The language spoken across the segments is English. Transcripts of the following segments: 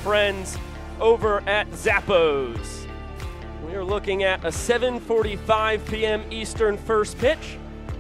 friends over at Zappos. We are looking at a 7:45 p.m. Eastern first pitch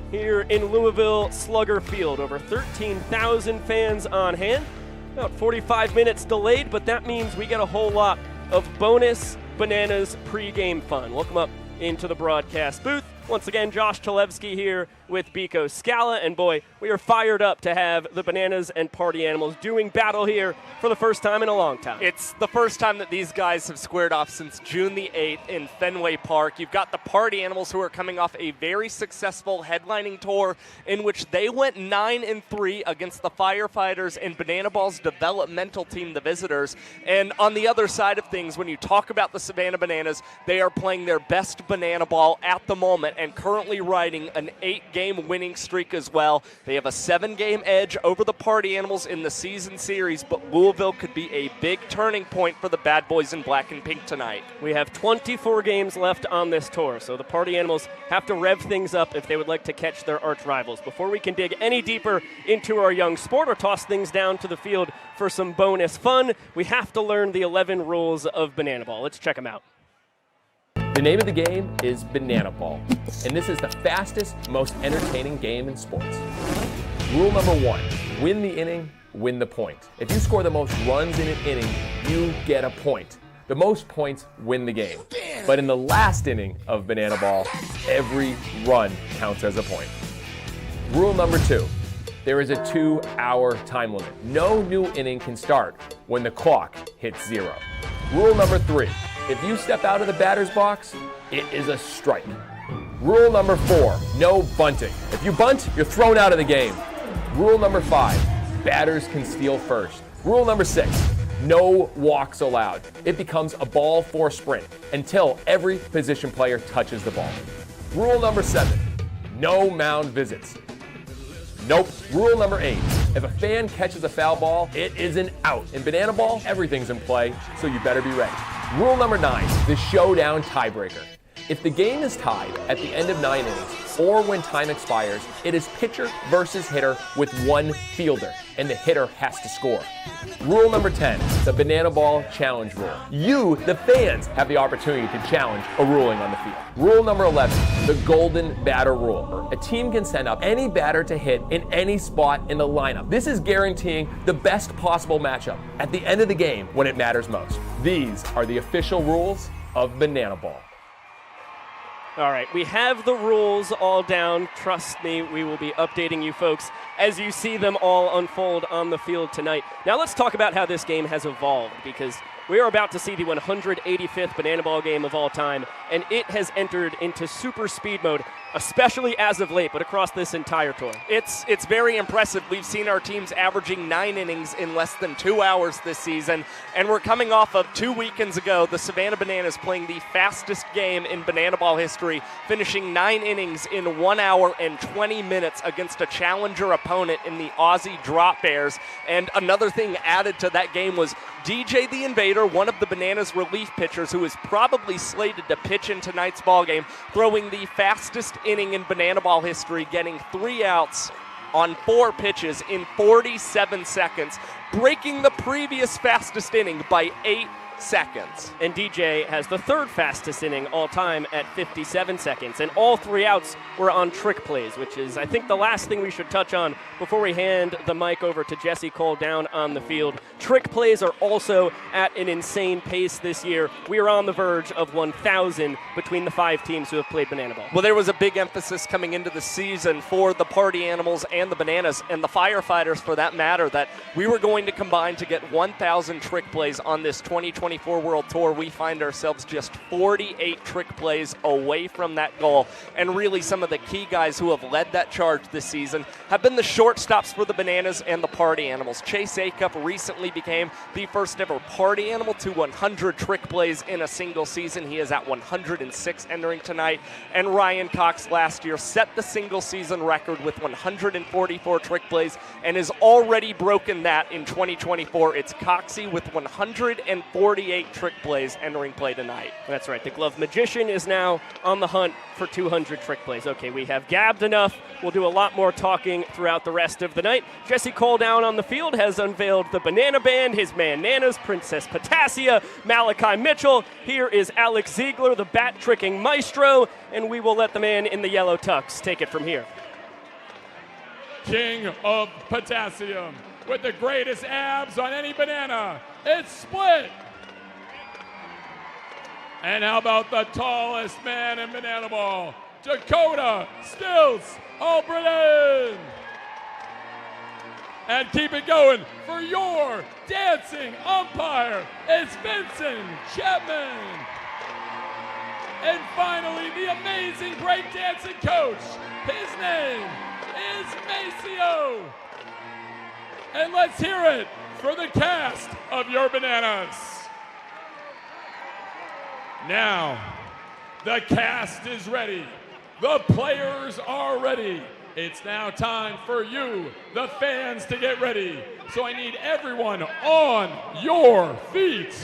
here in Louisville Slugger Field. Over 13,000 fans on hand. About 45 minutes delayed, but that means we get a whole lot of bonus Bananas pregame fun. Welcome up into the broadcast booth. Once again, Josh Chalevsky here with Biko Scala, and boy, we are fired up to have the Bananas and Party Animals doing battle here for the first time in a long time. It's the first time that these guys have squared off since June the 8th in Fenway Park. You've got the Party Animals who are coming off a very successful headlining tour in which they went 9-3 against the Firefighters and Banana Ball's developmental team, the Visitors. And on the other side of things, when you talk about the Savannah Bananas, they are playing their best Banana Ball at the moment and currently riding an 8-game winning streak as well. They have a 7-game edge over the Party Animals in the season series, but Louisville could be a big turning point for the Bad Boys in black and pink tonight. We have 24 games left on this tour, so the Party Animals have to rev things up if they would like to catch their arch rivals. Before we can dig any deeper into our young sport or toss things down to the field for some bonus fun, we have to learn the 11 rules of Banana Ball. Let's check them out. The name of the game is Banana Ball, and this is the fastest, most entertaining game in sports. Rule number 1, win the inning, win the point. If you score the most runs in an inning, you get a point. The most points win the game. But in the last inning of Banana Ball, every run counts as a point. Rule number 2, there is a 2-hour time limit. No new inning can start when the clock hits 0. Rule number 3, if you step out of the batter's box, it is a strike. Rule number 4, no bunting. If you bunt, you're thrown out of the game. Rule number 5, batters can steal first. Rule number 6, no walks allowed. It becomes a ball for sprint until every position player touches the ball. Rule number 7, no mound visits. Nope. Rule number 8, if a fan catches a foul ball, it is an out. In Banana Ball, everything's in play, so you better be ready. Rule number 9, the showdown tiebreaker. If the game is tied at the end of 9 innings or when time expires, it is pitcher versus hitter with one fielder, and the hitter has to score. Rule number 10, the Banana Ball challenge rule. You, the fans, have the opportunity to challenge a ruling on the field. Rule number 11, the golden batter rule. A team can send up any batter to hit in any spot in the lineup. This is guaranteeing the best possible matchup at the end of the game when it matters most. These are the official rules of Banana Ball. All right, we have the rules all down. Trust me, we will be updating you folks as you see them all unfold on the field tonight. Now let's talk about how this game has evolved, because we are about to see the 185th Banana Ball game of all time, and it has entered into super speed mode, especially as of late, but across this entire tour. It's very impressive. We've seen our teams averaging 9 innings in less than 2 hours this season, and we're coming off of 2 weekends ago, the Savannah Bananas playing the fastest game in Banana Ball history, finishing 9 innings in 1 hour and 20 minutes against a challenger opponent in the Aussie Drop Bears. And another thing added to that game was DJ the Invader, one of the Bananas relief pitchers who is probably slated to pitch in tonight's ballgame, throwing the fastest inning in Banana Ball history, getting 3 outs on 4 pitches in 47 seconds, breaking the previous fastest inning by 8 seconds. And DJ has the 3rd fastest inning all time at 57 seconds. And all 3 outs were on trick plays, which is, I think, the last thing we should touch on before we hand the mic over to Jesse Cole down on the field. Trick plays are also at an insane pace this year. We are on the verge of 1,000 between the 5 teams who have played Banana Ball. Well, there was a big emphasis coming into the season for the Party Animals and the Bananas, and the Firefighters for that matter, that we were going to combine to get 1,000 trick plays on this 2024 World Tour. We find ourselves just 48 trick plays away from that goal, and really some of the key guys who have led that charge this season have been the shortstops for the Bananas and the Party Animals. Chase Acup recently became the first ever Party Animal to 100 trick plays in a single season. He is at 106 entering tonight, and Ryan Cox last year set the single season record with 144 trick plays and has already broken that in 2024. It's Coxie with 140 48 trick plays entering play tonight. That's right. The Glove Magician is now on the hunt for 200 trick plays. Okay, we have gabbed enough. We'll do a lot more talking throughout the rest of the night. Jesse Cole down on the field has unveiled the Banana Band, his man Nanas, Princess Potassia, Malachi Mitchell. Here is Alex Ziegler, the bat-tricking maestro, and we will let the man in the yellow tux take it from here. King of potassium with the greatest abs on any banana. It's split. And how about the tallest man in banana ball, Dakota Stills Albritton. And keep it going for your dancing umpire, it's Vincent Chapman. And finally, the amazing breakdancing coach, his name is Maceo. And let's hear it for the cast of Your Bananas. Now, the cast is ready. The players are ready. It's now time for you, the fans, to get ready. So I need everyone on your feet.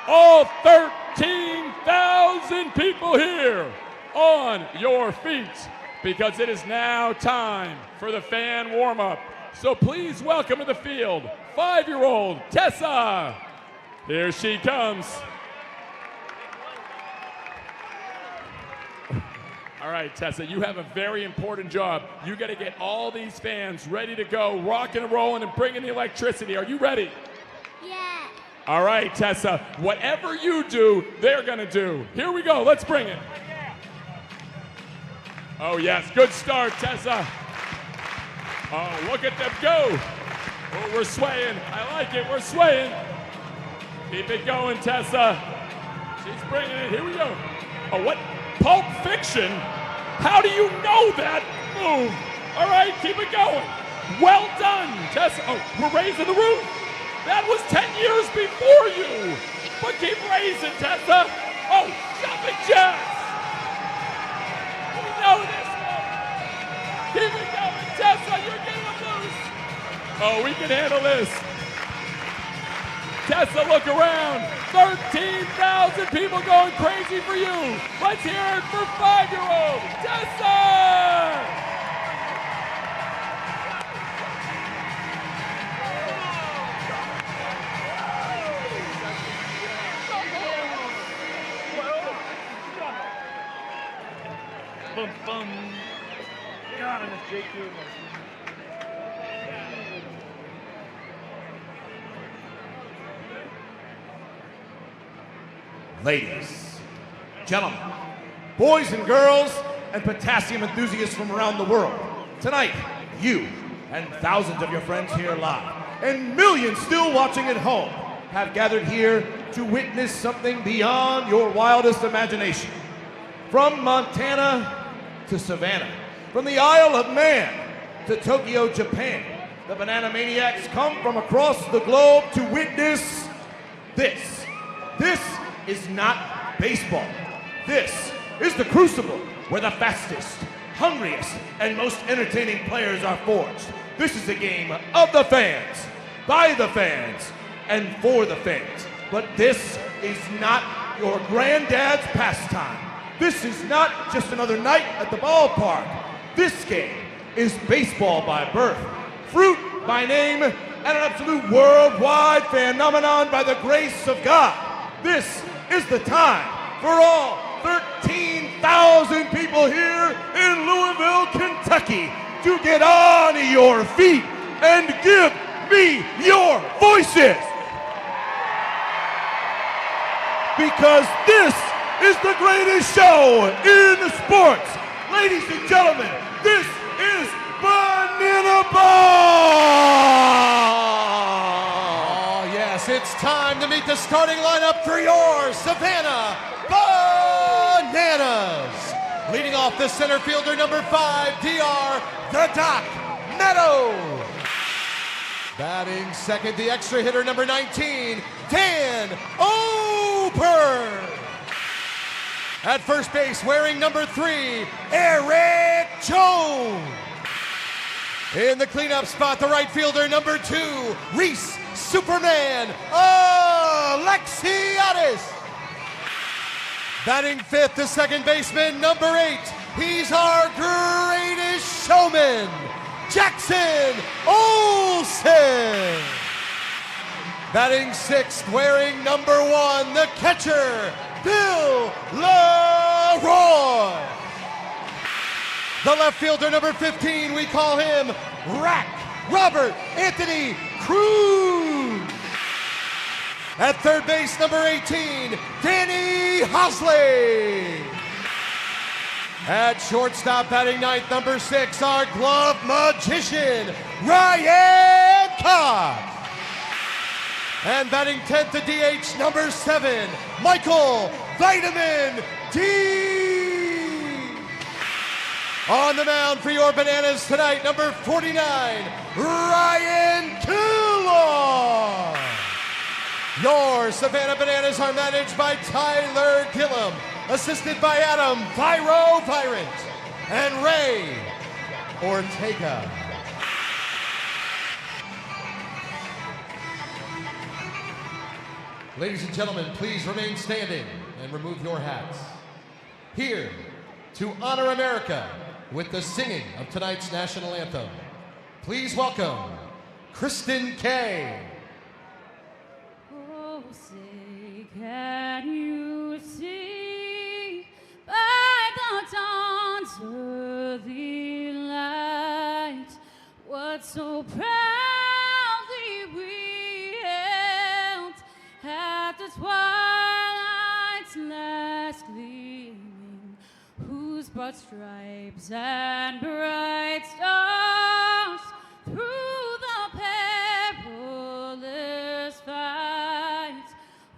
All 13,000 people here on your feet, because it is now time for the fan warm-up. So please welcome to the field 5-year-old Tessa. Here she comes. All right, Tessa, you have a very important job. You got to get all these fans ready to go, rocking and rolling and bringing the electricity. Are you ready? Yeah. All right, Tessa, whatever you do, they're going to do. Here we go. Let's bring it. Oh, yes. Good start, Tessa. Oh, look at them go. Oh, we're swaying. I like it. We're swaying. Keep it going, Tessa. She's bringing it. Here we go. Oh, what? Pulp Fiction? How do you know that move? All right, keep it going. Well done, Tessa. Oh, we're raising the roof. That was 10 years before you. But keep raising, Tessa. Oh, jumping jacks. We know this one. Keep it going, Tessa. You're getting them loose. Oh, we can handle this. Tessa, look around. 13,000 people going crazy for you. Let's hear it for 5-year-old Tessa. Bum, bum. God, and it's JQ. Ladies, gentlemen, boys and girls, and potassium enthusiasts from around the world, tonight, you and thousands of your friends here live, and millions still watching at home, have gathered here to witness something beyond your wildest imagination. From Montana to Savannah, from the Isle of Man to Tokyo, Japan, the Banana Maniacs come from across the globe to witness this. This is not baseball. This is the crucible where the fastest, hungriest, and most entertaining players are forged. This is a game of the fans, by the fans, and for the fans. But this is not your granddad's pastime. This is not just another night at the ballpark. This game is baseball by birth, fruit by name, and an absolute worldwide phenomenon by the grace of God. This is the time for all 13,000 people here in Louisville, Kentucky, to get on your feet and give me your voices. Because this is the greatest show in sports. Ladies and gentlemen, this is Banana Ball! It's time to meet the starting lineup for your Savannah Bananas. Leading off the center fielder, number 5, DR, the Doc Meadow. Batting second, the extra hitter, number 19, Dan Ober. At first base, wearing number 3, Eric Jones. In the cleanup spot, the right fielder, number 2, Reese Superman Alexis. Alexiadis. Batting fifth, the second baseman, number 8. He's our greatest showman, Jackson Olsen. Batting sixth, wearing number 1, the catcher, Bill Leroy. The left fielder, number 15, we call him Rack Robert Anthony Cruz. At third base, number 18, Danny Hosley. At shortstop, batting ninth, number 6, our glove magician, Ryan Cox. And batting 10th, the DH, number 7, Michael Vitamin D. On the mound for your Bananas tonight, number 49, Ryan Coulon. Your Savannah Bananas are managed by Tyler Gillum, assisted by Adam Viro Virant and Ray Ortega. Ladies and gentlemen, please remain standing and remove your hats. Here to honor America with the singing of tonight's national anthem, please welcome Kristen Kay. Oh, say, can you see by the dawn's early light what so proudly we held at the twilight's last gleaming, whose broad stripes and bright stars through the perilous fight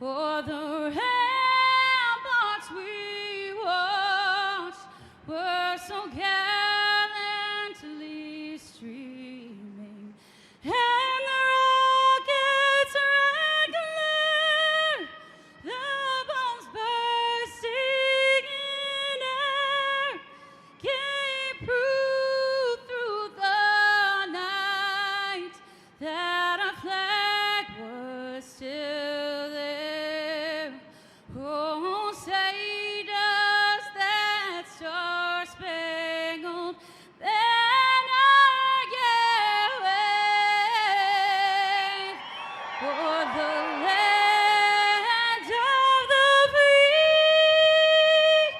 o'er the ramparts we watched were so gallantly streaming, and the rockets' red glare, the bombs bursting in air, gave proof through the night that our flag was still there. Oh, say does that star-spangled banner yet wave o'er the land of the free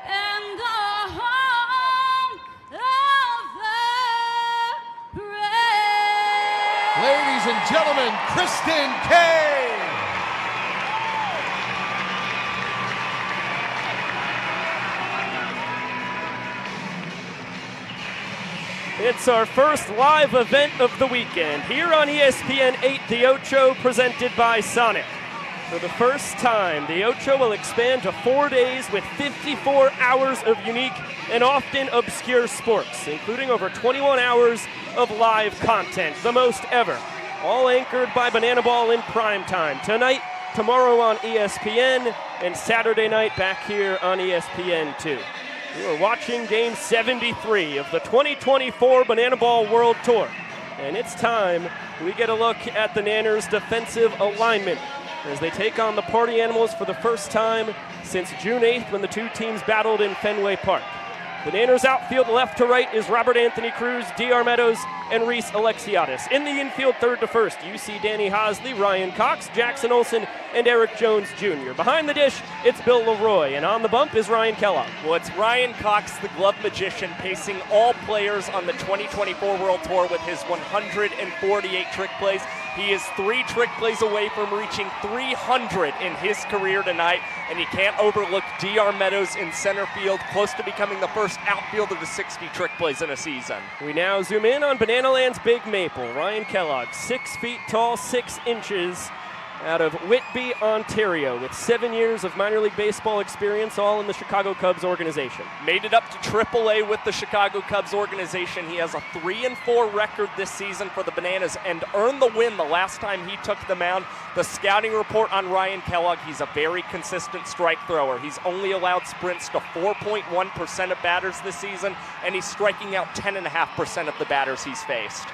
and the home of the brave. Ladies and gentlemen, Kristen Kay. It's our first live event of the weekend here on ESPN 8, the Ocho, presented by Sonic. For the first time, the Ocho will expand to 4 days with 54 hours of unique and often obscure sports, including over 21 hours of live content, the most ever, all anchored by Banana Ball in prime time. Tonight, tomorrow on ESPN, and Saturday night back here on ESPN2. You are watching Game 73 of the 2024 Banana Ball World Tour. And it's time we get a look at the Nanners' defensive alignment as they take on the Party Animals for the first time since June 8th when the two teams battled in Fenway Park. The Nanners' outfield left to right is Robert Anthony Cruz, D.R. Meadows, and Reese Alexiadis. In the infield third to first, you see Danny Hosley, Ryan Cox, Jackson Olsen, and Eric Jones Jr. Behind the dish, it's Bill Leroy, and on the bump is Ryan Kellogg. Well, it's Ryan Cox, the glove magician, pacing all players on the 2024 World Tour with his 148 trick plays. He is 3 trick plays away from reaching 300 in his career tonight, and you can't overlook D.R. Meadows in center field, close to becoming the first outfielder to 60 trick plays in a season. We now zoom in on Banana Land's Big Maple. Ryan Kellogg, 6 feet tall, 6 inches, out of Whitby, Ontario, with 7 years of minor league baseball experience, all in the Chicago Cubs organization. Made it up to AAA with the Chicago Cubs organization. He has a 3-4 record this season for the Bananas and earned the win the last time he took the mound. The scouting report on Ryan Kellogg, he's a very consistent strike thrower. He's only allowed sprints to 4.1% of batters this season, and he's striking out 10.5% of the batters he's faced.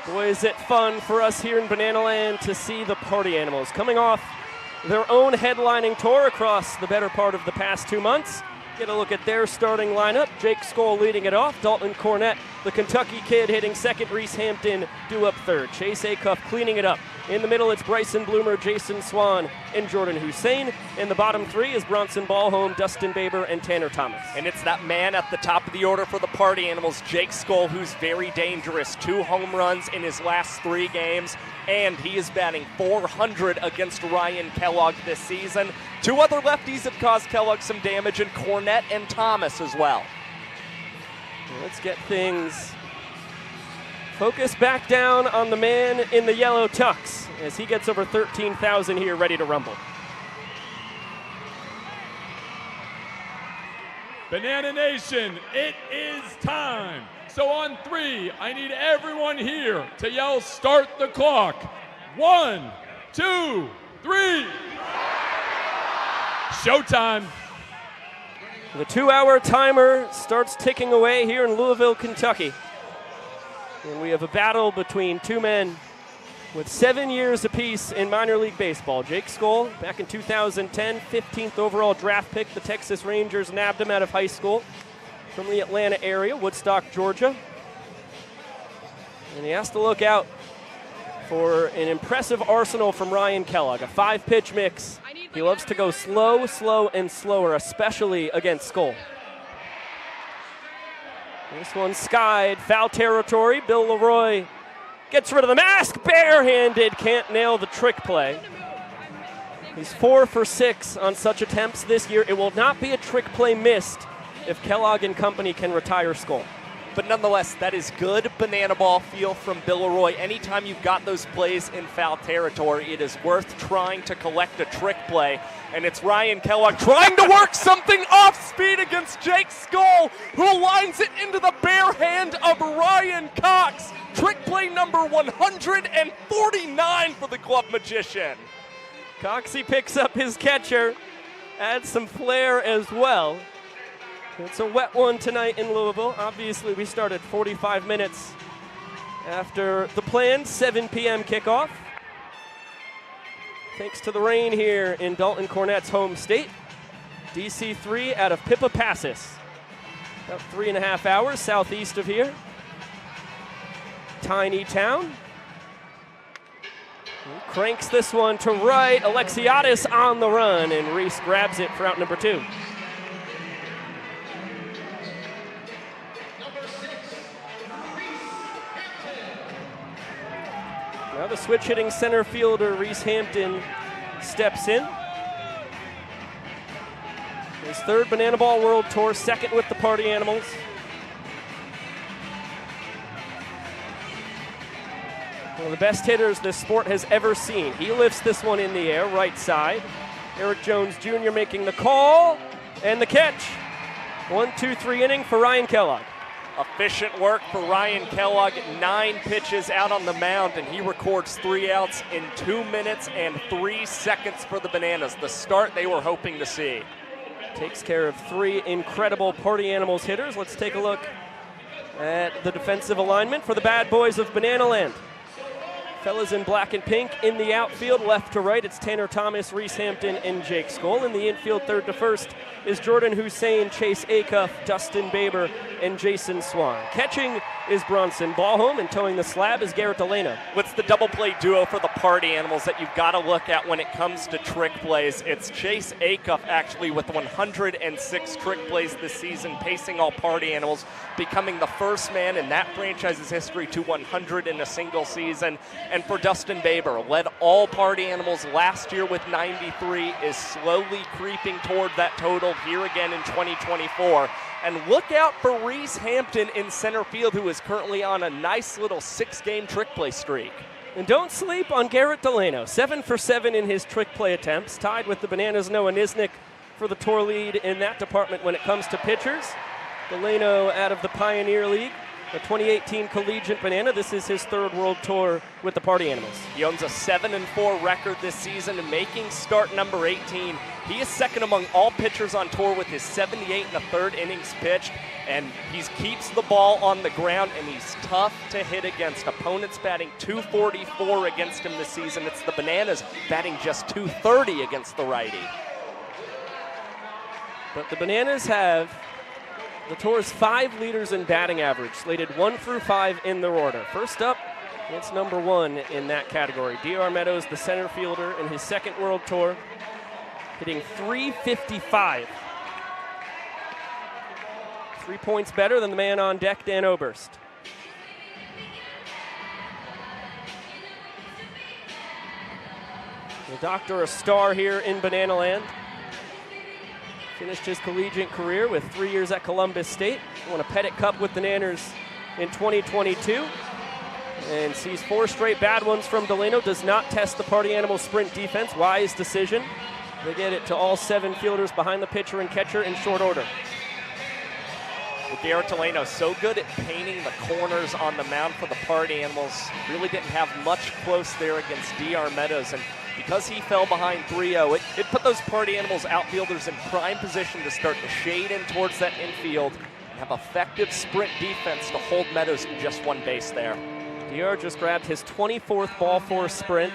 Boy, is it fun for us here in Banana Land to see the Party Animals coming off their own headlining tour across the better part of the past 2 months. Get a look at their starting lineup. Jake Skoll leading it off. Dalton Cornett, the Kentucky kid, hitting second. Reese Hampton due up third. Chase Acuff cleaning it up. In the middle, it's Bryson Bloomer, Jason Swan, and Jordan Hussein. In the bottom three is Bronson Ballholm, Dustin Baber, and Tanner Thomas. And it's that man at the top of the order for the Party Animals, Jake Skoll, who's very dangerous. 2 home runs in his last 3 games, and he is batting .400 against Ryan Kellogg this season. 2 other lefties have caused Kellogg some damage, and Cornett and Thomas as well. Let's get things focused back down on the man in the yellow tux as he gets over 13,000 here, ready to rumble. Banana Nation, it is time. So on 3, I need everyone here to yell, start the clock. 1, 2, 3. Showtime. The 2-hour timer starts ticking away here in Louisville, Kentucky. And we have a battle between 2 men with 7 years apiece in minor league baseball. Jake Skoll, back in 2010, 15th overall draft pick. The Texas Rangers nabbed him out of high school from the Atlanta area, Woodstock, Georgia. And he has to look out for an impressive arsenal from Ryan Kellogg, a 5-pitch mix. He loves to go slow, slow, and slower, especially against Skoll. This one skied, foul territory. Bill Leroy gets rid of the mask, barehanded, can't nail the trick play. He's 4 for 6 on such attempts this year. It will not be a trick play missed if Kellogg and company can retire Skoll. But nonetheless, that is good banana ball feel from Bill Leroy. Anytime you've got those plays in foul territory, it is worth trying to collect a trick play. And it's Ryan Kellogg trying to work something off speed against Jake Skoll, who lines it into the bare hand of Ryan Cox. Trick play number 149 for the Glove Magician. Coxie picks up his catcher, adds some flair as well. It's a wet one tonight in Louisville. Obviously, we started 45 minutes after the planned 7 p.m. kickoff. Thanks to the rain here in Dalton Cornett's home state. DC3 out of Pippa Passes. About 3.5 hours southeast of here. Tiny town. He cranks this one to right. Alexiadis on the run, and Reese grabs it for out number 2. Now the switch-hitting center fielder, Reese Hampton, steps in. His 3rd Banana Ball World Tour, 2nd with the Party Animals. One of the best hitters this sport has ever seen. He lifts this one in the air, right side. Eric Jones Jr. making the call, and the catch. 1-2-3 inning for Ryan Kellogg. Efficient work for Ryan Kellogg, 9 pitches out on the mound, and he records 3 outs in 2 minutes and 3 seconds for the Bananas, the start they were hoping to see. Takes care of 3 incredible Party Animals hitters. Let's take a look at the defensive alignment for the bad boys of Banana Land. Fellas in black and pink in the outfield, left to right, it's Tanner Thomas, Reese Hampton, and Jake Skoll. In the infield, 3rd to 1st, is Jordan Hussein, Chase Acuff, Dustin Baber, and Jason Swan. Catching is Bronson Ballholm, and towing the slab is Garrett Delano. What's the double play duo for the Party Animals that you've got to look at when it comes to trick plays? It's Chase Acuff actually with 106 trick plays this season, pacing all Party Animals, becoming the first man in that franchise's history to 100 in a single season. And for Dustin Baber, led all Party Animals last year with 93, is slowly creeping toward that total here again in 2024. And look out for Reese Hampton in center field, who is currently on a nice little 6-game trick play streak. And don't sleep on Garrett Delano, 7 for 7 in his trick play attempts, tied with the Bananas' Noah Nisnik for the tour lead in that department when it comes to pitchers. Delano out of the Pioneer League the 2018 Collegiate Banana. This is his third World Tour with the Party Animals. He owns a 7-4 record this season, making start number 18. He is second among all pitchers on tour with his 78 1/3 innings pitched, and he keeps the ball on the ground, and he's tough to hit against. Opponents batting .244 against him this season. It's the Bananas batting just .230 against the righty. But the Bananas have the Tour's 5 leaders in batting average, slated 1 through 5 in their order. First up, it's number 1 in that category. D.R. Meadows, the center fielder in his second World Tour, hitting .355. 3 points better than the man on deck, Dan Oberst. The doctor, a star here in Banana Land. Finished his collegiate career with 3 years at Columbus State. Won a Pettit Cup with the Nanners in 2022. And sees 4 straight bad ones from Delano. Does not test the Party Animal sprint defense. Wise decision. They get it to all 7 fielders behind the pitcher and catcher in short order. Well, Garrett Delano so good at painting the corners on the mound for the Party Animals. Really didn't have much close there against D.R. Meadows. And because he fell behind 3-0, it put those Party Animals outfielders in prime position to start to shade in towards that infield and have effective sprint defense to hold Meadows to just 1 base there. DR just grabbed his 24th ball force sprint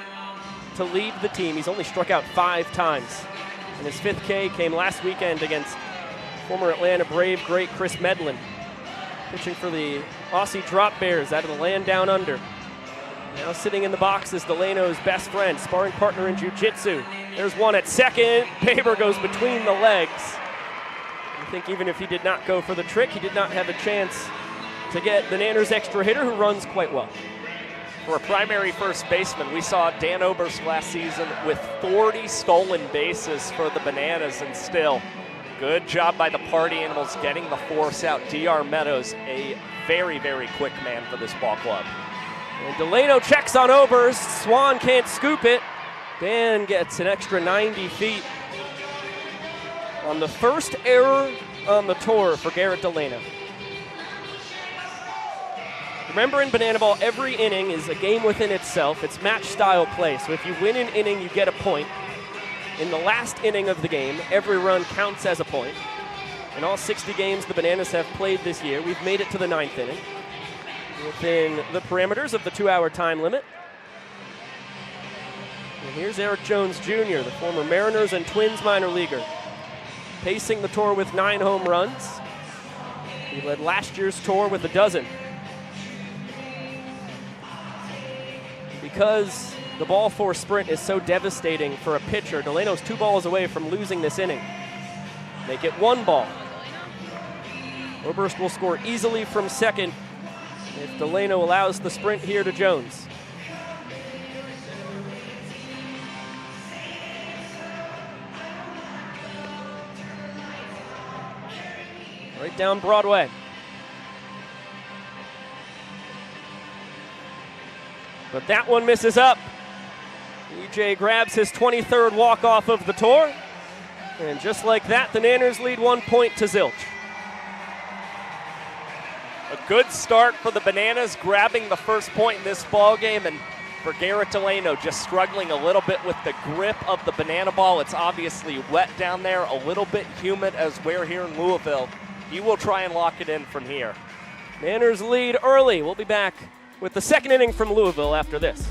to lead the team. He's only struck out 5 times. And his 5th K came last weekend against former Atlanta Brave great Chris Medlin, pitching for the Aussie Drop Bears out of the land down under. Now sitting in the box is Delano's best friend, sparring partner in jiu-jitsu. There's one at second. Baber goes between the legs. I think even if he did not go for the trick, he did not have a chance to get the Nanners' extra hitter, who runs quite well. For a primary first baseman, we saw Dan Oberst last season with 40 stolen bases for the Bananas, and still, good job by the Party Animals getting the force out. D.R. Meadows, a very, very quick man for this ball club. And Delano checks on Oberst. Swan can't scoop it. Dan gets an extra 90 feet on the first error on the tour for Garrett Delano. Remember, in Banana Ball, every inning is a game within itself. It's match-style play, so if you win an inning, you get a point. In the last inning of the game, every run counts as a point. In all 60 games the Bananas have played this year, we've made it to the 9th inning, within the parameters of the 2-hour time limit. And here's Eric Jones Jr., the former Mariners and Twins minor leaguer, pacing the tour with 9 home runs. He led last year's tour with 12. Because the ball force sprint is so devastating for a pitcher, Delano's 2 balls away from losing this inning. Make it 1 ball. Oberst will score easily from second if Delano allows the sprint here to Jones. Right down Broadway. But that one misses up. EJ grabs his 23rd walk-off of the tour. And just like that, the Nanners lead 1 point to zilch. A good start for the Bananas, grabbing the first point in this ball game, and for Garrett Delano, just struggling a little bit with the grip of the banana ball. It's obviously wet down there, a little bit humid as we're here in Louisville. He will try and lock it in from here. Nanners lead early. We'll be back with the second inning from Louisville after this.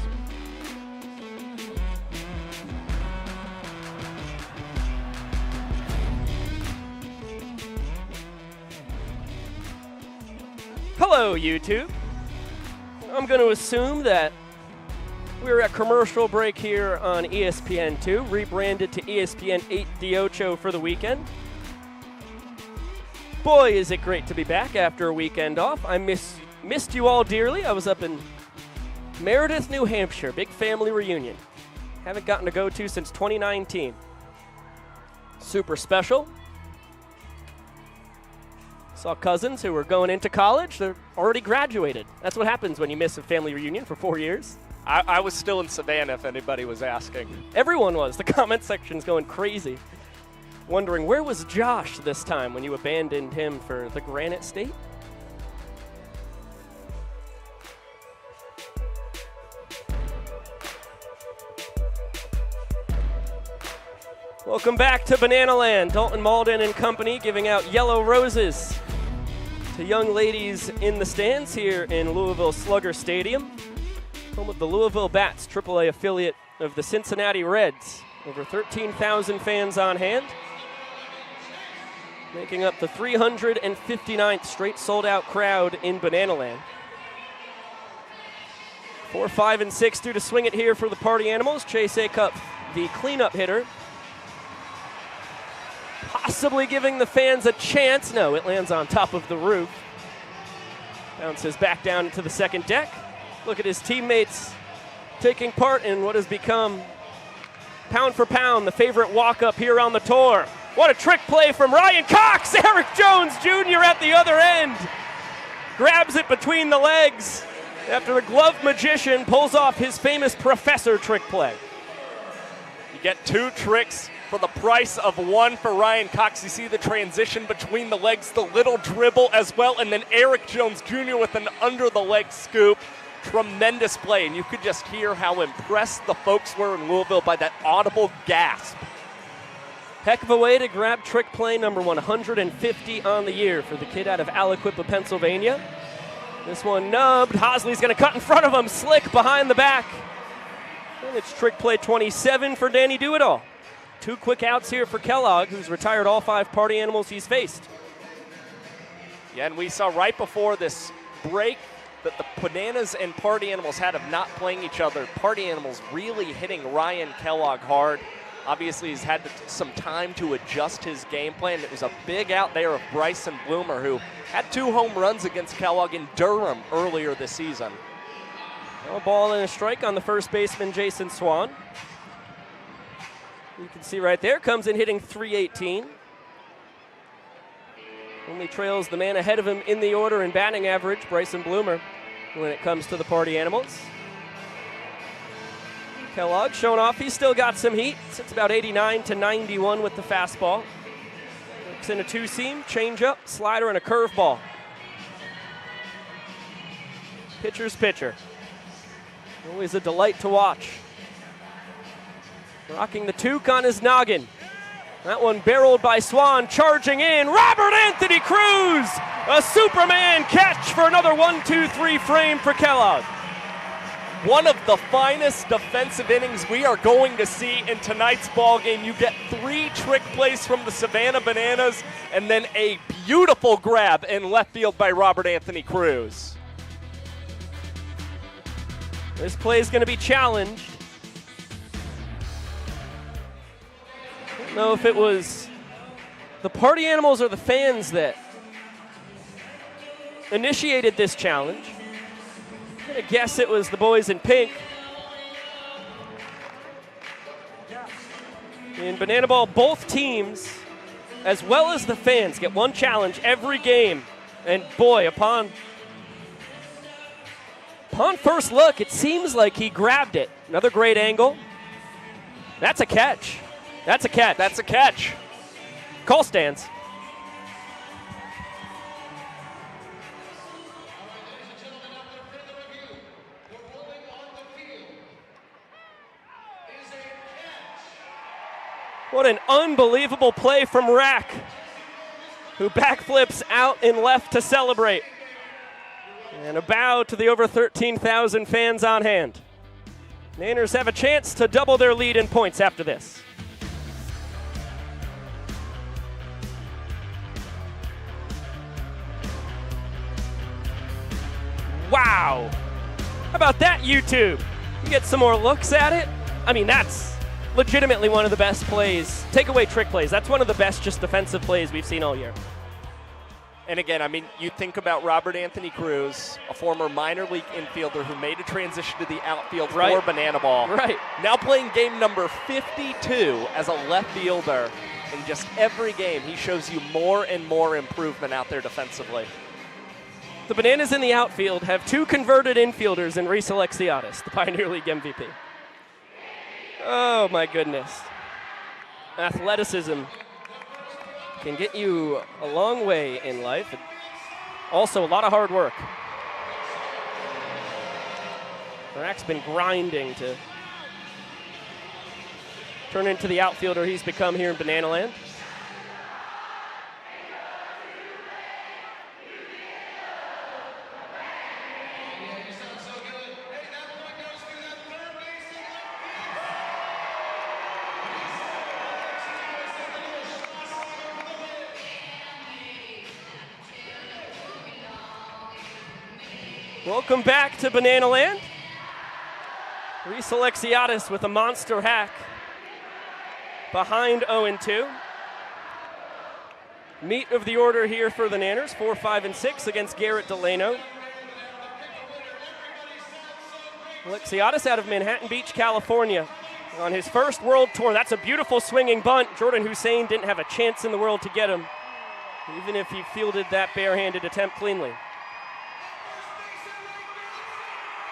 Hello, YouTube. I'm going to assume that we're at commercial break here on ESPN2, rebranded to ESPN 8 The Ocho for the weekend. Boy, is it great to be back after a weekend off. I missed you all dearly. I was up in Meredith, New Hampshire. Big family reunion. Haven't gotten to go to since 2019. Super special. Saw cousins who were going into college. They're already graduated. That's what happens when you miss a family reunion for 4 years. I was still in Savannah, if anybody was asking. Everyone was. The comment section's going crazy. Wondering, where was Josh this time when you abandoned him for the Granite State? Welcome back to Banana Land. Dalton Malden and company giving out yellow roses to young ladies in the stands here in Louisville Slugger Stadium. Home of the Louisville Bats, AAA affiliate of the Cincinnati Reds. Over 13,000 fans on hand, making up the 359th straight sold-out crowd in Banana Land. 4, 5, and 6 due to swing it here for the Party Animals. Chase Acup, the cleanup hitter, possibly giving the fans a chance. No, it lands on top of the roof. Bounces back down into the second deck. Look at his teammates taking part in what has become, pound for pound, the favorite walk-up here on the tour. What a trick play from Ryan Cox! Eric Jones Jr. at the other end. Grabs it between the legs after the glove magician pulls off his famous professor trick play. You get 2 tricks for the price of 1 for Ryan Cox. You see the transition between the legs, the little dribble as well, and then Eric Jones Jr. with an under-the-leg scoop. Tremendous play, and you could just hear how impressed the folks were in Louisville by that audible gasp. Heck of a way to grab trick play number 150 on the year for the kid out of Aliquippa, Pennsylvania. This one nubbed. Hosley's going to cut in front of him. Slick behind the back. And it's trick play 27 for Danny Do-It-All. 2 quick outs here for Kellogg, who's retired all 5 Party Animals he's faced. Yeah, and we saw right before this break that the Bananas and Party Animals had of not playing each other. Party Animals really hitting Ryan Kellogg hard. Obviously, he's had some time to adjust his game plan. It was a big out there of Bryson Bloomer, who had 2 home runs against Kellogg in Durham earlier this season. A ball and a strike on the first baseman, Jason Swan. You can see right there, comes in hitting .318. Only trails the man ahead of him in the order in batting average, Bryson Bloomer, when it comes to the Party Animals. Kellogg showing off he's still got some heat. Sits about 89 to 91 with the fastball. Works in a 2-seam, changeup, slider, and a curveball. Pitcher's pitcher. Always a delight to watch. Rocking the toque on his noggin. That one barreled by Swan, charging in. Robert Anthony Cruz! A Superman catch for another 1-2-3 frame for Kellogg. One of the finest defensive innings we are going to see in tonight's ball game. You get 3 trick plays from the Savannah Bananas and then a beautiful grab in left field by Robert Anthony Cruz. This play is going to be challenged. I don't know if it was the Party Animals or the fans that initiated this challenge. I'm going to guess it was the boys in pink. In Banana Ball, both teams, as well as the fans, get 1 challenge every game. And boy, upon first look, it seems like he grabbed it. Another great angle. That's a catch. That's a catch. That's a catch. Call stands. What an unbelievable play from Rack, who backflips out in left to celebrate. And a bow to the over 13,000 fans on hand. Niners have a chance to double their lead in points after this. Wow! How about that, YouTube? You get some more looks at it? I mean, that's legitimately one of the best plays. Take away trick plays. That's one of the best just defensive plays we've seen all year. And again, I mean, you think about Robert Anthony Cruz, a former minor league infielder who made a transition to the outfield for Banana Ball. Right. Now playing game number 52 as a left fielder. In just every game, he shows you more and more improvement out there defensively. The Bananas in the outfield have 2 converted infielders in Reese Alexiadis, the Pioneer League MVP. Oh, my goodness. Athleticism can get you a long way in life. Also, a lot of hard work. Rack's been grinding to turn into the outfielder he's become here in Banana Land. Welcome back to Banana Land. Reese Alexiadis with a monster hack behind 0-2. Meat of the order here for the Nanners, 4, 5, and 6 against Garrett Delano. Alexiadis out of Manhattan Beach, California, on his first world tour. That's a beautiful swinging bunt. Jordan Hussein didn't have a chance in the world to get him, even if he fielded that barehanded attempt cleanly.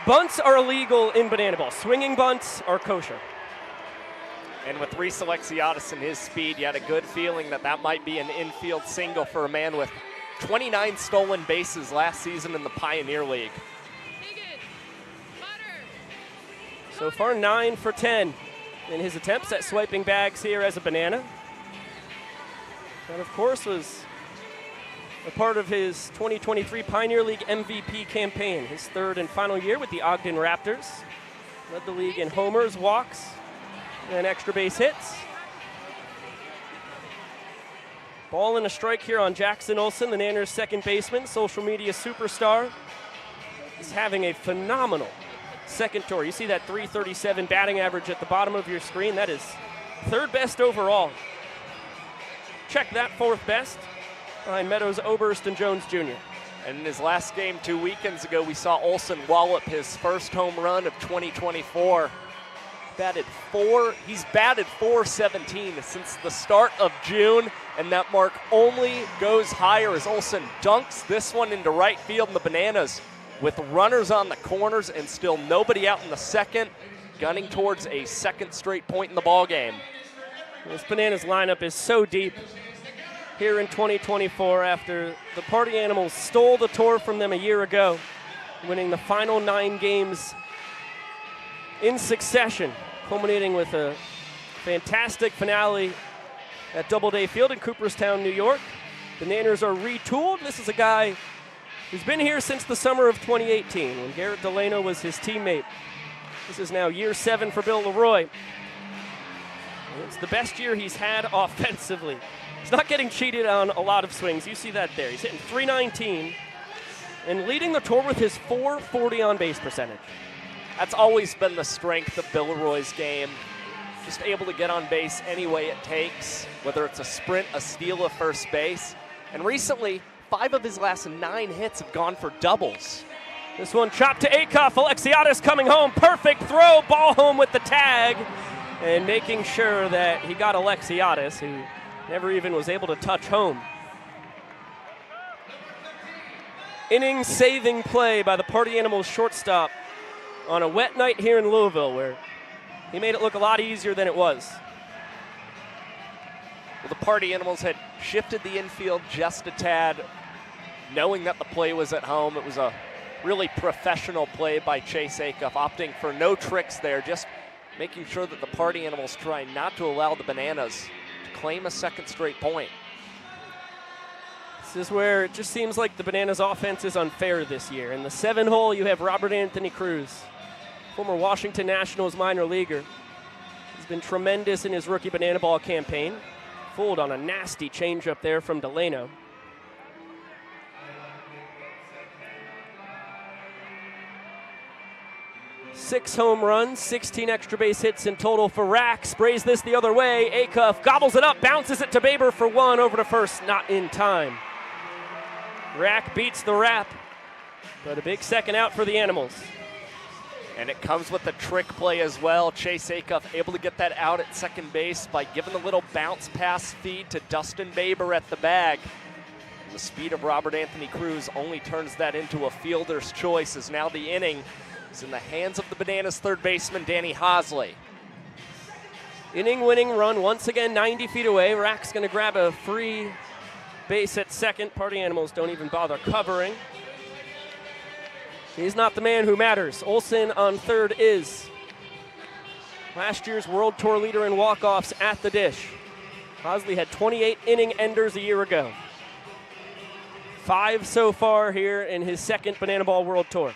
Bunts are illegal in banana ball. Swinging bunts are kosher. And with Reese Alexiadis and his speed, you had a good feeling that that might be an infield single for a man with 29 stolen bases last season in the Pioneer League. So far, 9 for 10 in his attempts at swiping bags here as a banana. That, of course, was a part of his 2023 Pioneer League MVP campaign, his third and final year with the Ogden Raptors. Led the league in homers, walks, and extra base hits. Ball and a strike here on Jackson Olsen, the Nanners' second baseman, social media superstar. He's having a phenomenal second tour. You see that .337 batting average at the bottom of your screen. That is third best overall. Check that fourth best behind Meadows, Oberst, and Jones Jr. And in his last game 2 weekends ago, we saw Olsen wallop his first home run of 2024. He's batted .417 since the start of June, and that mark only goes higher as Olsen dunks this one into right field in the Bananas with runners on the corners and still nobody out in the second, gunning towards a second straight point in the ballgame. This Bananas lineup is so deep here in 2024 after the Party Animals stole the tour from them a year ago, winning the final 9 games in succession, culminating with a fantastic finale at Doubleday Field in Cooperstown, New York. The Nanners are retooled. This is a guy who's been here since the summer of 2018 when Garrett Delano was his teammate. This is now year 7 for Bill Leroy. And it's the best year he's had offensively. He's not getting cheated on a lot of swings. You see that there. He's hitting .319 and leading the tour with his .440 on base percentage. That's always been the strength of Bill Leroy's game. Just able to get on base any way it takes, whether it's a sprint, a steal, a first base. And recently, 5 of his last 9 hits have gone for doubles. This one chopped to Acuff. Alexiadis coming home. Perfect throw. Ball home with the tag. And making sure that he got Alexiadis, who never even was able to touch home. Inning-saving play by the Party Animals shortstop on a wet night here in Louisville, where he made it look a lot easier than it was. Well, the Party Animals had shifted the infield just a tad, knowing that the play was at home. It was a really professional play by Chase Acuff, opting for no tricks there, just making sure that the Party Animals try not to allow the Bananas to claim a second straight point. This is where it just seems like the Bananas offense is unfair this year. In the 7-hole, you have Robert Anthony Cruz, former Washington Nationals minor leaguer. He's been tremendous in his rookie banana ball campaign. Fooled on a nasty changeup there from Delano. Six home runs, 16 extra base hits in total for Rack. Sprays this the other way. Acuff gobbles it up, bounces it to Baber for 1 over to first, not in time. Rack beats the wrap, but a big second out for the Animals. And it comes with a trick play as well. Chase Acuff able to get that out at second base by giving a little bounce pass feed to Dustin Baber at the bag. And the speed of Robert Anthony Cruz only turns that into a fielder's choice, as now the inning is in the hands of the Bananas third baseman, Danny Hosley. Inning-winning run once again 90 feet away. Rack's going to grab a free base at second. Party Animals don't even bother covering. He's not the man who matters. Olsen on third is. last year's World Tour leader in walk-offs at the dish. Hosley had 28 inning enders a year ago. 5 so far here in his second Banana Ball World Tour.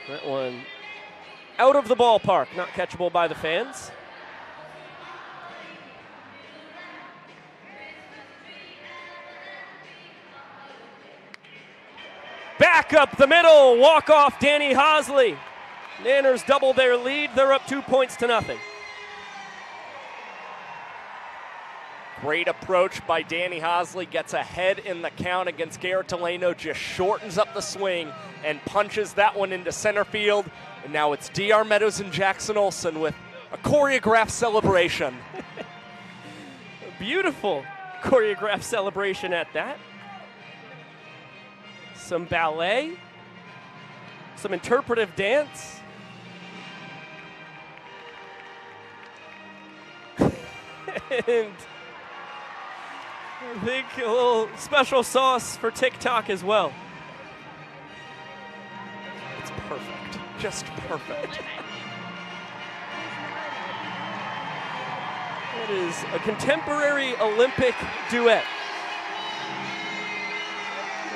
That one out of the ballpark, not catchable by the fans. Back up the middle, walk off Danny Hosley. Nanners double their lead. They're up 2-0. Great approach by Danny Hosley. Gets ahead in the count against Garrett Delano. Just shortens up the swing and punches that one into center field. And now it's D.R. Meadows and Jackson Olsen with a choreographed celebration. A beautiful choreographed celebration at that. Some ballet, some interpretive dance. And I think a little special sauce for TikTok as well. It's perfect, just perfect. It is a contemporary Olympic duet.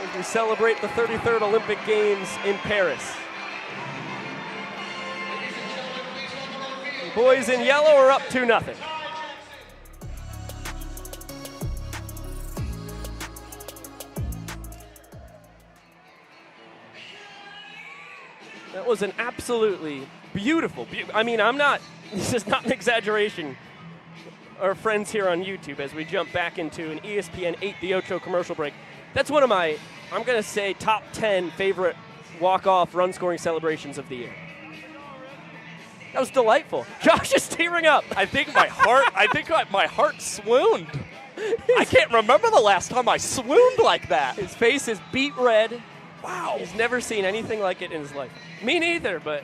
As we celebrate the 33rd Olympic Games in Paris. The boys in yellow are up 2-0. That was an absolutely beautiful, I mean, this is not an exaggeration. Our friends here on YouTube, as we jump back into an ESPN 8 The Ocho commercial break, that's one of my, I'm going to say, top 10 favorite walk-off run-scoring celebrations of the year. That was delightful. Josh is tearing up. I think my heart swooned. I can't remember the last time I swooned like that. His face is beet red. Wow. He's never seen anything like it in his life. Me neither, but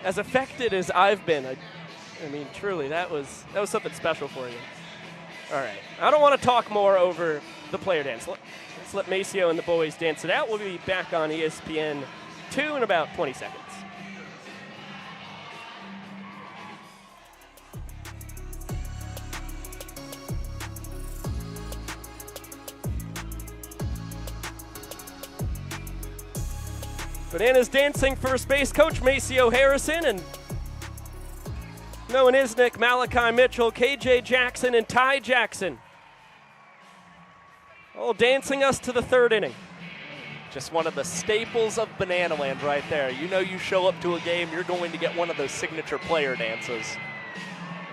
as affected as I've been, I mean, truly, that was something special for you. All right. I don't want to talk more over the player dance. Let's let Maceo and the boys dance it out. We'll be back on ESPN 2 in about 20 seconds. Bananas dancing first base coach Maceo Harrison and Noah Isnick, Malachi Mitchell, KJ Jackson, and Ty Jackson. All dancing us to the third inning. Just one of the staples of Banana Land right there. You know, you show up to a game, you're going to get one of those signature player dances.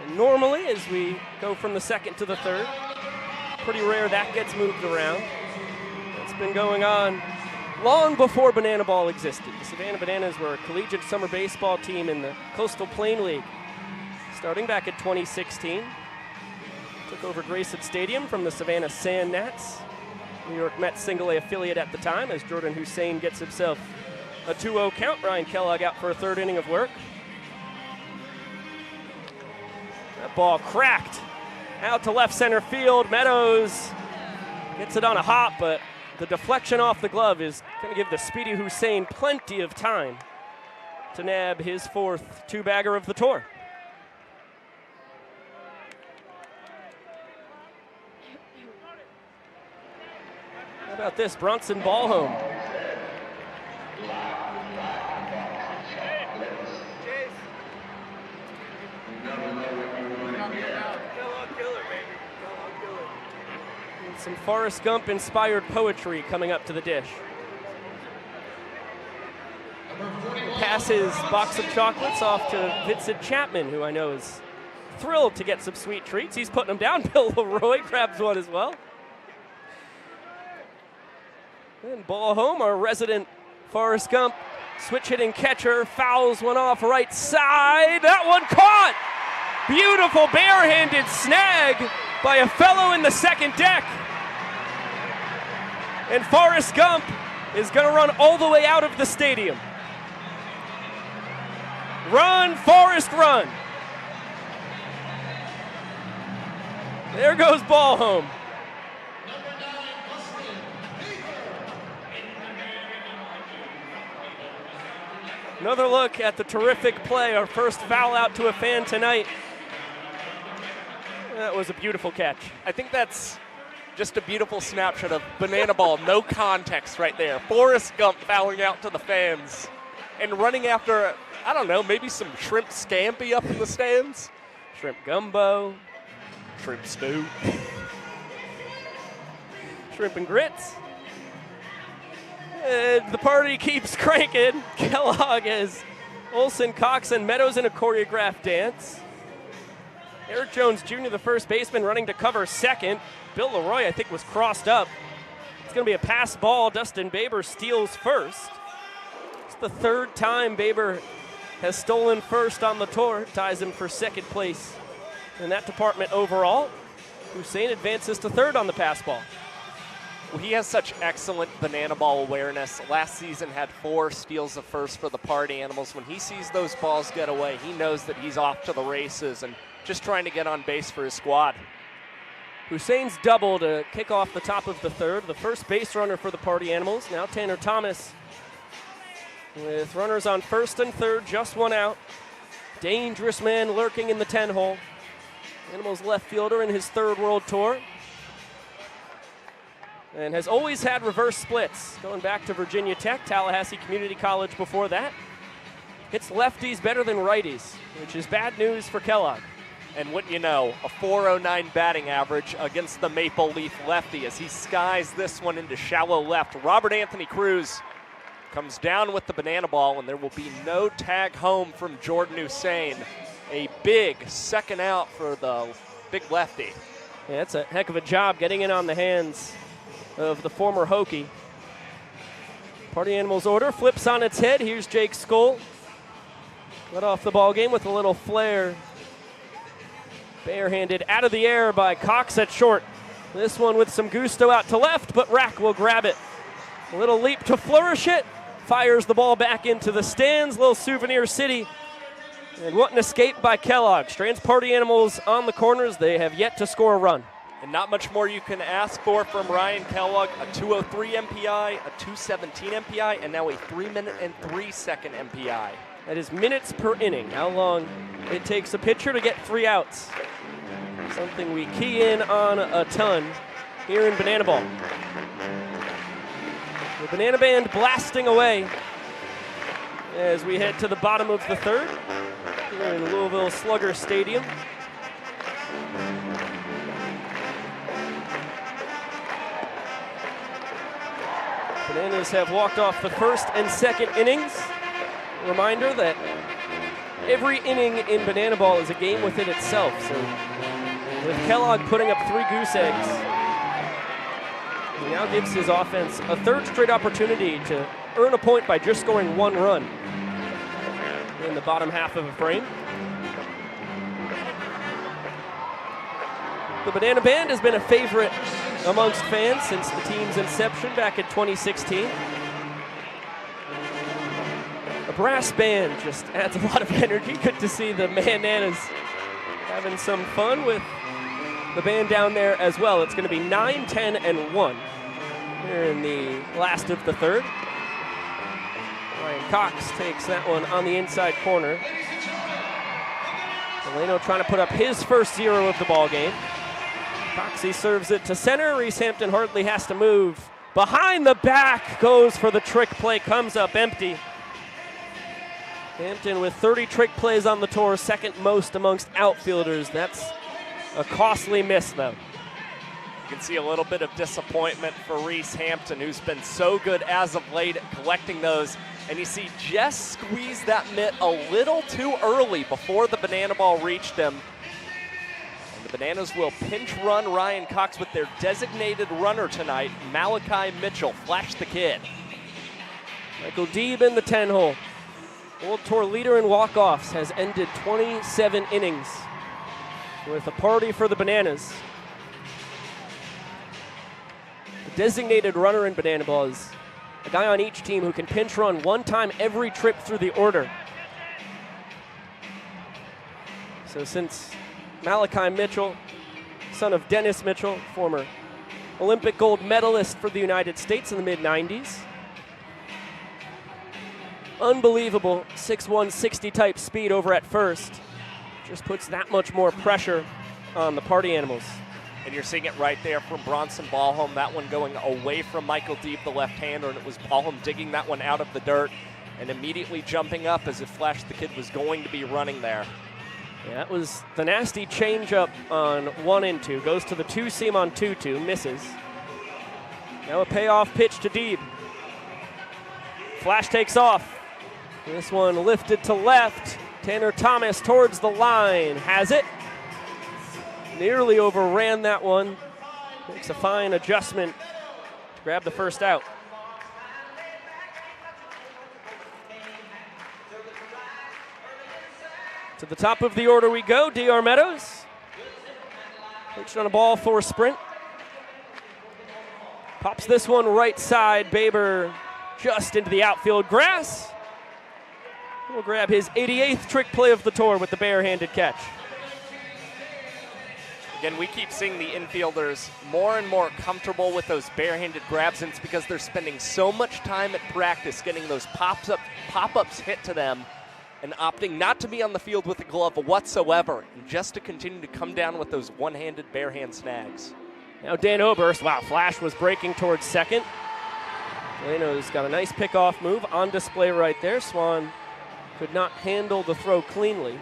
And normally, as we go from the second to the third, pretty rare that gets moved around. It's been going on long before Banana Ball existed. The Savannah Bananas were a collegiate summer baseball team in the Coastal Plain League, starting back in 2016. Took over Grayson Stadium from the Savannah Sand Gnats, New York Mets single-A affiliate at the time, as Jordan Hussein gets himself a 2-0 count. Ryan Kellogg out for a third inning of work. That ball cracked out to left center field. Meadows gets it on a hop, but the deflection off the glove is going to give the speedy Hussein plenty of time to nab his fourth two-bagger of the tour. How about this, Bronson Ballhome? And some Forrest Gump-inspired poetry coming up to the dish. Passes box of chocolates off to Vincent Chapman, who I know is thrilled to get some sweet treats. He's putting them down. Bill Leroy grabs one as well. And Ballhome, our resident Forrest Gump switch-hitting catcher, fouls one off right side. That one caught! Beautiful barehanded snag by a fellow in the second deck. And Forrest Gump is going to run all the way out of the stadium. Run, Forrest, run. There goes Ballhome. Another look at the terrific play, our first foul out to a fan tonight. That was a beautiful catch. I think that's just a beautiful snapshot of banana ball, no context right there. Forrest Gump fouling out to the fans and running after, I don't know, maybe some shrimp scampi up in the stands. Shrimp gumbo. Shrimp stew. Shrimp and grits. The party keeps cranking. Kellogg has Olson, Cox, and Meadows in a choreographed dance. Eric Jones Jr., the first baseman, running to cover second. Bill Leroy, I think, was crossed up. It's going to be a pass ball. Dustin Baber steals first. It's the third time Baber has stolen first on the tour. Ties him for second place in that department overall. Hussein advances to third on the pass ball. Well, he has such excellent banana ball awareness. Last season had 4 steals of first for the Party Animals. When he sees those balls get away, he knows that he's off to the races and just trying to get on base for his squad. Hussein's double to kick off the top of the third. The first base runner for the Party Animals. Now Tanner Thomas with runners on first and third, just one out. Dangerous man lurking in the 10-hole. Animals left fielder in his third World Tour. And has always had reverse splits, going back to Virginia Tech, Tallahassee Community College before that. Hits lefties better than righties, which is bad news for Kellogg. And wouldn't you know, a .409 batting average against the Maple Leaf lefty as he skies this one into shallow left. Robert Anthony Cruz comes down with the banana ball, and there will be no tag home from Jordan Hussein. A big second out for the big lefty. Yeah, that's a heck of a job getting in on the hands of the former Hokie. Party Animals order flips on its head. Here's Jake Skoll. Let off the ball game with a little flare. Barehanded out of the air by Cox at short. This one with some gusto out to left, but Rack will grab it. A little leap to flourish it. Fires the ball back into the stands. Little Souvenir City. And what an escape by Kellogg. Strands Party Animals on the corners. They have yet to score a run. And not much more you can ask for from Ryan Kellogg. A 2:03 MPI, a 2:17 MPI, and now a 3-minute and 3-second MPI. That is minutes per inning. How long it takes a pitcher to get 3 outs. Something we key in on a ton here in Banana Ball. The Banana Band blasting away as we head to the bottom of the third here in Louisville Slugger Stadium. Bananas have walked off the first and second innings. Reminder that every inning in Banana Ball is a game within itself. So with Kellogg putting up 3 goose eggs, he now gives his offense a third straight opportunity to earn a point by just scoring 1 run in the bottom half of a frame. The Banana Band has been a favorite amongst fans since the team's inception back in 2016. A brass band just adds a lot of energy. Good to see the Bananas having some fun with the band down there as well. It's going to be 9, 10, and 1 here in the last of the third. Ryan Cox takes that one on the inside corner. Delano trying to put up his first 0 of the ball game. Coxey serves it to center. Reese Hampton hardly has to move. Behind the back, goes for the trick play, comes up empty. Hampton with 30 trick plays on the tour, second most amongst outfielders. That's a costly miss, though. You can see a little bit of disappointment for Reese Hampton, who's been so good as of late at collecting those. And you see Jess squeeze that mitt a little too early before the banana ball reached him. And the Bananas will pinch run Ryan Cox with their designated runner tonight, Malachi Mitchell. Flash the kid. Michael Deeb in the 10-hole. World Tour leader in walk-offs, has ended 27 innings with a party for the Bananas. The designated runner in Banana Ball is a guy on each team who can pinch run 1 time every trip through the order. So since Malachi Mitchell, son of Dennis Mitchell, former Olympic gold medalist for the United States in the mid-90s, Unbelievable 6'1", 60 type speed over at first. Just puts that much more pressure on the Party Animals. And you're seeing it right there from Bronson Ballholm, that one going away from Michael Deeb, the left-hander, and it was Ballholm digging that one out of the dirt and immediately jumping up as it flashed the kid was going to be running there. Yeah, that was the nasty changeup on 1 and 2. Goes to the 2-seam on 2-2, misses. Now a payoff pitch to Deeb. Flash takes off. This one lifted to left. Tanner Thomas towards the line, has it. Nearly overran that one. Makes a fine adjustment to grab the first out. To the top of the order we go, D.R. Meadows. Pitched on a ball for sprint. Pops this one right side. Baber just into the outfield grass. We'll grab his 88th trick play of the tour with the barehanded catch. Again, we keep seeing the infielders more and more comfortable with those barehanded grabs, and it's because they're spending so much time at practice getting those pop-ups hit to them and opting not to be on the field with a glove whatsoever and just to continue to come down with those one-handed barehand snags. Now Dan Oberst, wow, Flash was breaking towards second. Delano's got a nice pickoff move on display right there. Swan could not handle the throw cleanly.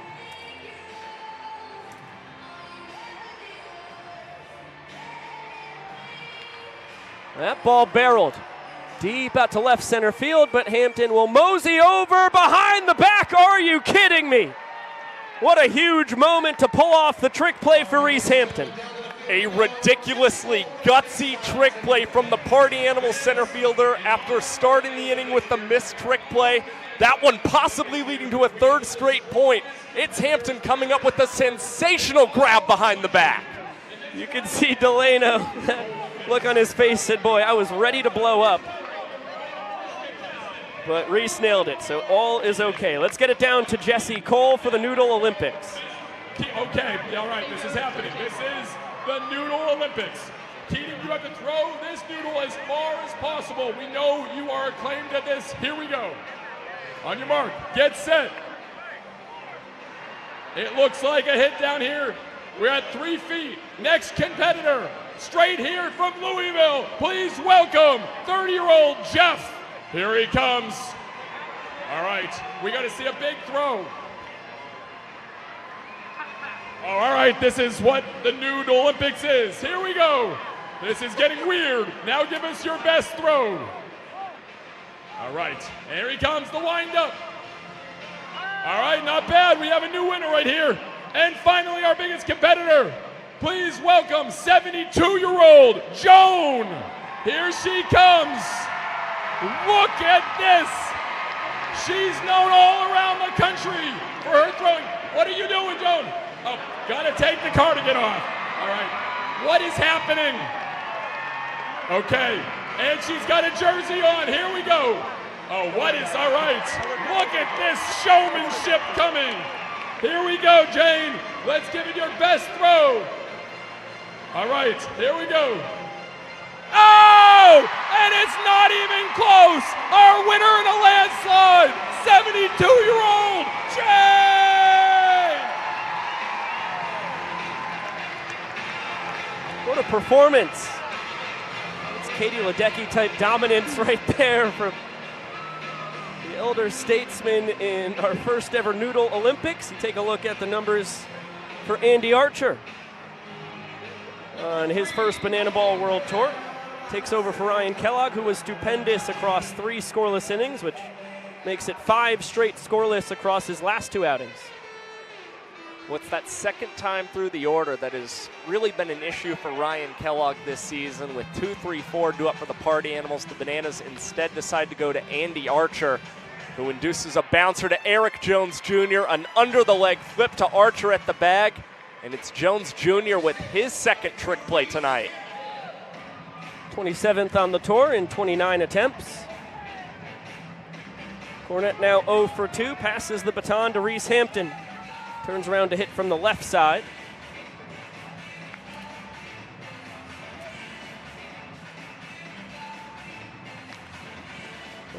That ball barreled deep out to left center field, but Hampton will mosey over behind the back. Are you kidding me? What a huge moment to pull off the trick play for Reese Hampton. A ridiculously gutsy trick play from the Party Animal center fielder after starting the inning with the missed trick play. That one possibly leading to a third straight point. It's Hampton coming up with a sensational grab behind the back. You can see Delano, look on his face, said, boy, I was ready to blow up. But Reese nailed it, so all is okay. Let's get it down to Jesse Cole for the Noodle Olympics. Okay, all right, this is happening. This is the Noodle Olympics. Keating, you have to throw this noodle as far as possible. We know you are acclaimed at this. Here we go. On your mark, get set. It looks like a hit down here. We're at 3 feet. Next competitor, straight here from Louisville. Please welcome 30-year-old Jeff. Here he comes. All right, we got to see a big throw. Oh, all right, this is what the Noodle Olympics is. Here we go. This is getting weird. Now give us your best throw. All right, here he comes, the windup. All right, not bad. We have a new winner right here. And finally, our biggest competitor. Please welcome 72-year-old Joan. Here she comes. Look at this. She's known all around the country for her throwing. What are you doing, Joan? Oh, gotta take the cardigan off. All right, what is happening? Okay, and she's got a jersey on. Here we go. Oh, what is, all right. Look at this showmanship coming. Here we go, Jane. Let's give it your best throw. All right, here we go. Oh, and it's not even close. Our winner in a landslide, 72-year-old Jane. What a performance. It's Katie Ledecky type dominance right there from the elder statesman in our first ever Noodle Olympics. You take a look at the numbers for Andy Archer on his first Banana Ball World Tour. Takes over for Ryan Kellogg, who was stupendous across 3 scoreless innings, which makes it 5 straight scoreless across his last 2 outings. What's that second time through the order that has really been an issue for Ryan Kellogg this season with 2, 3, 4 due up for the Party Animals. The Bananas instead decide to go to Andy Archer, who induces a bouncer to Eric Jones Jr., an under-the-leg flip to Archer at the bag, and it's Jones Jr. with his second trick play tonight. 27th on the tour in 29 attempts. Cornett now 0 for 2, passes the baton to Reese Hampton. Turns around to hit from the left side.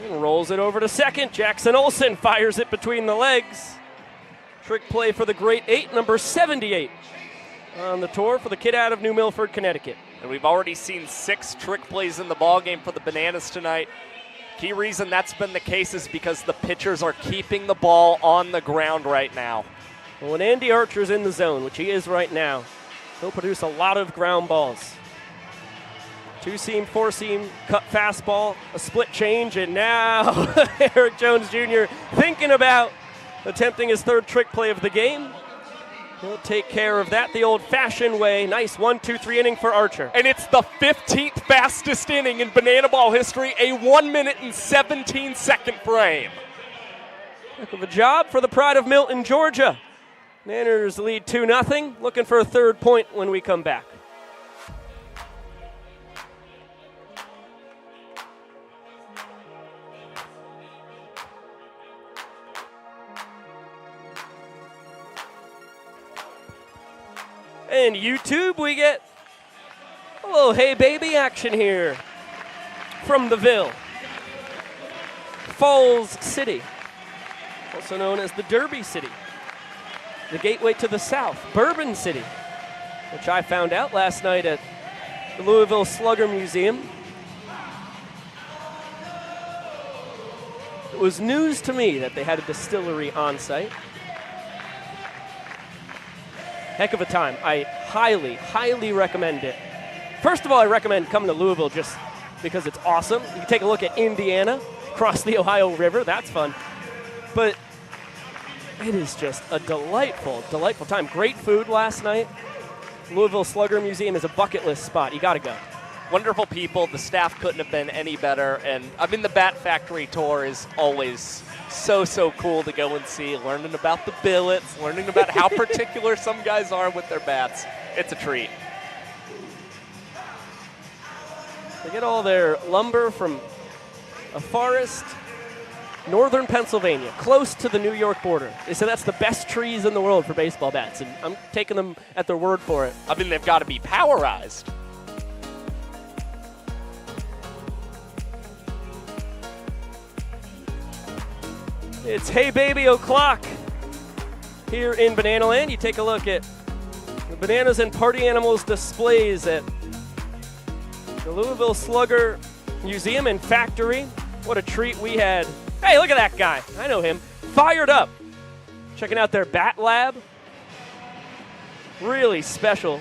And rolls it over to second. Jackson Olsen fires it between the legs. Trick play for the great 8, number 78 on the tour for the kid out of New Milford, Connecticut. And we've already seen 6 trick plays in the ballgame for the Bananas tonight. Key reason that's been the case is because the pitchers are keeping the ball on the ground right now. Well, when Andy Archer's in the zone, which he is right now, he'll produce a lot of ground balls. 2-seam, 4-seam, cut fastball, a split change, and now Eric Jones Jr. thinking about attempting his 3rd trick play of the game. He'll take care of that the old-fashioned way. Nice 1-2-3 inning for Archer. And it's the 15th fastest inning in Banana Ball history, a 1 minute and 17-second frame. Heck of a job for the pride of Milton, Georgia. Nanners lead 2-0, looking for a 3rd point when we come back. And YouTube, we get a little hey baby action here from the Ville. Falls City, also known as the Derby City, the gateway to the South, Bourbon City, which I found out last night at the Louisville Slugger Museum. It was news to me that they had a distillery on site. Heck of a time. I highly, highly recommend it. First of all, I recommend coming to Louisville just because it's awesome. You can take a look at Indiana, cross the Ohio River. That's fun. But it is just a delightful, delightful time. Great food last night. Louisville Slugger Museum is a bucket list spot. You got to go. Wonderful people. The staff couldn't have been any better. And I mean, the Bat Factory tour is always so cool to go and see, learning about the billets, learning about how particular some guys are with their bats. It's a treat. They get all their lumber from a forest, northern Pennsylvania, close to the New York border. They say that's the best trees in the world for baseball bats, and I'm taking them at their word for it. I mean, they've got to be powerized. It's Hey Baby O'Clock here in Banana Land. You take a look at the Bananas and Party Animals displays at the Louisville Slugger Museum and Factory. What a treat we had. Hey, look at that guy. I know him. Fired up. Checking out their bat lab. Really special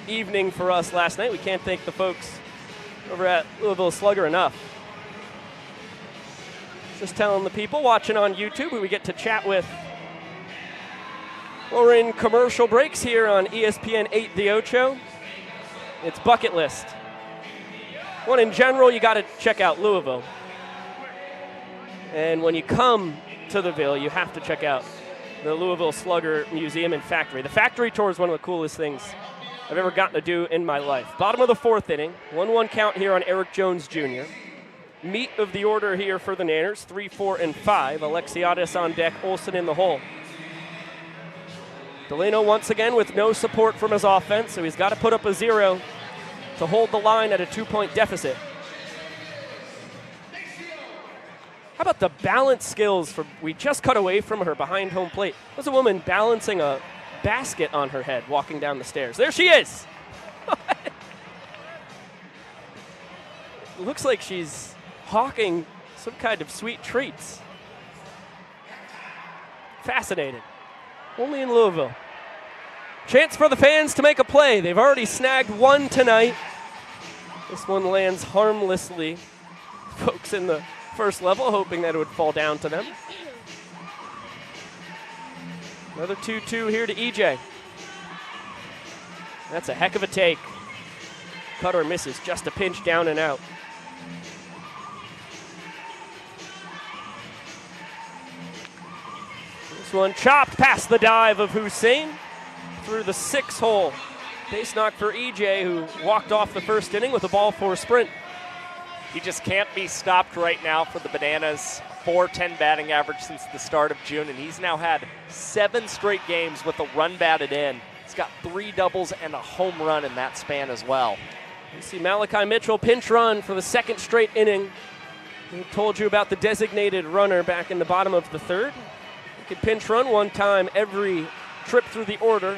evening for us last night. We can't thank the folks over at Louisville Slugger enough. Just telling the people watching on YouTube who we get to chat with. Well, we're in commercial breaks here on ESPN 8 The Ocho. It's bucket list. One, in general, you got to check out Louisville. And when you come to the Ville, you have to check out the Louisville Slugger Museum and Factory. The factory tour is one of the coolest things I've ever gotten to do in my life. Bottom of the 4th inning, 1-1 count here on Eric Jones Jr. Meat of the order here for the Nanners, 3, 4, and 5. Alexiadis on deck, Olsen in the hole. Delano once again with no support from his offense, so he's got to put up a 0 to hold the line at a 2-point deficit. How about the balance skills? We just cut away from her behind home plate. There's a woman balancing a basket on her head walking down the stairs. There she is. It looks like she's hawking some kind of sweet treats. Fascinating. Only in Louisville. Chance for the fans to make a play. They've already snagged one tonight. This one lands harmlessly. Folks in the first level hoping that it would fall down to them. Another 2-2 here to EJ. That's a heck of a take. Cutter misses, just a pinch down and out. This one chopped past the dive of Hussein through the 6 hole. Base knock for EJ, who walked off the first inning with a ball 4 sprint. He just can't be stopped right now for the Bananas. .410 batting average since the start of June, and he's now had 7 straight games with a run batted in. He's got 3 doubles and a home run in that span as well. You see Malachi Mitchell pinch run for the 2nd straight inning. We told you about the designated runner back in the bottom of the third. You could pinch run one time every trip through the order.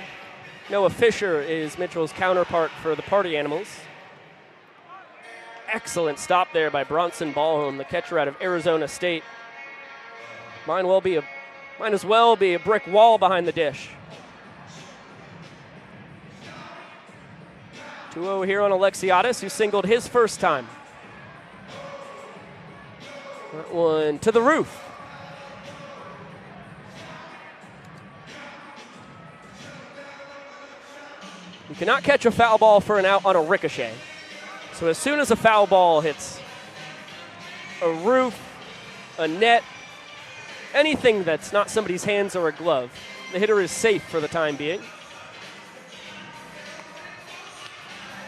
Noah Fisher is Mitchell's counterpart for the Party Animals. Excellent stop there by Bronson Ballholm, the catcher out of Arizona State. Might as well be a brick wall behind the dish. 2-0 here on Alexiadis, who singled his first time. That one to the roof. You cannot catch a foul ball for an out on a ricochet. So as soon as a foul ball hits a roof, a net, anything that's not somebody's hands or a glove, the hitter is safe for the time being.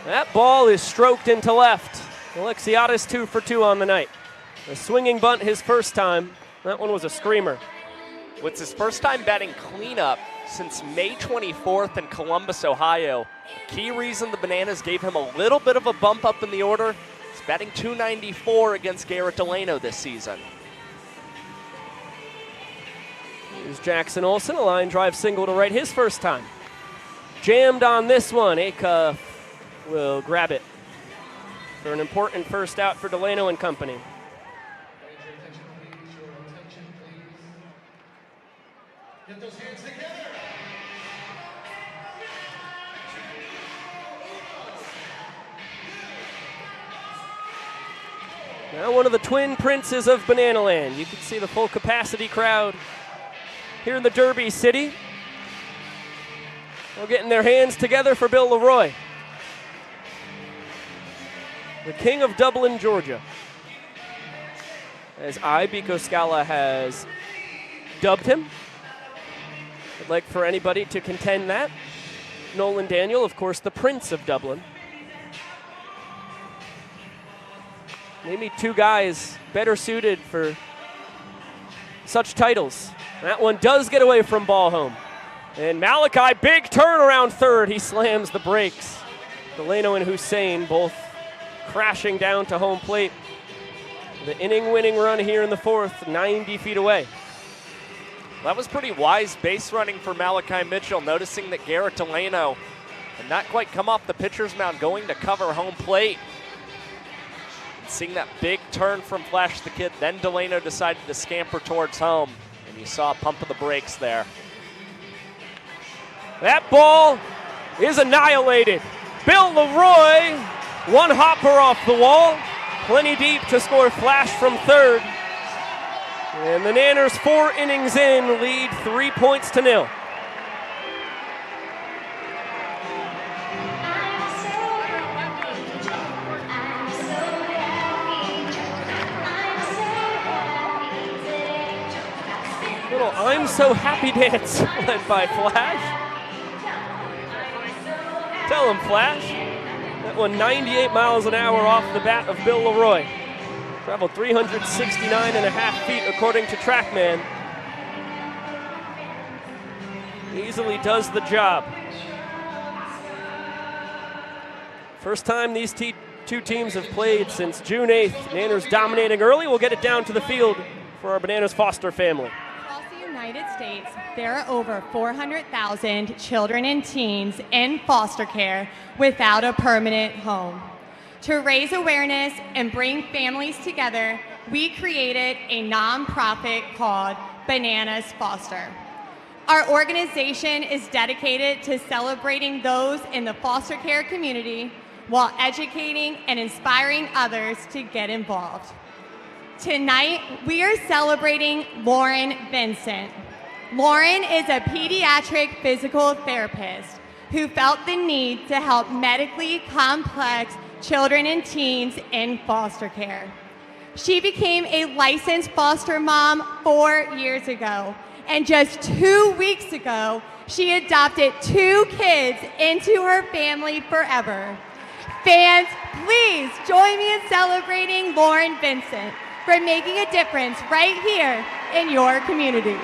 That ball is stroked into left. Alexiadis 2 for 2 on the night. A swinging bunt his first time. That one was a screamer. It's his first time batting cleanup since May 24th in Columbus, Ohio. Key reason the Bananas gave him a little bit of a bump up in the order. He's batting .294 against Garrett Delano this season. Here's Jackson Olsen, a line drive single to right his first time. Jammed on this one. Acuff will grab it for an important first out for Delano and company. Get those hands together. Now one of the twin princes of Banana Land. You can see the full capacity crowd here in the Derby City. All getting their hands together for Bill Leroy, the King of Dublin, Georgia. As Biko Scala has dubbed him. I'd like for anybody to contend that. Nolan Daniel, of course, the Prince of Dublin. Maybe two guys better suited for such titles. That one does get away from Ballholm. And Malachi, big turn around third. He slams the brakes. Delano and Hussein both crashing down to home plate. The inning-winning run here in the fourth, 90 feet away. That was pretty wise base running for Malachi Mitchell, noticing that Garrett Delano had not quite come off the pitcher's mound going to cover home plate. And seeing that big turn from Flash the Kid, then Delano decided to scamper towards home, and you saw a pump of the brakes there. That ball is annihilated. Bill Leroy, one hopper off the wall, plenty deep to score Flash from third. And the Nanners 4 innings in lead 3 points to 0. Little I'm So Happy dance led by Flash. Tell him, Flash. That one 98 miles an hour off the bat of Bill Leroy. Traveled 369.5 feet according to TrackMan. Easily does the job. First time these two teams have played since June 8th. Nanners dominating early. We'll get it down to the field for our Bananas foster family. Across the United States, there are over 400,000 children and teens in foster care without a permanent home. To raise awareness and bring families together, we created a nonprofit called Bananas Foster. Our organization is dedicated to celebrating those in the foster care community while educating and inspiring others to get involved. Tonight, we are celebrating Lauren Vincent. Lauren is a pediatric physical therapist who felt the need to help medically complex children and teens in foster care. She became a licensed foster mom 4 years ago, and just 2 weeks ago, she adopted 2 kids into her family forever. Fans, please join me in celebrating Lauren Vincent for making a difference right here in your community.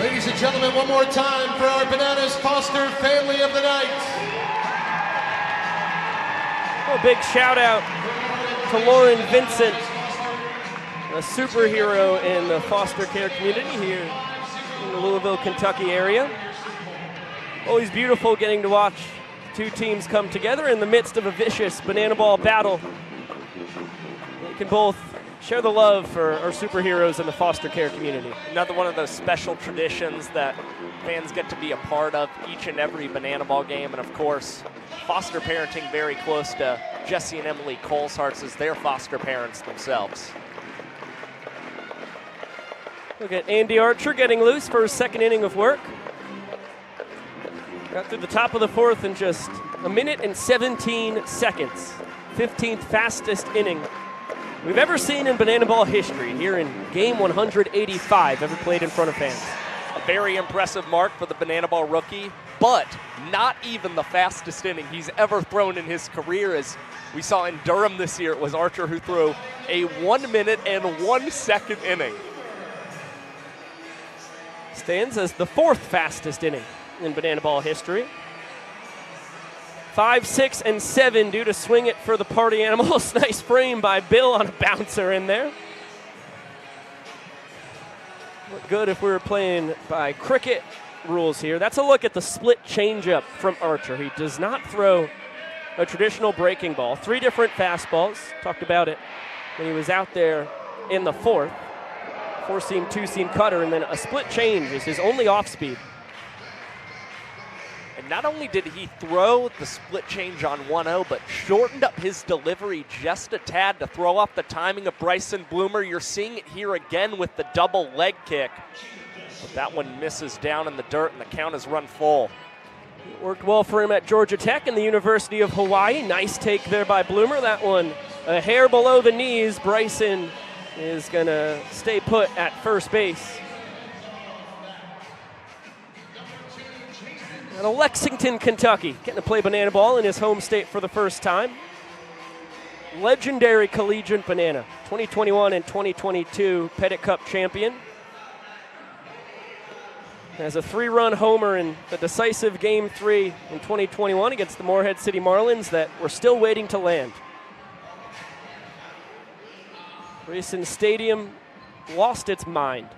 Ladies and gentlemen, one more time for our Bananas Foster family of the night. A big shout out to Lauren Vincent, a superhero in the foster care community here in the Louisville, Kentucky area. Always beautiful getting to watch two teams come together in the midst of a vicious banana ball battle. We can both share the love for our superheroes in the foster care community. Another one of those special traditions that fans get to be a part of each and every banana ball game. And of course, foster parenting very close to Jesse and Emily Coleshart's as their foster parents themselves. Look at Andy Archer getting loose for his second inning of work. Got through the top of the fourth in just a minute and 17 seconds. 15th fastest inning we've ever seen in banana ball history here in game 185 ever played in front of fans. A very impressive mark for the banana ball rookie, but not even the fastest inning he's ever thrown in his career. As we saw in Durham this year, it was Archer who threw a 1 minute and 1 second inning. Stands as the fourth fastest inning in banana ball history. 5, 6, and 7 due to swing it for the Party Animals. Nice frame by Bill on a bouncer in there. Look good if we were playing by cricket rules here. That's a look at the split changeup from Archer. He does not throw a traditional breaking ball. 3 different fastballs. Talked about it when he was out there in the fourth. 4-seam, 2-seam cutter, and then a split change is his only off-speed. And not only did he throw the split change on 1-0, but shortened up his delivery just a tad to throw off the timing of Bryson Bloomer. You're seeing it here again with the double leg kick. But that one misses down in the dirt, and the count is run full. It worked well for him at Georgia Tech and the University of Hawaii. Nice take there by Bloomer. That one a hair below the knees. Bryson is going to stay put at first base. Out of Lexington, Kentucky, getting to play banana ball in his home state for the first time. Legendary collegiate banana, 2021 and 2022 Pettit Cup champion. Has a 3-run homer in the decisive Game 3 in 2021 against the Morehead City Marlins that we're still waiting to land. Grayson Stadium lost its mind.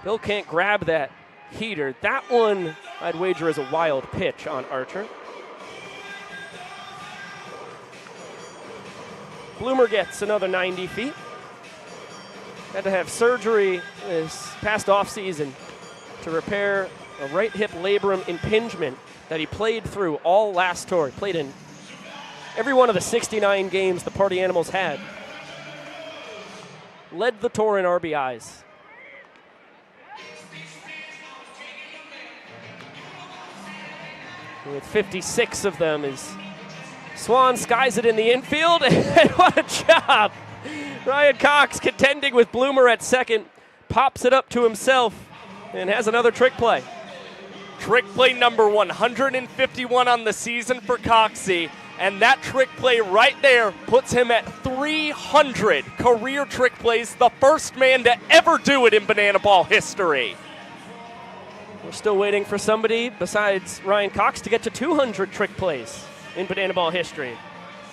Bill can't grab that heater. That one, I'd wager, is a wild pitch on Archer. Bloomer gets another 90 feet. Had to have surgery this past offseason to repair a right hip labrum impingement that he played through all last tour. He played in every one of the 69 games the Party Animals had. Led the tour in RBIs. With 56 of them, as Swan skies it in the infield, and what a job! Ryan Cox contending with Bloomer at second, pops it up to himself, and has another trick play. Trick play number 151 on the season for Coxie, and that trick play right there puts him at 300 career trick plays, the first man to ever do it in banana ball history. We're still waiting for somebody besides Ryan Cox to get to 200 trick plays in banana ball history.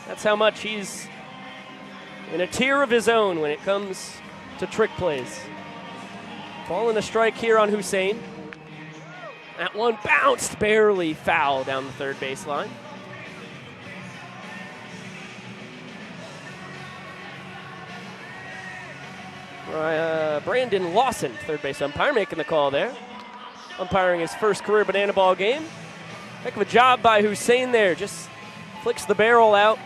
That's how much he's in a tier of his own when it comes to trick plays. Ball in the strike here on Hussein. That one bounced barely foul down the third baseline. Brandon Lawson, third base umpire, making the call there. Umpiring his first career banana ball game. Heck of a job by Hussein there. Just flicks the barrel out,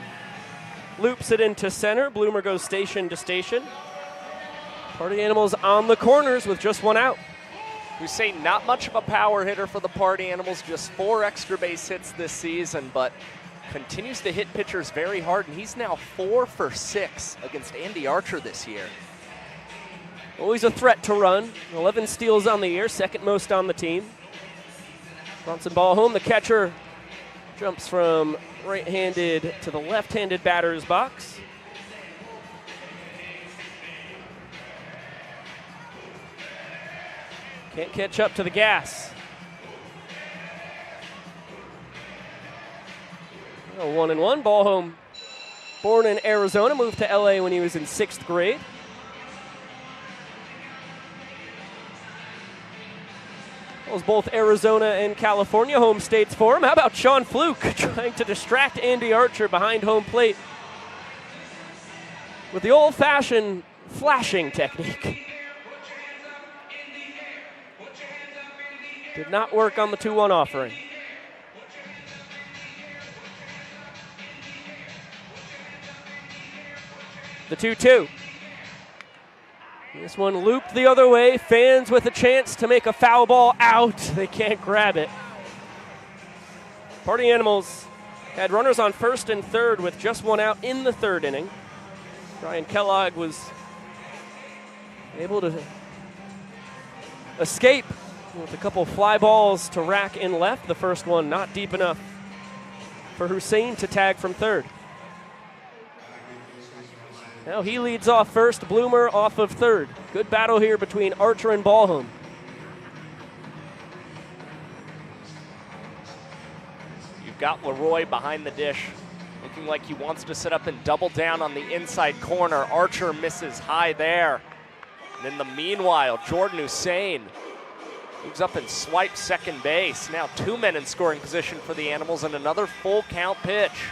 loops it into center. Bloomer goes station to station. Party Animals on the corners with just one out. Hussein, not much of a power hitter for the Party Animals, just 4 extra base hits this season, but continues to hit pitchers very hard, and he's now 4 for 6 against Andy Archer this year. Always a threat to run. 11 steals on the year, second most on the team. Bronson ball home. The catcher jumps from right-handed to the left-handed batter's box. Can't catch up to the gas. 1-1. Ballholm, born in Arizona, moved to LA when he was in 6th grade. Was both Arizona and California home states for him. How about Sean Fluke trying to distract Andy Archer behind home plate with the old-fashioned flashing technique. Did not work on the 2-1 offering. The 2-2. This one looped the other way. Fans with a chance to make a foul ball out. They can't grab it. Party Animals had runners on 1st and 3rd with just 1 out in the 3rd inning. Brian Kellogg was able to escape with a couple fly balls to rack in left. The first one not deep enough for Hussein to tag from 3rd. Now he leads off first, Bloomer off of 3rd. Good battle here between Archer and Ballholm. You've got Leroy behind the dish, looking like he wants to set up and double down on the inside corner. Archer misses high there. And in the meanwhile, Jordan Hussein moves up and swipes second base. Now 2 men in scoring position for the Animals and another full count pitch.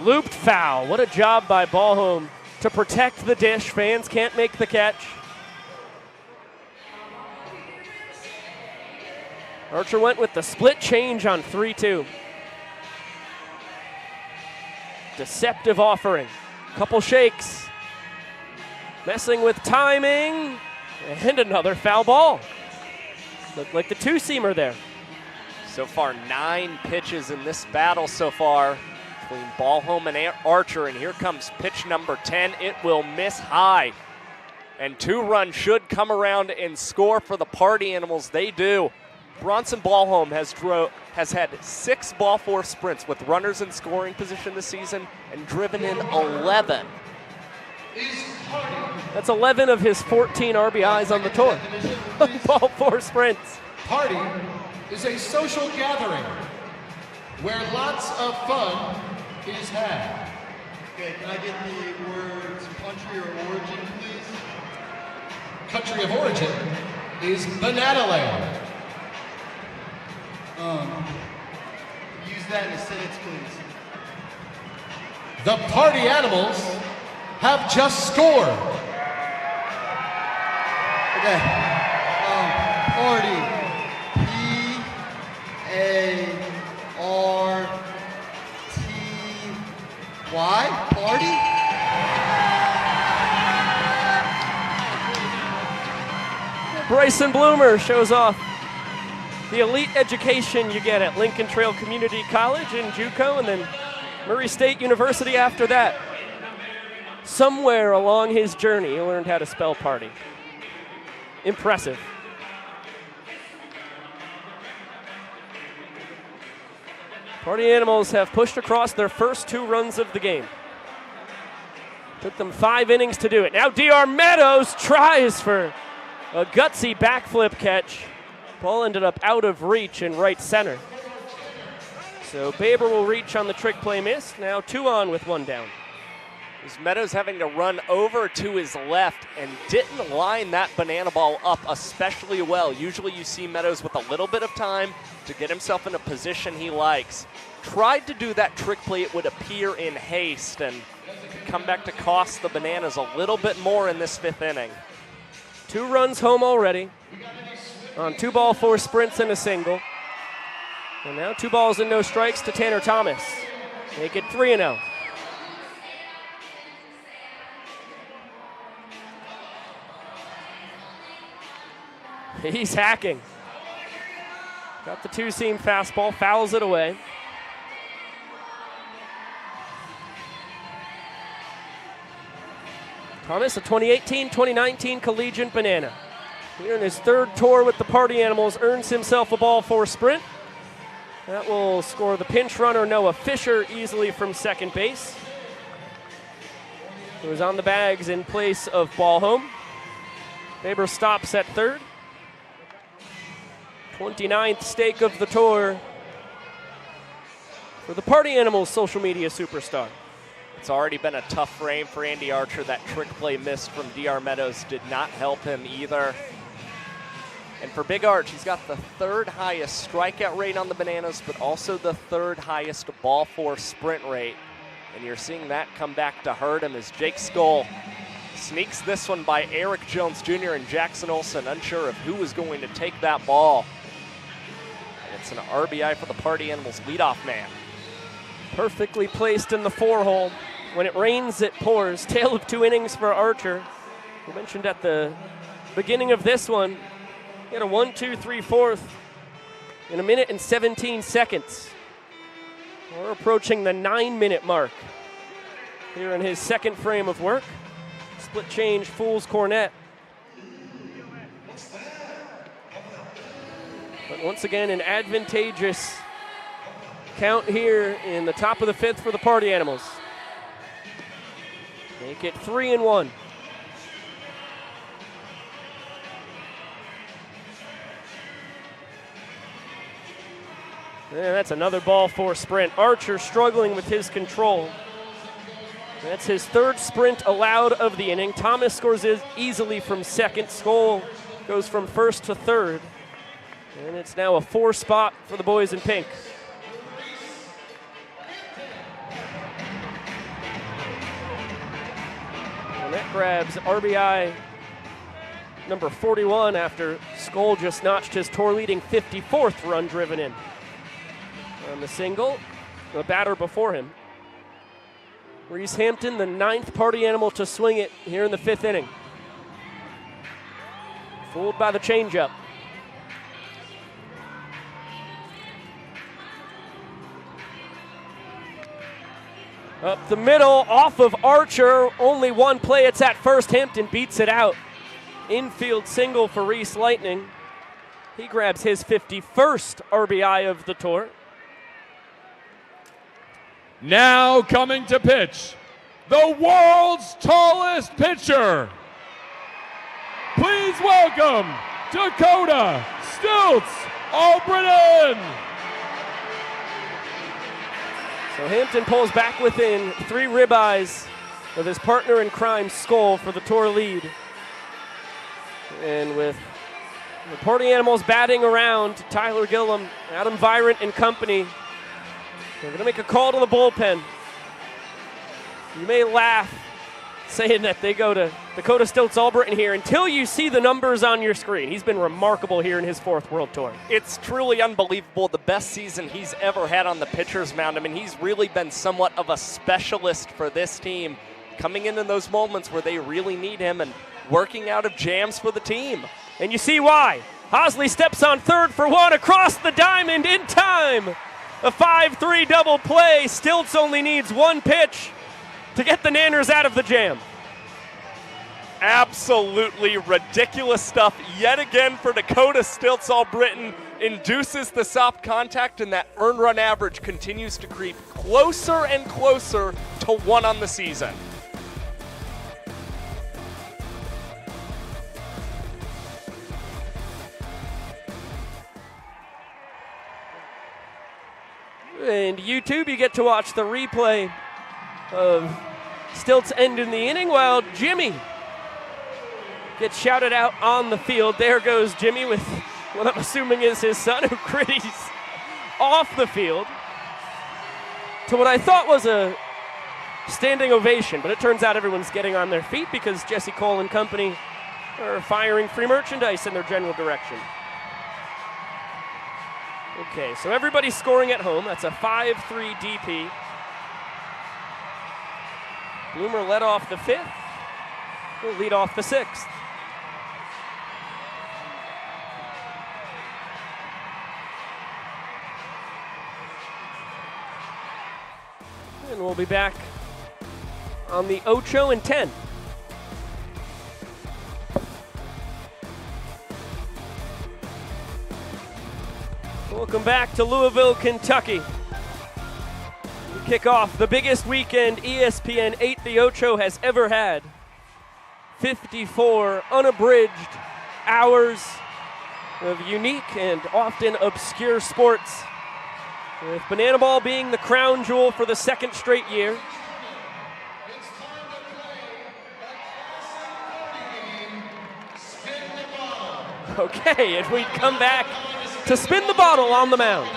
Looped foul. What a job by Ballholm to protect the dish. Fans can't make the catch. Archer went with the split change on 3-2. Deceptive offering. Couple shakes. Messing with timing. And another foul ball. Looked like the 2-seamer there. So far, 9 pitches in this battle so far between Ballholm and Archer, and here comes pitch number 10. It will miss high, and 2 runs should come around and score for the Party Animals. They do. Bronson Ballholm has had 6 ball 4 sprints with runners in scoring position this season and driven in 11. That's 11 of his 14 RBIs on the tour. Ball 4 sprints. Party is a social gathering where lots of fun is had. Okay, can I get the words country or origin, please? Country of origin is Banana Land. Use that in a sentence, please. The Party Animals have just scored. Okay. Party. P-A-R-T-Y. Party? Bryson Bloomer shows off the elite education you get at Lincoln Trail Community College in JUCO, and then Murray State University after that. Somewhere along his journey, he learned how to spell party. Impressive. Party Animals have pushed across their first 2 runs of the game. Took them 5 innings to do it. Now D.R. Meadows tries for a gutsy backflip catch. Ball ended up out of reach in right center. So Baber will reach on the trick play miss. Now 2 on with 1 down. Meadows having to run over to his left and didn't line that banana ball up especially well. Usually you see Meadows with a little bit of time to get himself in a position he likes. Tried to do that trick play, it would appear, in haste, and could come back to cost the Bananas a little bit more in this 5th inning. 2 runs home already on 2 ball 4 sprints and a single. And now 2 balls and no strikes to Tanner Thomas. Make it 3-0. He's hacking. Got the 2-seam fastball, fouls it away. Thomas, a 2018-2019 collegiate banana. Here in his 3rd tour with the Party Animals, earns himself a ball 4 sprint. That will score the pinch runner Noah Fisher easily from second base. He was on the bags in place of Ballholm. Faber stops at third. 29th stake of the tour for the Party Animals social media superstar. It's already been a tough frame for Andy Archer. That trick play missed from DR Meadows did not help him either. And for Big Arch, he's got the third highest strikeout rate on the Bananas, but also the third highest ball force sprint rate. And you're seeing that come back to hurt him as Jake Skoll sneaks this one by Eric Jones Jr. and Jackson Olsen, unsure of who was going to take that ball. And it's an RBI for the Party Animals leadoff man. Perfectly placed in the 4-hole. When it rains, it pours. Tale of 2 innings for Archer. We mentioned at the beginning of this one, he had a 1-2-3-4 in 1 minute and 17 seconds. We're approaching the 9-minute mark here in his second frame of work. Split change, fool's cornet. But once again, an advantageous count here in the top of the 5th for the Party Animals. Make it 3-1. And that's another ball for sprint. Archer struggling with his control. That's his 3rd sprint allowed of the inning. Thomas scores easily from 2nd. Skoll goes from 1st to 3rd. And it's now a 4 spot for the boys in pink. And that grabs RBI number 41 after Skoll just notched his tour-leading 54th run driven in. On the single, the batter before him. Reese Hampton, the 9th Party Animal to swing it here in the 5th inning. Fooled by the changeup. Up the middle, off of Archer, only one play, it's at first. Hampton beats it out. Infield single for Reese Lightning. He grabs his 51st RBI of the tour. Now coming to pitch, the world's tallest pitcher. Please welcome Dakota Stilts Albritton. So Hampton pulls back within 3 ribeyes of his partner in crime, Skoll, for the tour lead. And with the Party Animals batting around, Tyler Gillum, Adam Virant and company, they're going to make a call to the bullpen. You may laugh saying that they go to Dakota Stilts Albritton here until you see the numbers on your screen. He's been remarkable here in his 4th World Tour. It's truly unbelievable. The best season he's ever had on the pitcher's mound. I mean, he's really been somewhat of a specialist for this team, coming in those moments where they really need him and working out of jams for the team. And you see why. Hosley steps on 3rd for 1 across the diamond in time. A 5-3 double play. Stilts only needs 1 pitch to get the Nanners out of the jam. Absolutely ridiculous stuff yet again for Dakota Stilts Albritton. Induces the soft contact, and that earned run average continues to creep closer and closer to 1 on the season. And YouTube, you get to watch the replay of Stilts ending the inning while Jimmy gets shouted out on the field. There goes Jimmy with what I'm assuming is his son, who critties off the field to what I thought was a standing ovation, but it turns out everyone's getting on their feet because Jesse Cole and company are firing free merchandise in their general direction. Okay, so everybody's scoring at home. That's a 5-3 DP. Bloomer led off the 5th. He'll lead off the 6th. And we'll be back on the Ocho in 10. Welcome back to Louisville, Kentucky. We kick off the biggest weekend ESPN 8 the Ocho has ever had. 54 unabridged hours of unique and often obscure sports, with banana ball being the crown jewel for the second straight year. Okay, and we come back to spin the bottle on the mound.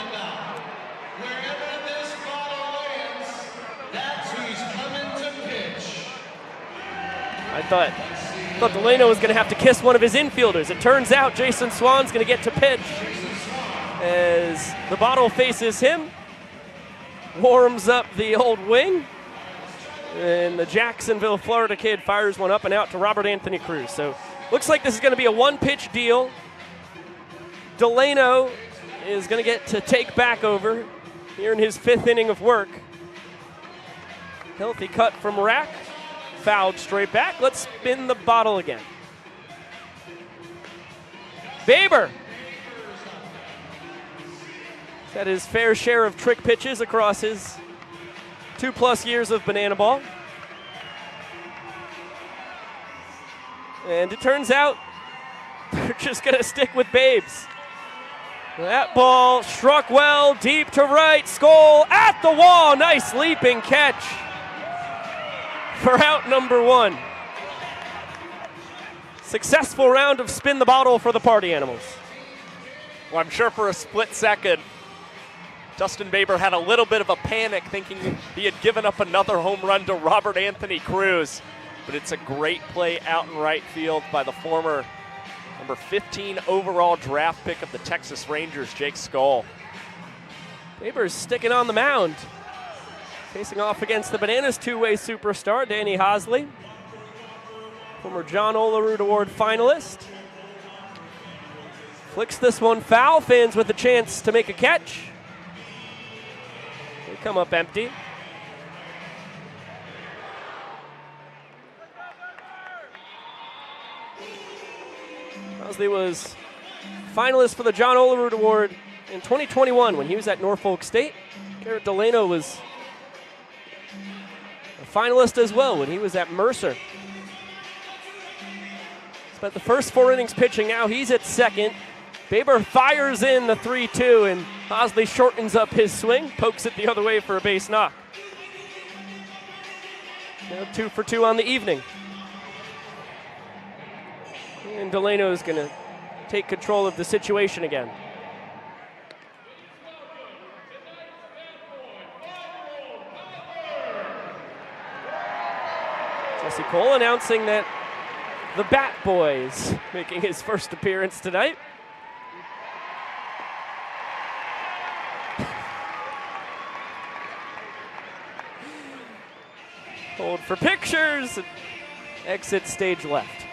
Wherever this bottle lands, that's who's coming to pitch. I thought Delano was going to have to kiss one of his infielders. It turns out Jason Swan's going to get to pitch as the bottle faces him, warms up the old wing, and the Jacksonville, Florida kid fires one up and out to Robert Anthony Cruz. So looks like this is going to be a one-pitch deal. Delano is going to get to take back over here in his 5th inning of work. Healthy cut from Rack. Fouled straight back. Let's spin the bottle again. Baber. He's had his fair share of trick pitches across his 2+ years of banana ball. And it turns out they're just going to stick with Babes. That ball struck well, deep to right. Skoll at the wall. Nice leaping catch for out number 1. Successful round of spin the bottle for the Party Animals. Well, I'm sure for a split second, Dustin Baber had a little bit of a panic thinking he had given up another home run to Robert Anthony Cruz. But it's a great play out in right field by the former number 15 overall draft pick of the Texas Rangers, Jake Skoll. Baber's sticking on the mound, facing off against the Bananas two-way superstar, Danny Hosley, former John Olerud Award finalist. Flicks this one foul, fans with a chance to make a catch. They come up empty. Hosley was finalist for the John Olerud Award in 2021 when he was at Norfolk State. Garrett Delano was a finalist as well when he was at Mercer. Spent the first 4 innings pitching. Now he's at second. Baber fires in the 3-2, and Hosley shortens up his swing, pokes it the other way for a base knock. Now 2 for 2 on the evening. And Delano is going to take control of the situation again. Jesse Cole announcing that the Bat Boy is making his first appearance tonight. Hold for pictures and exit stage left.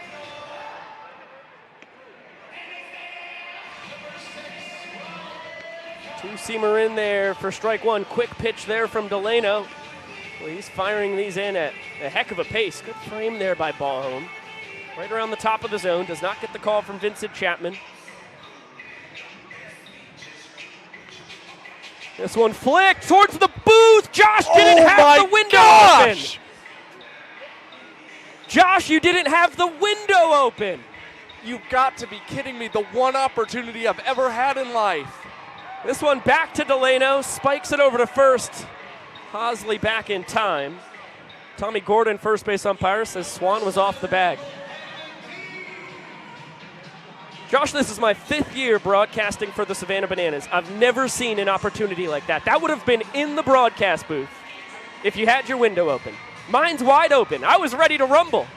Two-seamer in there for strike 1. Quick pitch there from Delano. Well, he's firing these in at a heck of a pace. Good frame there by Ballhome. Right around the top of the zone. Does not get the call from Vincent Chapman. This one flicked towards the booth. Josh didn't have the window open. Josh, you didn't have the window open. You've got to be kidding me. The one opportunity I've ever had in life. This one back to Delano, spikes it over to first. Hosley back in time. Tommy Gordon, first base umpire, says Swan was off the bag. Josh, this is my 5th year broadcasting for the Savannah Bananas. I've never seen an opportunity like that. That would have been in the broadcast booth if you had your window open. Mine's wide open. I was ready to rumble.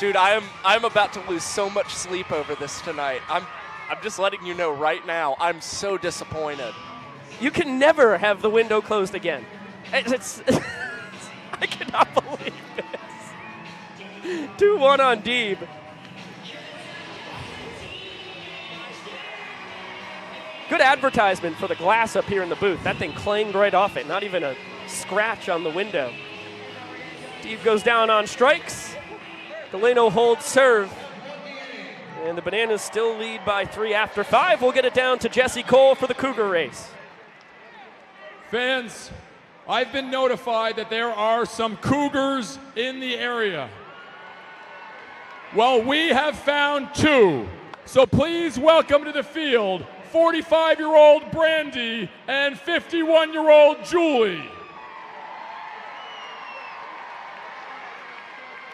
Dude, I'm about to lose so much sleep over this tonight. I'm just letting you know right now, I'm so disappointed. You can never have the window closed again. It's I cannot believe this. 2-1 on Deeb. Good advertisement for the glass up here in the booth. That thing clanged right off it. Not even a scratch on the window. Deeb goes down on strikes. Delano holds serve. And the Bananas still lead by 3 after 5. We'll get it down to Jesse Cole for the Cougar race. Fans, I've been notified that there are some Cougars in the area. Well, we have found 2. So please welcome to the field 45-year-old Brandy and 51-year-old Julie.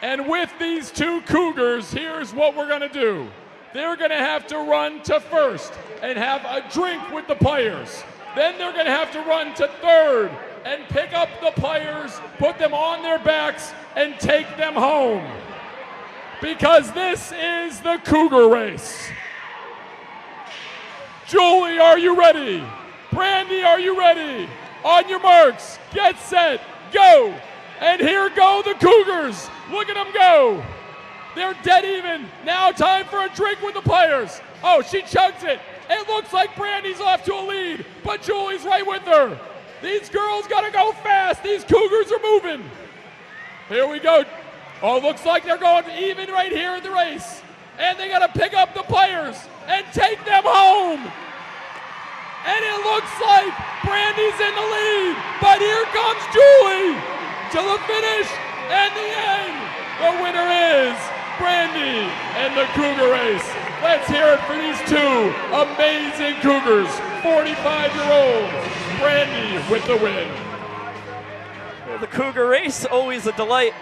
And with these 2 Cougars, here's what we're going to do. They're going to have to run to first and have a drink with the players. Then they're going to have to run to third and pick up the players, put them on their backs, and take them home. Because this is the Cougar race. Julie, are you ready? Brandy, are you ready? On your marks, get set, go. And here go the Cougars. Look at them go. They're dead even. Now time for a drink with the players. Oh, she chugs it. It looks like Brandy's off to a lead, but Julie's right with her. These girls gotta go fast. These Cougars are moving. Here we go. Oh, looks like they're going even right here in the race. And they gotta pick up the players and take them home. And it looks like Brandy's in the lead, but here comes Julie to the finish and the end. The winner is Brandy and the Cougar race. Let's hear it for these 2 amazing Cougars. 45-year-old Brandy with the win. Well, the Cougar race, always a delight.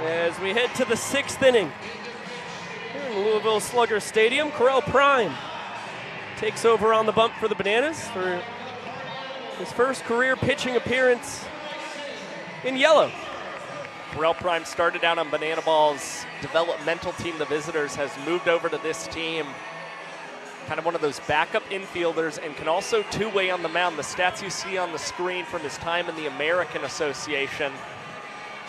As we head to the 6th inning here in Louisville Slugger Stadium, Correll Prime takes over on the bump for the Bananas for his first career pitching appearance in yellow. Correll Prime started out on Banana Ball's developmental team. The Visitors has moved over to this team. Kind of one of those backup infielders and can also two-way on the mound. The stats you see on the screen from his time in the American Association.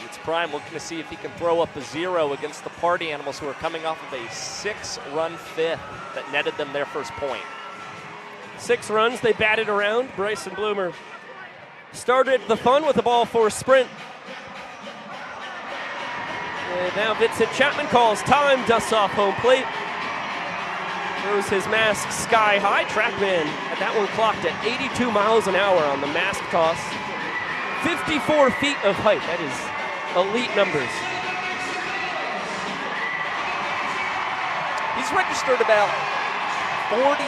It's Prime looking to see if he can throw up a 0 against the Party Animals, who are coming off of a 6-run fifth that netted them their first point. 6 runs, they batted around. Bryson Bloomer started the fun with a ball 4 sprint. And now Vincent Chapman calls time, dusts off home plate. Throws his mask sky high. Trackman had that one clocked at 82 miles an hour on the mask toss. 54 feet of height, that is elite numbers. He's registered about 43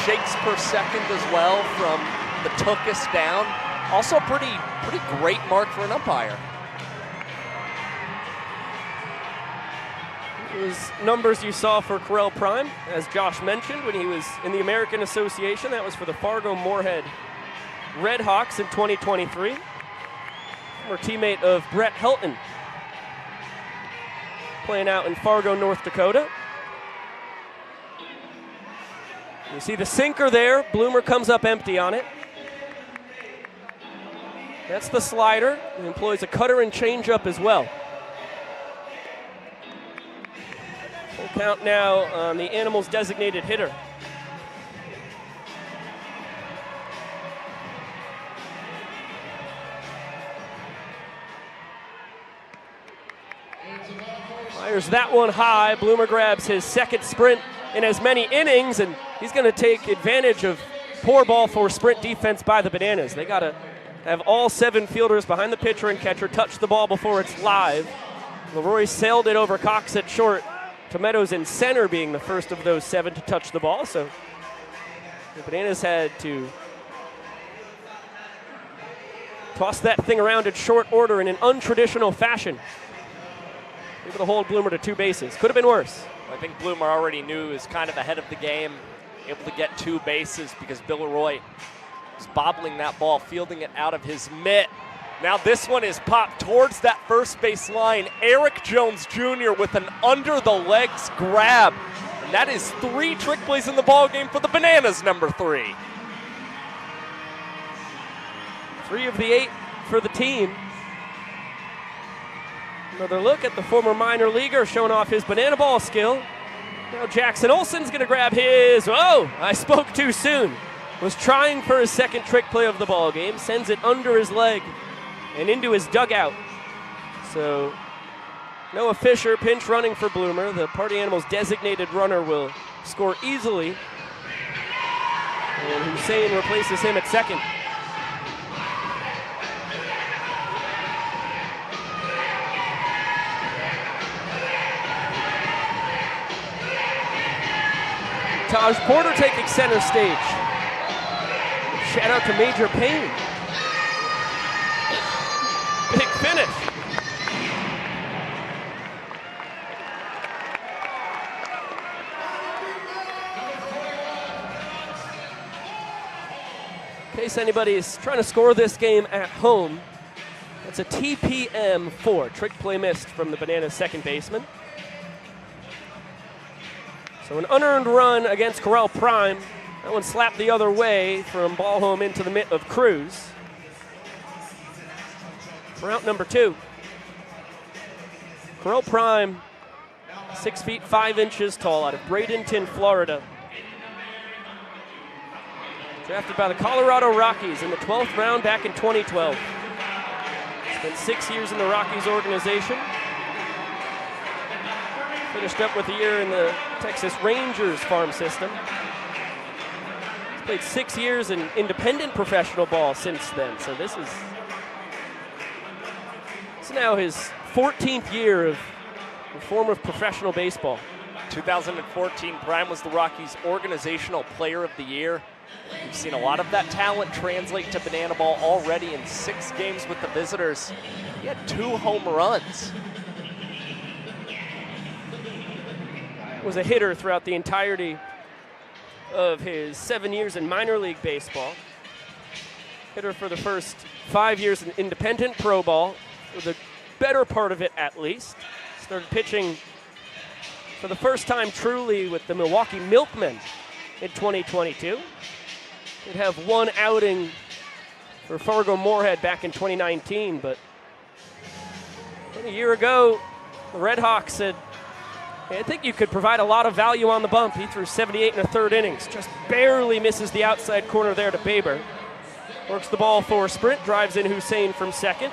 shakes per second as well from the tuchus down. Also pretty great mark for an umpire. Those numbers you saw for Correll Prime, as Josh mentioned, when he was in the American Association. That was for the Fargo-Moorhead Redhawks in 2023. Former teammate of Brett Helton, playing out in Fargo, North Dakota. You see the sinker there. Bloomer comes up empty on it. That's the slider. He employs a cutter and changeup as well. Full count now on the Animals' designated hitter. Fires that one high. Bloomer grabs his second sprint in as many innings, and he's going to take advantage of poor ball for sprint defense by the Bananas. They got to have all 7 fielders behind the pitcher and catcher touch the ball before it's live. Leroy sailed it over Cox at short. Tometoes in center being the first of those 7 to touch the ball. So the Bananas had to toss that thing around in short order in an untraditional fashion. Able to hold Bloomer to 2 bases. Could have been worse. I think Bloomer already knew he was kind of ahead of the game, able to get 2 bases because Bill Leroy was bobbling that ball, fielding it out of his mitt. Now this one is popped towards that first base line. Eric Jones Jr. with an under the legs grab. And that is 3 trick plays in the ball game for the Bananas, number 3. 3 of the 8 for the team. Another look at the former minor leaguer showing off his banana ball skill. Now Jackson Olsen's going to grab his. Oh, I spoke too soon. Was trying for his second trick play of the ball game. Sends it under his leg and into his dugout. So Noah Fisher pinch running for Bloomer. The Party Animals designated runner will score easily. And Hussein replaces him at second. Taj Porter taking center stage. Shout out to Major Payne. Big finish. In case anybody's trying to score this game at home, that's a TPM 4. Trick play missed from the Bananas second baseman. So an unearned run against Corral Prime. That one slapped the other way from ball home into the mitt of Cruz. For out number 2. Corral Prime, 6 feet 5 inches tall, out of Bradenton, Florida. Drafted by the Colorado Rockies in the 12th round back in 2012. Spent 6 years in the Rockies organization. Finished up with a year in the Texas Rangers farm system. He's played 6 years in independent professional ball since then. So this is now his 14th year of a form of professional baseball. 2014, Prime was the Rockies' organizational player of the year. We've seen a lot of that talent translate to Banana Ball already in 6 games with the visitors. He had 2 home runs. Was a hitter throughout the entirety of his 7 years in minor league baseball. Hitter for the first 5 years in independent pro ball, for the better part of it at least. Started pitching for the first time truly with the Milwaukee Milkmen in 2022. Did have one outing for Fargo Moorhead back in 2019, but a year ago, the Red Hawks said, hey, I think you could provide a lot of value on the bump. He threw 78 1/3 innings, just barely misses the outside corner there to Baber. Works the ball for a sprint, drives in Hussein from second.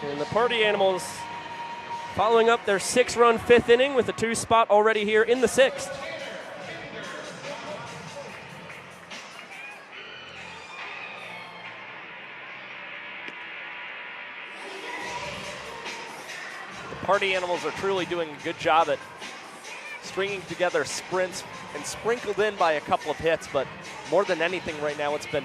And the Party Animals following up their 6-run 5th inning with a 2 spot already here in the 6th. Party Animals are truly doing a good job at stringing together sprints and sprinkled in by a couple of hits, but more than anything right now, it's been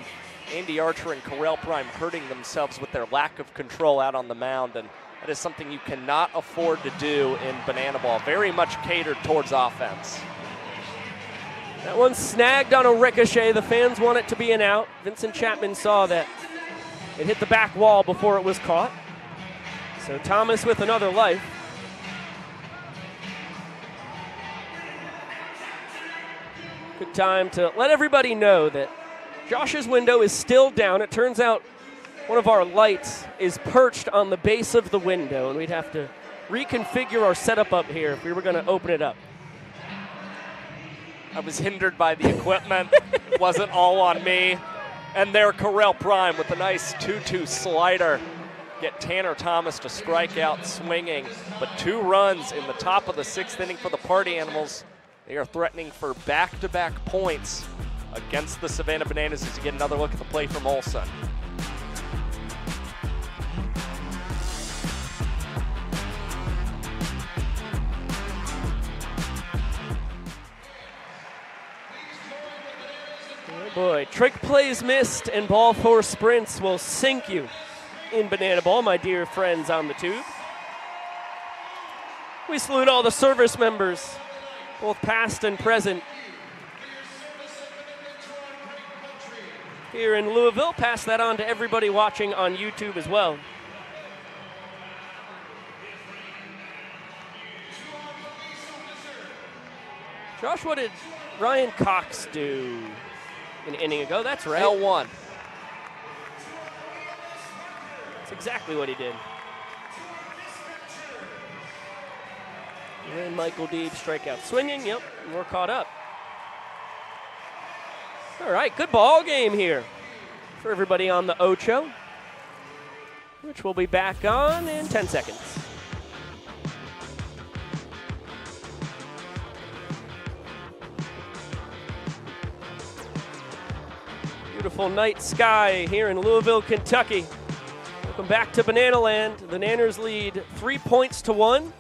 Andy Archer and Corral Prime hurting themselves with their lack of control out on the mound, and that is something you cannot afford to do in Banana Ball. Very much catered towards offense. That one snagged on a ricochet. The fans want it to be an out. Vincent Chapman saw that it hit the back wall before it was caught. So Thomas with another life. Good time to let everybody know that Josh's window is still down. It turns out one of our lights is perched on the base of the window, and we'd have to reconfigure our setup up here if we were going to open it up. I was hindered by the equipment. Wasn't all on me. And there, Corral Prime with a nice 2-2 slider. Get Tanner Thomas to strike out swinging. But 2 runs in the top of the 6th inning for the Party Animals. They are threatening for back-to-back points against the Savannah Bananas as you get another look at the play from Olson. Oh boy, trick plays missed and ball 4 sprints will sink you in Banana Ball, my dear friends on the tube. We salute all the service members, both past and present, here in Louisville. Pass that on to everybody watching on YouTube as well. Josh, what did Ryan Cox do an inning ago? That's right. L1. That's exactly what he did. And Michael Deeb strikeout swinging. Yep, we're caught up. All right, good ball game here for everybody on the Ocho, which will be back on in 10 seconds. Beautiful night sky here in Louisville, Kentucky. Welcome back to Banana Land. The Nanners lead 3-1,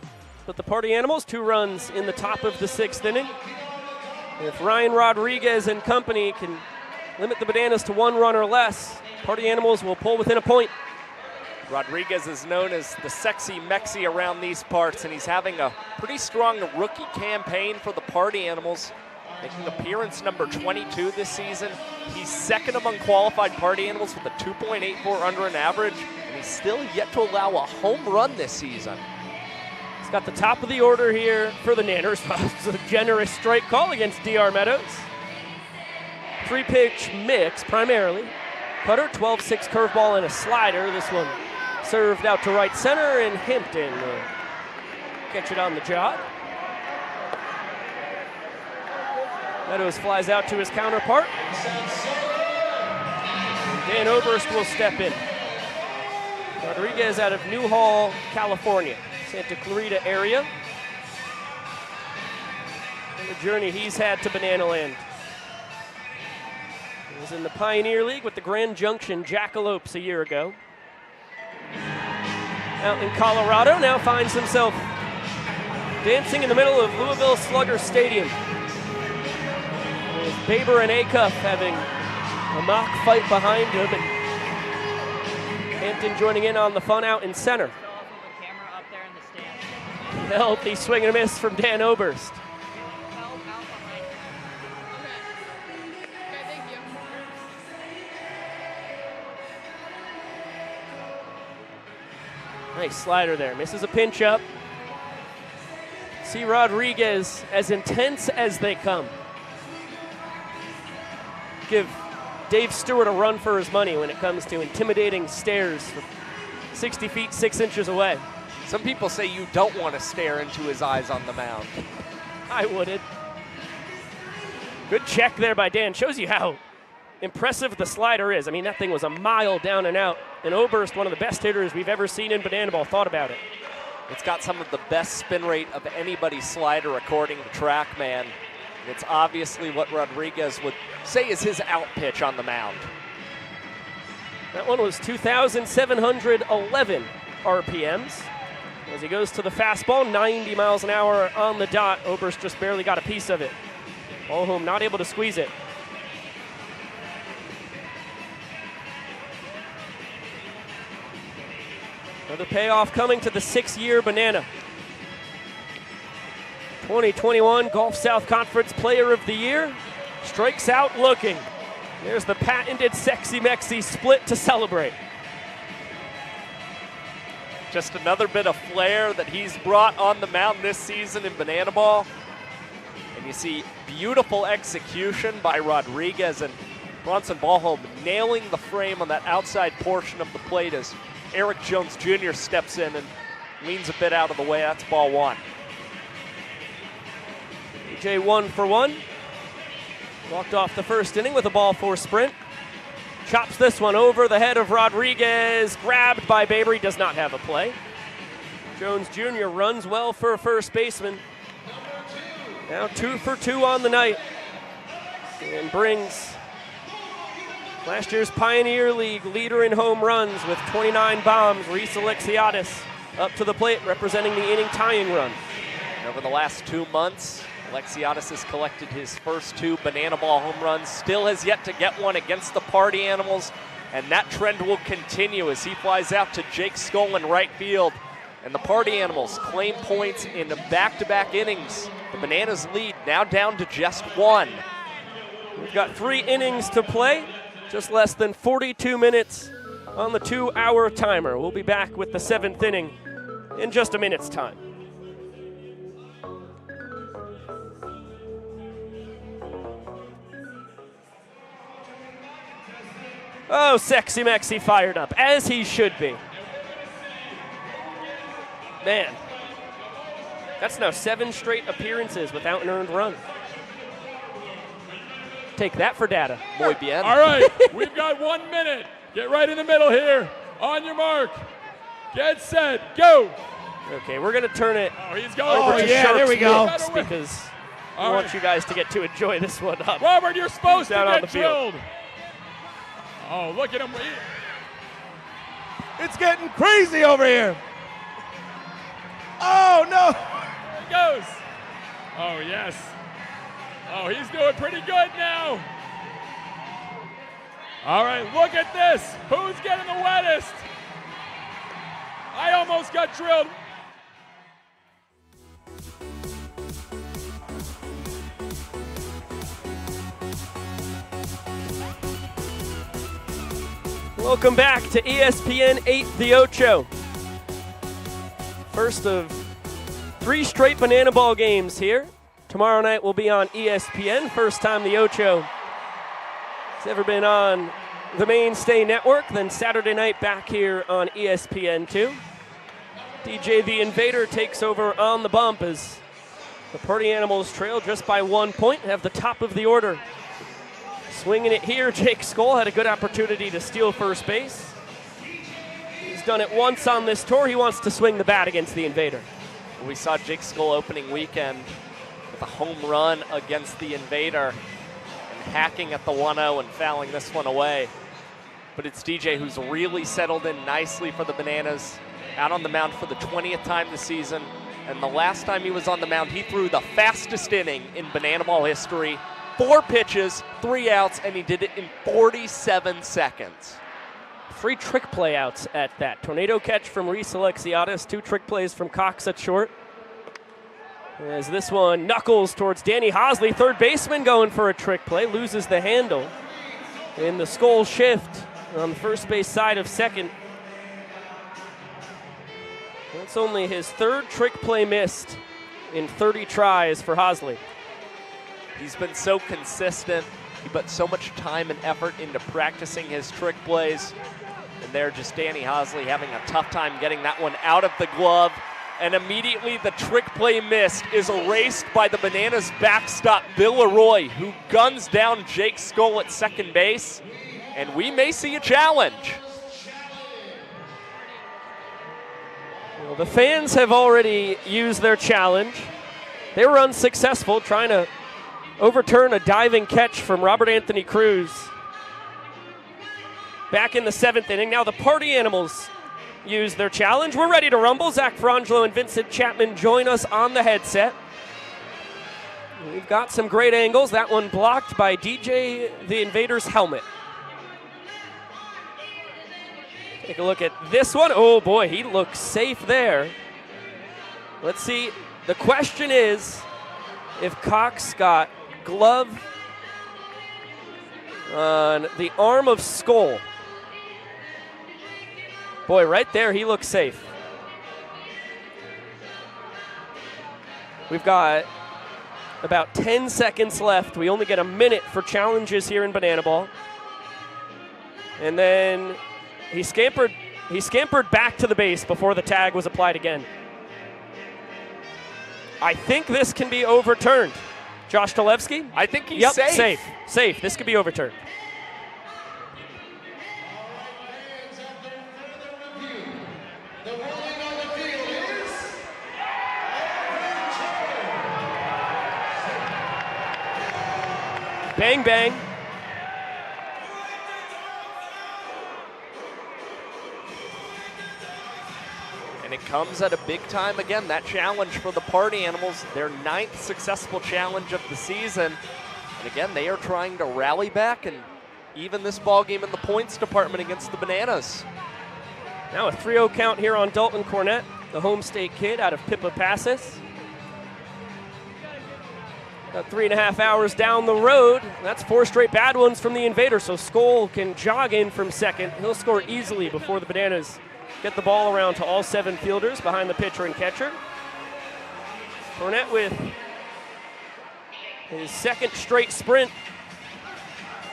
but the Party Animals 2 runs in the top of the 6th inning. If Ryan Rodriguez and company can limit the Bananas to 1 run or less, Party Animals will pull within a point. Rodriguez is known as the sexy Mexi around these parts, and he's having a pretty strong rookie campaign for the Party Animals, making appearance number 22 this season. He's second among qualified Party Animals with a 2.84 under an average, and he's still yet to allow a home run this season. He's got the top of the order here for the Nanners. It's a generous strike call against DR Meadows. 3-pitch mix primarily. Cutter, 12-6 curveball, and a slider. This one served out to right center, and Hampton will catch it on the jog. Meadows flies out to his counterpart. And Dan Oberst will step in. Rodriguez out of Newhall, California, Santa Clarita area. And the journey he's had to Banana Land. He was in the Pioneer League with the Grand Junction Jackalopes a year ago. Out in Colorado, now finds himself dancing in the middle of Louisville Slugger Stadium. With Baber and Acuff having a mock fight behind him, and Hampton joining in on the fun out in center. Healthy swing and a miss from Dan Oberst. Nice slider there, misses a pinch up. See Rodriguez as intense as they come. Give Dave Stewart a run for his money when it comes to intimidating stares from 60 feet, 6 inches away. Some people say you don't want to stare into his eyes on the mound. I wouldn't. Good check there by Dan. Shows you how impressive the slider is. I mean, that thing was a mile down and out. And Oberst, one of the best hitters we've ever seen in Banana Ball, thought about it. It's got some of the best spin rate of anybody's slider, according to TrackMan. It's obviously what Rodriguez would say is his out pitch on the mound. That one was 2,711 RPMs. As he goes to the fastball, 90 miles an hour on the dot. Oberst just barely got a piece of it. Ball home, not able to squeeze it. Another payoff coming to the 6-year Banana. 2021 Gulf South Conference Player of the Year. Strikes out looking. There's the patented Sexy Mexi split to celebrate. Just another bit of flair that he's brought on the mound this season in Banana Ball. And you see beautiful execution by Rodriguez, and Bronson Ballholm nailing the frame on that outside portion of the plate as Eric Jones Jr. steps in and leans a bit out of the way. That's ball one. AJ 1 for 1. Walked off the first inning with a ball 4 sprint. Chops this one over the head of Rodriguez. Grabbed by Baber. He does not have a play. Jones Jr. runs well for a first baseman. Now 2 for 2 on the night. And brings last year's Pioneer League leader in home runs with 29 bombs, Reese Alexiadis, up to the plate representing the inning tying run. And over the last 2 months, Alexiadis has collected his first 2 Banana Ball home runs, still has yet to get one against the Party Animals, and that trend will continue as he flies out to Jake Skoll in right field. And the Party Animals claim points in the back-to-back innings. The Bananas lead now down to just 1. We've got 3 innings to play, just less than 42 minutes on the 2-hour timer. We'll be back with the 7th inning in just a minute's time. Oh, Sexy Mexi fired up, as he should be. Man, that's now 7 straight appearances without an earned run. Take that for data. Muy bien. All right, we've got 1 minute. Get right in the middle here. On your mark. Get set. Go. Okay, we're going to turn it he's going. over to yeah, there we go. Sharks because I want you guys to get to enjoy this one up. Robert, you're supposed to Down on the get field. drilled. Oh, look at him. It's getting crazy over here. Oh, no. There he goes. Oh, yes. Oh, he's doing pretty good now. All right, look at this. Who's getting the wettest? I almost got drilled. Welcome back to ESPN 8 The Ocho. First of 3 straight banana ball games here. Tomorrow night will be on ESPN. First time the Ocho has ever been on the Mainstay Network. Then Saturday night back here on ESPN2. DJ the Invader takes over on the bump as the Party Animals trail just by 1 point, have the top of the order. Swinging it here, Jake Skoll had a good opportunity to steal first base. He's done it once on this tour. He wants to swing the bat against the Invader. We saw Jake Skoll opening weekend with a home run against the Invader and hacking at the 1-0 and fouling this one away. But it's DJ who's really settled in nicely for the Bananas, out on the mound for the 20th time this season. And the last time he was on the mound, he threw the fastest inning in banana ball history. 4 pitches, 3 outs, and he did it in 47 seconds. 3 trick play outs at that. Tornado catch from Reese Alexiadis, 2 trick plays from Cox at short. As this one knuckles towards Danny Hosley, third baseman going for a trick play, loses the handle. In the Skoll shift on the first base side of second. That's only his 3rd trick play missed in 30 tries for Hosley. He's been so consistent. He put so much time and effort into practicing his trick plays. And there, just Danny Hosley having a tough time getting that one out of the glove. And immediately the trick play missed is erased by the Bananas backstop, Bill Leroy, who guns down Jake Skoll at second base. And we may see a challenge. Well, the fans have already used their challenge. They were unsuccessful trying to overturn a diving catch from Robert Anthony Cruz back in the 7th inning. Now the Party Animals use their challenge. We're ready to rumble. Zach Frangelo and Vincent Chapman join us on the headset. We've got some great angles. That one blocked by DJ the Invader's helmet. Take a look at this one. Oh boy, he looks safe there. Let's see. The question is if Cox got glove on the arm of Skoll. Boy, right there, he looks safe. We've got about 10 seconds left. We only get a minute for challenges here in Banana Ball. And then he scampered back to the base before the tag was applied again. I think this can be overturned. Josh Dolevsky? I think he's safe. Safe. This could be overturned. Bang, bang. And it comes at a big time again, that challenge for the Party Animals, their 9th successful challenge of the season. And again, they are trying to rally back and even this ball game in the points department against the Bananas. Now a 3-0 count here on Dalton Cornett, the home state kid out of Pippa Passes. About 3.5 hours down the road. That's 4 straight bad ones from the Invader, so Skoll can jog in from second. He'll score easily before the Bananas get the ball around to all 7 fielders behind the pitcher and catcher. Cornett with his 2nd straight sprint.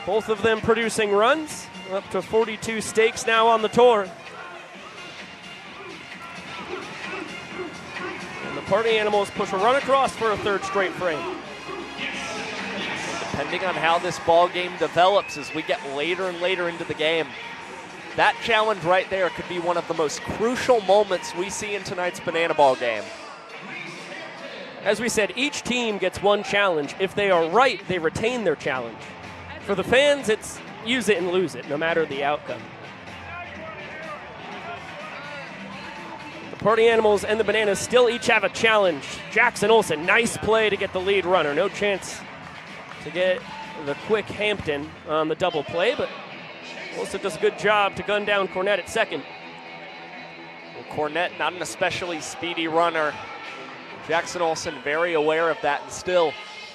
Both of them producing runs. Up to 42 stakes now on the tour. And the Party Animals push a run across for a 3rd straight frame. Depending on how this ball game develops as we get later and later into the game, that challenge right there could be one of the most crucial moments we see in tonight's Banana Ball game. As we said, each team gets 1 challenge. If they are right, they retain their challenge. For the fans, it's use it and lose it, no matter the outcome. The Party Animals and the Bananas still each have a challenge. Jackson Olsen, nice play to get the lead runner. No chance to get the quick Hampton on the double play, but Wilson does a good job to gun down Cornett at second. Well, Cornett, not an especially speedy runner. Jackson Olsen very aware of that and still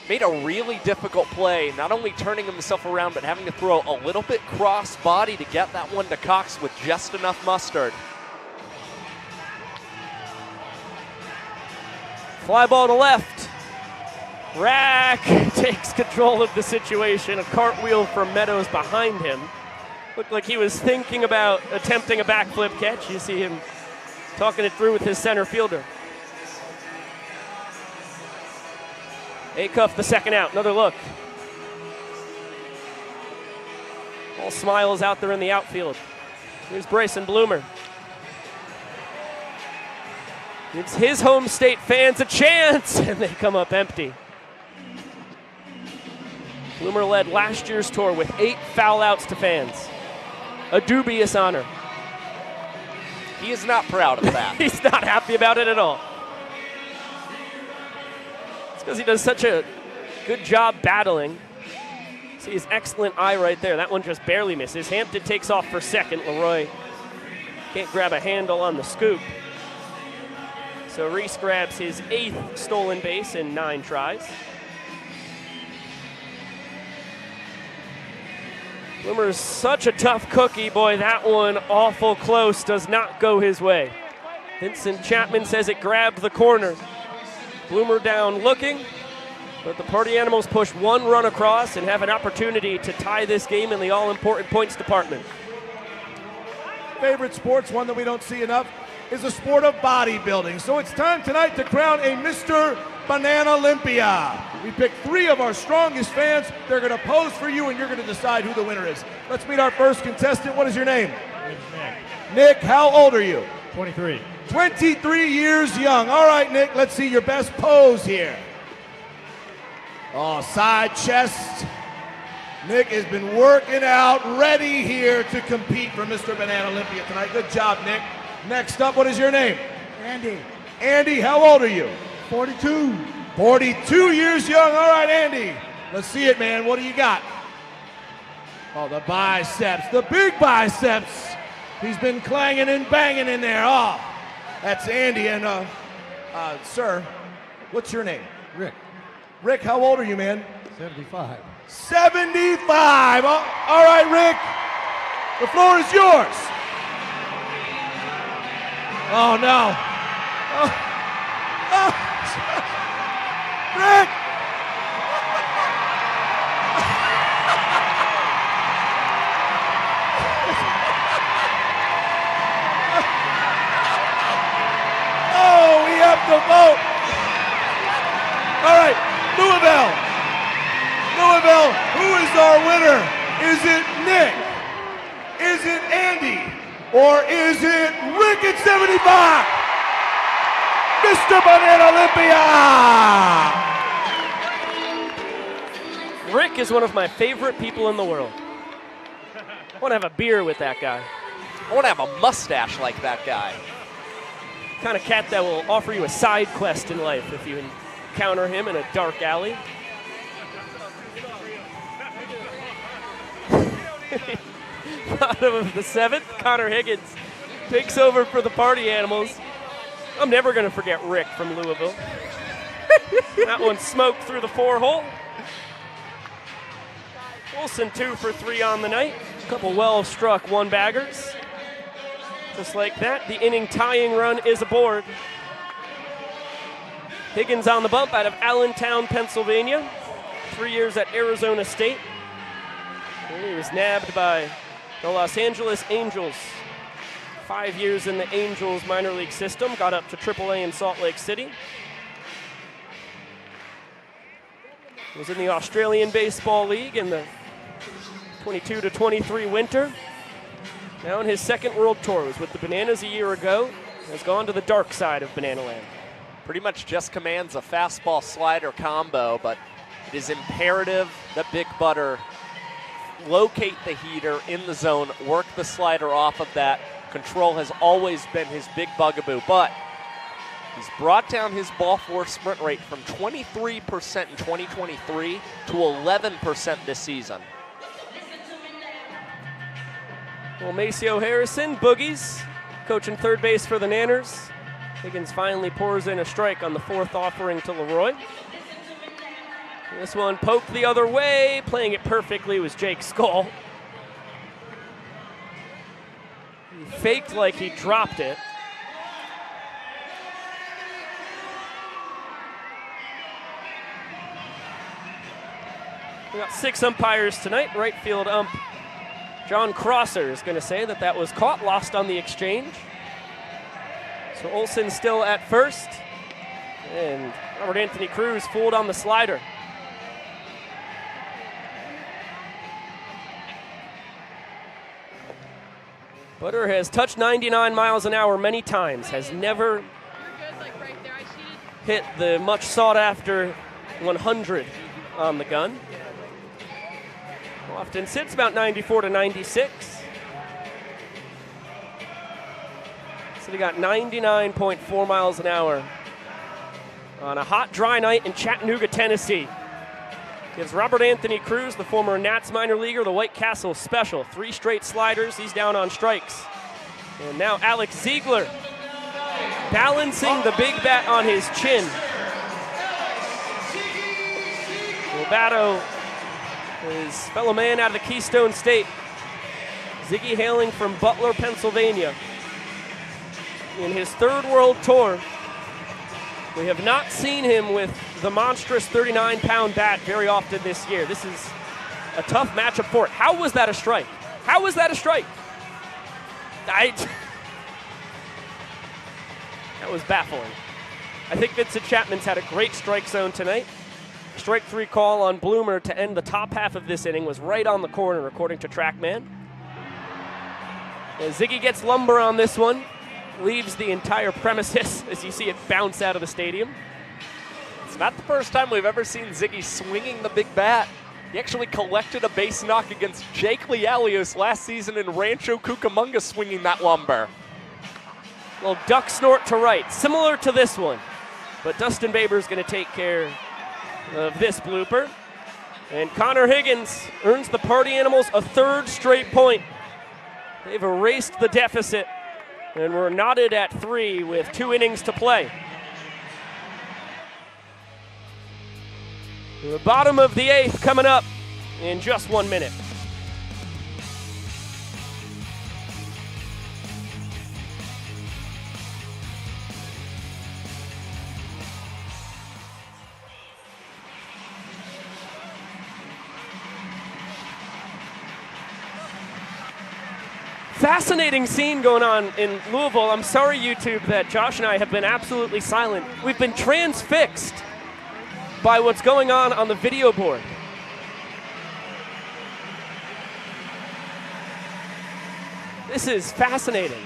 made a really difficult play, not only turning himself around, but having to throw a little bit cross body to get that one to Cox with just enough mustard. Fly ball to left. Rack takes control of the situation. A cartwheel from Meadows behind him. Looked like he was thinking about attempting a backflip catch. You see him talking it through with his center fielder. Acuff the second out, another look. All smiles out there in the outfield. Here's Bryson Bloomer. Gives his home state fans a chance, and they come up empty. Bloomer led last year's tour with 8 foul outs to fans. A dubious honor. He is not proud of that. He's not happy about it at all. It's because he does such a good job battling. See his excellent eye right there. That one just barely misses. Hampton takes off for second. Leroy can't grab a handle on the scoop. So Reese grabs his 8th stolen base in 9 tries. Bloomer's such a tough cookie. Boy, that one awful close, does not go his way. Vincent Chapman says it grabbed the corner. Bloomer down looking, but the Party Animals push 1 run across and have an opportunity to tie this game in the all-important points department. Favorite sports, one that we don't see enough, is the sport of bodybuilding. So it's time tonight to crown a Mr. Banana Olympia. We picked 3 of our strongest fans. They're going to pose for you, and you're going to decide who the winner is. Let's meet our first contestant. What is your name? Nick. Nick, how old are you? 23. 23 years young. All right, Nick, let's see your best pose here. Oh, side chest. Nick has been working out, ready here to compete for Mr. Banana Olympia tonight. Good job, Nick. Next up, what is your name? Andy. Andy, how old are you? 42. 42 years young. All right, Andy. Let's see it, man. What do you got? Oh, the biceps, the big biceps. He's been clanging and banging in there. Oh, that's Andy. And, sir, what's your name? Rick. Rick, how old are you, man? 75. 75. Oh, all right, Rick. The floor is yours. Oh, no. Oh. Oh. Rick! Oh, we have to vote. All right, Louisville. Louisville, who is our winner? Is it Nick? Is it Andy? Or is it Rick at 75? Mr. Banana Olympia! Rick is one of my favorite people in the world. I want to have a beer with that guy. I want to have a mustache like that guy. Kind of cat that will offer you a side quest in life if you encounter him in a dark alley. Bottom of the 7th, Connor Higgins takes over for the Party Animals. I'm never going to forget Rick from Louisville. That one smoked through the 4-hole. Wilson 2 for 3 on the night. A couple well-struck 1-baggers. Just like that, the inning tying run is aboard. Higgins on the bump out of Allentown, Pennsylvania. 3 years at Arizona State. And he was nabbed by the Los Angeles Angels. 5 years in the Angels minor league system. Got up to AAA in Salt Lake City. Was in the Australian Baseball League in the 22 to 23 winter. Now in his 2nd World Tour. Was with the Bananas a year ago. Has gone to the dark side of Banana Land. Pretty much just commands a fastball slider combo, but it is imperative that Big Butter locate the heater in the zone, work the slider off of that. Control has always been his big bugaboo, but He's brought down his ball force sprint rate from 23% in 2023 to 11% this season. Well, Maceo Harrison, boogies, coaching third base for the Nanners. Higgins finally pours in a strike on the fourth offering to Leroy. This one poked the other way, playing it perfectly was Jake Skull. He faked like he dropped it. We got 6 umpires tonight. Right field ump John Crosser is going to say that was caught, lost on the exchange. So Olson still at first, and Robert Anthony Cruz fooled on the slider. Butter has touched 99 miles an hour many times, has never hit the much sought after 100 on the gun. Often sits about 94 to 96. So they got 99.4 miles an hour on a hot, dry night in Chattanooga, Tennessee. Gives Robert Anthony Cruz, the former Nats minor leaguer, the White Castle special. 3 straight sliders, he's down on strikes. And now Alex Ziegler balancing the big bat on his chin. Lobato, his fellow man out of the Keystone State. Ziggy hailing from Butler, Pennsylvania. In his 3rd world tour, we have not seen him with the monstrous 39-pound bat very often this year. This is a tough matchup for it. How was that a strike? How was that a strike? That was baffling. I think Vincent Chapman's had a great strike zone tonight. Strike 3 call on Bloomer to end the top half of this inning was right on the corner, according to TrackMan. And Ziggy gets lumber on this one, leaves the entire premises as you see it bounce out of the stadium. It's not the first time we've ever seen Ziggy swinging the big bat. He actually collected a base knock against Jake Lialios last season in Rancho Cucamonga swinging that lumber. Little duck snort to right, similar to this one. But Dustin Baber's going to take care of this blooper. And Connor Higgins earns the Party Animals a 3rd straight point. They've erased the deficit, and we're knotted at 3 with 2 innings to play. The bottom of the 8th coming up in just 1 minute. Fascinating scene going on in Louisville. I'm sorry, YouTube, that Josh and I have been absolutely silent. We've been transfixed by what's going on the video board. This is fascinating.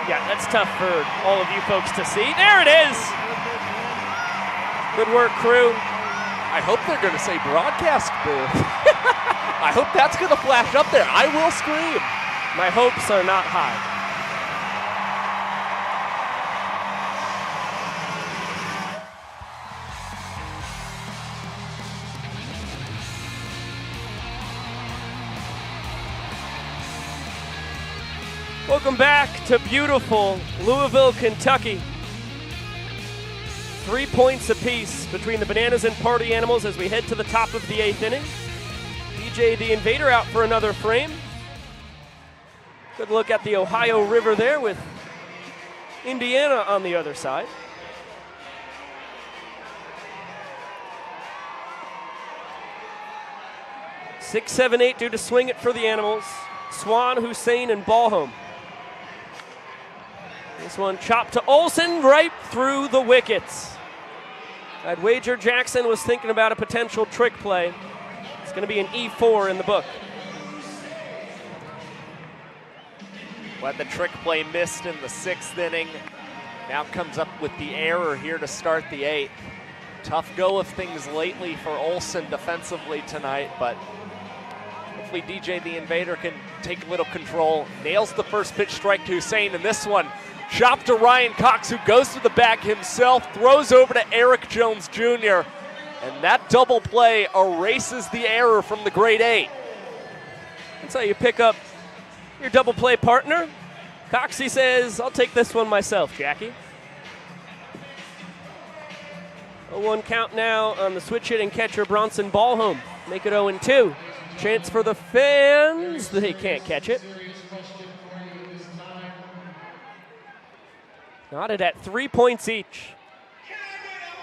Yeah, that's tough for all of you folks to see. There it is. Good work, crew. I hope they're going to say broadcast booth. I hope that's going to flash up there. I will scream. My hopes are not high. Welcome back to beautiful Louisville, Kentucky. 3 points apiece between the Bananas and Party Animals as we head to the top of the 8th inning. DJ the Invader out for another frame. Good look at the Ohio River there with Indiana on the other side. Six, 7, 8 due to swing it for the Animals. Swan, Hussein, and Ballhome. This one chopped to Olson right through the wickets. I'd wager Jackson was thinking about a potential trick play. It's going to be an E4 in the book. Well, the trick play missed in the 6th inning. Now comes up with the error here to start the 8th. Tough go of things lately for Olson defensively tonight, but hopefully DJ the Invader can take a little control, nails the first pitch strike to Hussein, and this one, chop to Ryan Cox, who goes to the bag himself, throws over to Eric Jones Jr., and that double play erases the error from the grade 8. That's how you pick up your double play partner. Coxie says, I'll take this one myself, Jackie. 0-1 count now on the switch hitting catcher Bronson Ballhome. Make it 0-2. Chance for the fans. They can't catch it. Knotted at 3 points each.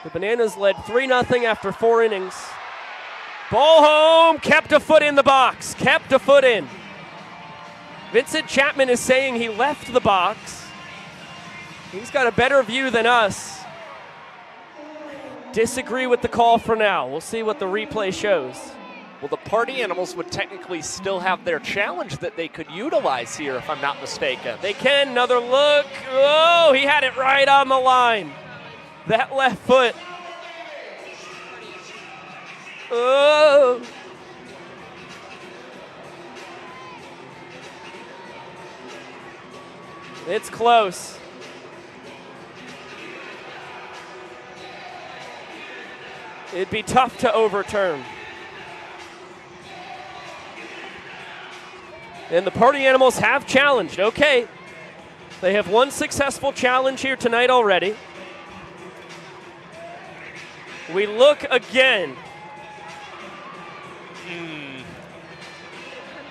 The Bananas led 3-0 after 4 innings. Ballhome kept a foot in the box. Kept a foot in. Vincent Chapman is saying he left the box. He's got a better view than us. Disagree with the call for now. We'll see what the replay shows. Well, the Party Animals would technically still have their challenge that they could utilize here, if I'm not mistaken. They can. Another look. Oh, he had it right on the line. That left foot. Oh. It's close. It'd be tough to overturn. And the Party Animals have challenged. Okay. They have one successful challenge here tonight already. We look again.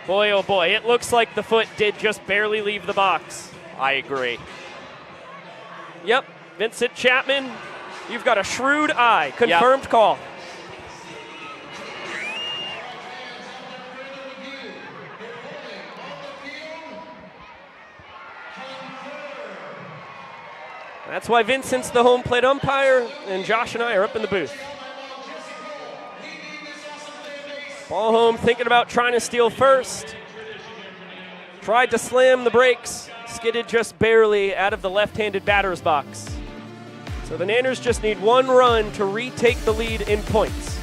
Boy, oh boy, it looks like the foot did just barely leave the box. I agree. Yep, Vincent Chapman, you've got a shrewd eye. Confirmed call. That's why Vincent's the home plate umpire, and Josh and I are up in the booth. Ballhome thinking about trying to steal first. Tried to slam the brakes. Skidded just barely out of the left-handed batter's box. So the Nanners just need one run to retake the lead in points.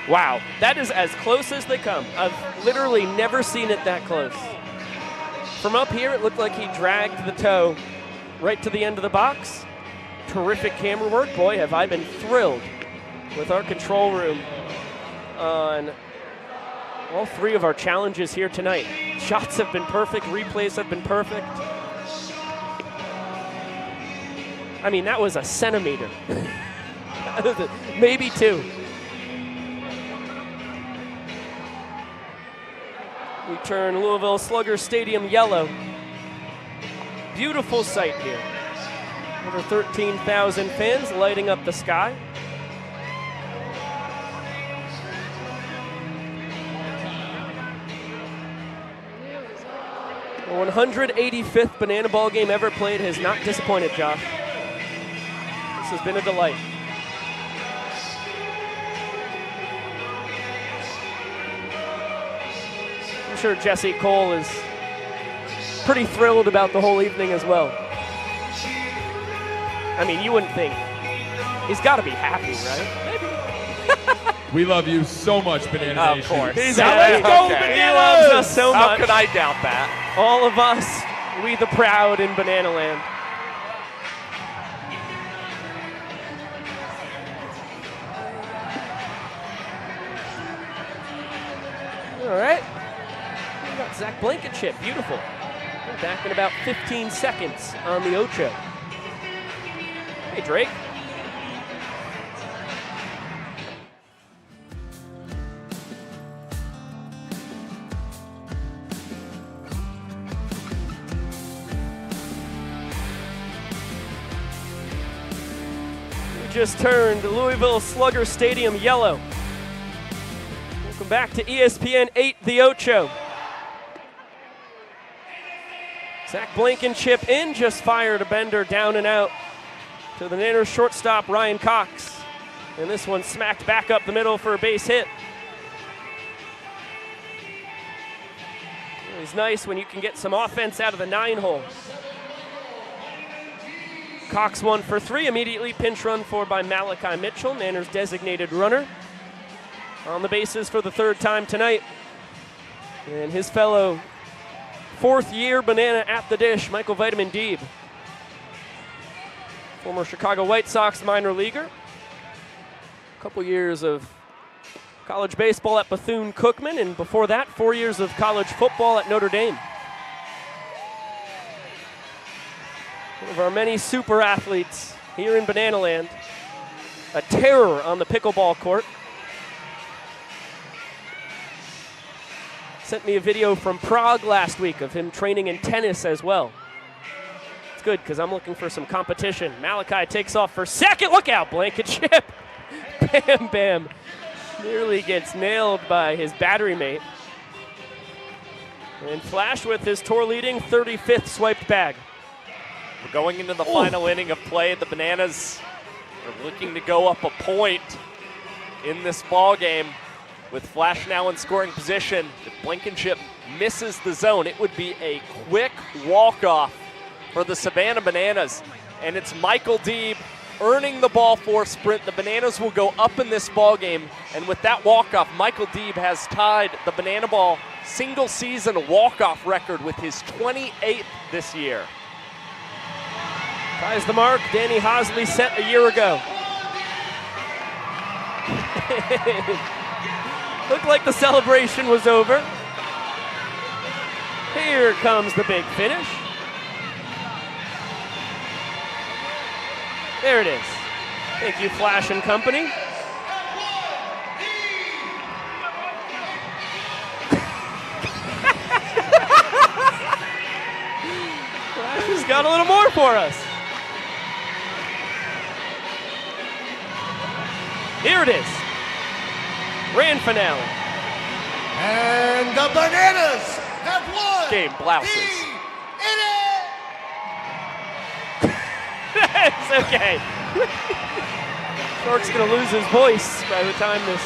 Wow, that is as close as they come. I've literally never seen it that close. From up here, it looked like he dragged the toe right to the end of the box. Terrific camera work. Boy, have I been thrilled with our control room on all 3 of our challenges here tonight. Shots have been perfect. Replays have been perfect. I mean, that was a centimeter. Maybe 2. We turn Louisville Slugger Stadium yellow. Beautiful sight here. Over 13,000 fans lighting up the sky. The 185th Banana Ball game ever played has not disappointed, Josh. This has been a delight. I'm sure Jesse Cole is pretty thrilled about the whole evening as well. I mean, you wouldn't think. He's got to be happy, right? Maybe. We love you so much, Banana Of Nation. course. He's Okay. happy. He loves us so How much. could I doubt that? All of us, we the proud in Banana Land. All right. We got Zach Blankenship. Beautiful. We're back in about 15 seconds on the Ocho. Hey, Drake. We just turned Louisville Slugger Stadium yellow. Welcome back to ESPN 8, the Ocho. Zach Blankenship in, just fired a bender down and out to the Nanners shortstop, Ryan Cox. And this one smacked back up the middle for a base hit. It's nice when you can get some offense out of the 9-hole. Cox 1 for 3, immediately pinch run for by Malachi Mitchell, Nanner's designated runner. On the bases for the 3rd time tonight. And his fellow 4th-year Banana at the dish, Michael Vitamin Deeb. Former Chicago White Sox minor leaguer. A couple years of college baseball at Bethune-Cookman, and before that, 4 years of college football at Notre Dame. One of our many super athletes here in Banana Land. A terror on the pickleball court. Sent me a video from Prague last week of him training in tennis as well. It's good because I'm looking for some competition. Malachi takes off for second. Look out, blanket chip. Bam Bam nearly gets nailed by his battery mate. And Flash with his tour leading 35th swiped bag. We're going into the final inning of play. The Bananas are looking to go up a point in this ball game. With Flash now in scoring position, if Blankenship misses the zone, it would be a quick walk-off for the Savannah Bananas. And it's Michael Deeb earning the ball for sprint. The Bananas will go up in this ball game, and with that walk-off, Michael Deeb has tied the Banana Ball single-season walk-off record with his 28th this year. Ties the mark Danny Hosley set a year ago. Looked like the celebration was over. Here comes the big finish. There it is. Thank you, Flash and company. Flash has got a little more for us. Here it is. Grand finale. And the Bananas have won Game blouses. It's okay. Shark's gonna lose his voice by the time this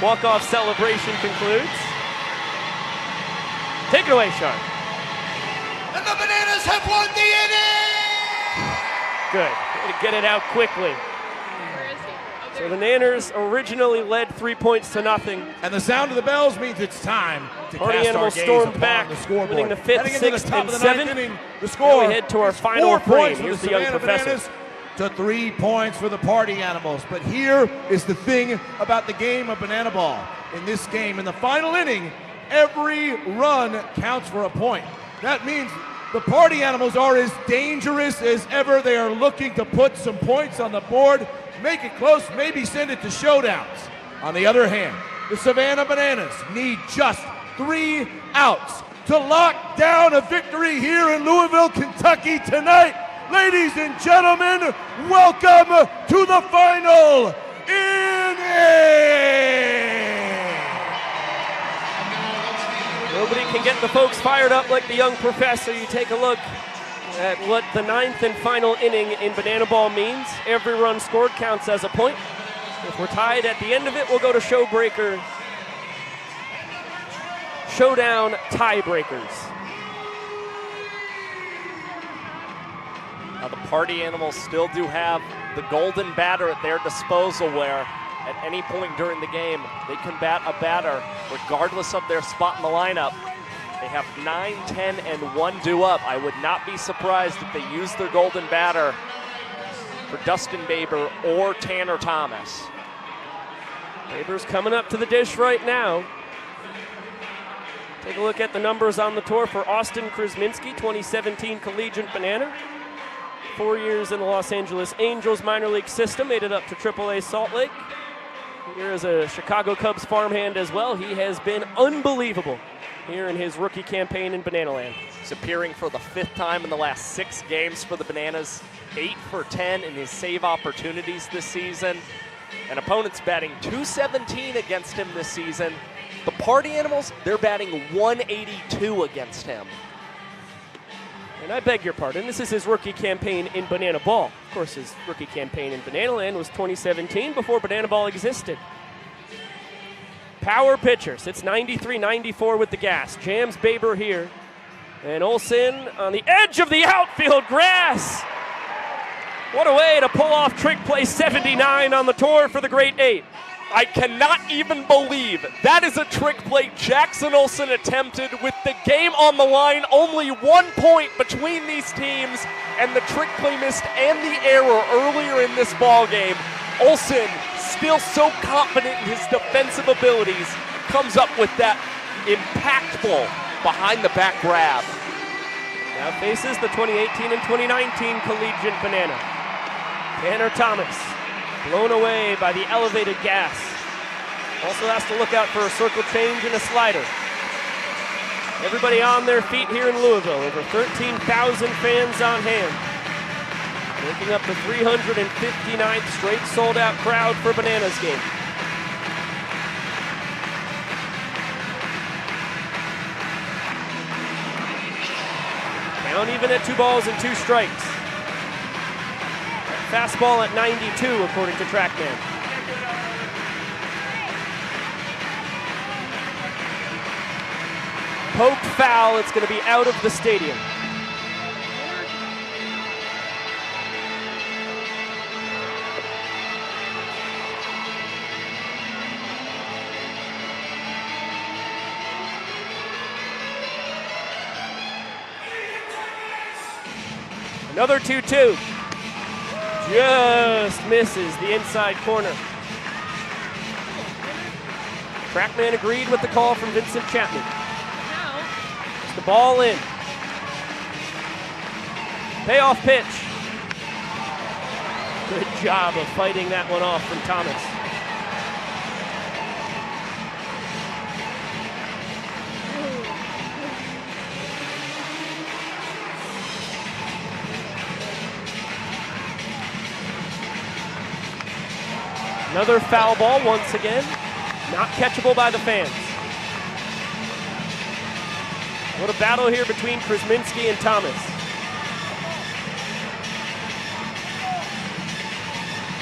walk-off celebration concludes. Take it away, Shark. And the Bananas have won the inning! Good. Way to get it out quickly. So the Nanners originally led 3 points to nothing. And the sound of the bells means it's time to Party cast Animals our gaze stormed upon back, the scoreboard. winning the 5th, Heading into the 6th, top and of the 9th 7th. inning, the score Now we head to our is final 4 frame. points for Here's the the young Savannah professor. Bananas to 3 points for the Party Animals. But here is the thing about the game of Banana Ball. In this game, in the final inning, every run counts for a point. That means the Party Animals are as dangerous as ever. They are looking to put some points on the board, make it close, maybe send it to showdowns. On the other hand, the Savannah Bananas need just 3 outs to lock down a victory here in Louisville, Kentucky tonight. Ladies and gentlemen, welcome to the final inning. Nobody can get the folks fired up like the young professor. You take a look at what the 9th and final inning in Banana Ball means. Every run scored counts as a point. If we're tied at the end of it, we'll go to showdown tiebreakers. Now the Party Animals still do have the golden batter at their disposal where at any point during the game they can bat a batter regardless of their spot in the lineup. They have 9, 10, and 1 due up. I would not be surprised if they use their golden batter for Dustin Baber or Tanner Thomas. Baber's coming up to the dish right now. Take a look at the numbers on the tour for Austin Krasminski, 2017 Collegiate Banana. 4 years in the Los Angeles Angels minor league system, made it up to AAA Salt Lake. Here is a Chicago Cubs farmhand as well. He has been unbelievable here in his rookie campaign in Banana Land. He's appearing for the 5th time in the last 6 games for the Bananas. 8 for 10 in his save opportunities this season. And opponents batting .217 against him this season. The Party Animals, they're batting .182 against him. And I beg your pardon, this is his rookie campaign in Banana Ball. Of course, his rookie campaign in Banana Land was 2017, before Banana Ball existed. Power pitcher, sits 93-94 with the gas. Jams Baber here. And Olsen on the edge of the outfield grass. What a way to pull off trick play 79 on the tour for the Great Eight. I cannot even believe that is a trick play Jackson Olsen attempted with the game on the line. Only 1 point between these teams, and the trick play missed and the error earlier in this ball game. Olsen, still so confident in his defensive abilities, comes up with that impactful behind-the-back grab. Now faces the 2018 and 2019 Collegiate Banana. Tanner Thomas, blown away by the elevated gas. Also has to look out for a circle change and a slider. Everybody on their feet here in Louisville. Over 13,000 fans on hand. Making up the 359th straight sold-out crowd for Bananas game. Count even at 2 balls and 2 strikes. Fastball at 92, according to TrackMan. Poked foul, it's going to be out of the stadium. Another 2-2. Just misses the inside corner. TrackMan agreed with the call from Vincent Chapman. It's the ball in. Payoff pitch. Good job of fighting that one off from Thomas. Another foul ball once again, not catchable by the fans. What a battle here between Krasminski and Thomas.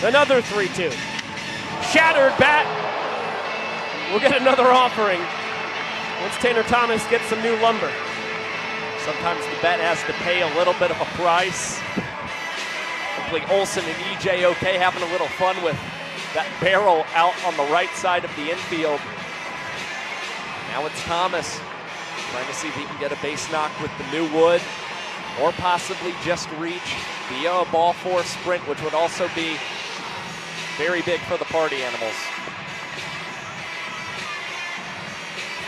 Another 3-2. Shattered bat. We'll get another offering once Tanner Thomas gets some new lumber. Sometimes the bet has to pay a little bit of a price. Hopefully Olsen and EJ OK having a little fun with that barrel out on the right side of the infield. Now it's Thomas trying to see if he can get a base knock with the new wood, or possibly just reach via a ball 4 sprint, which would also be very big for the Party Animals.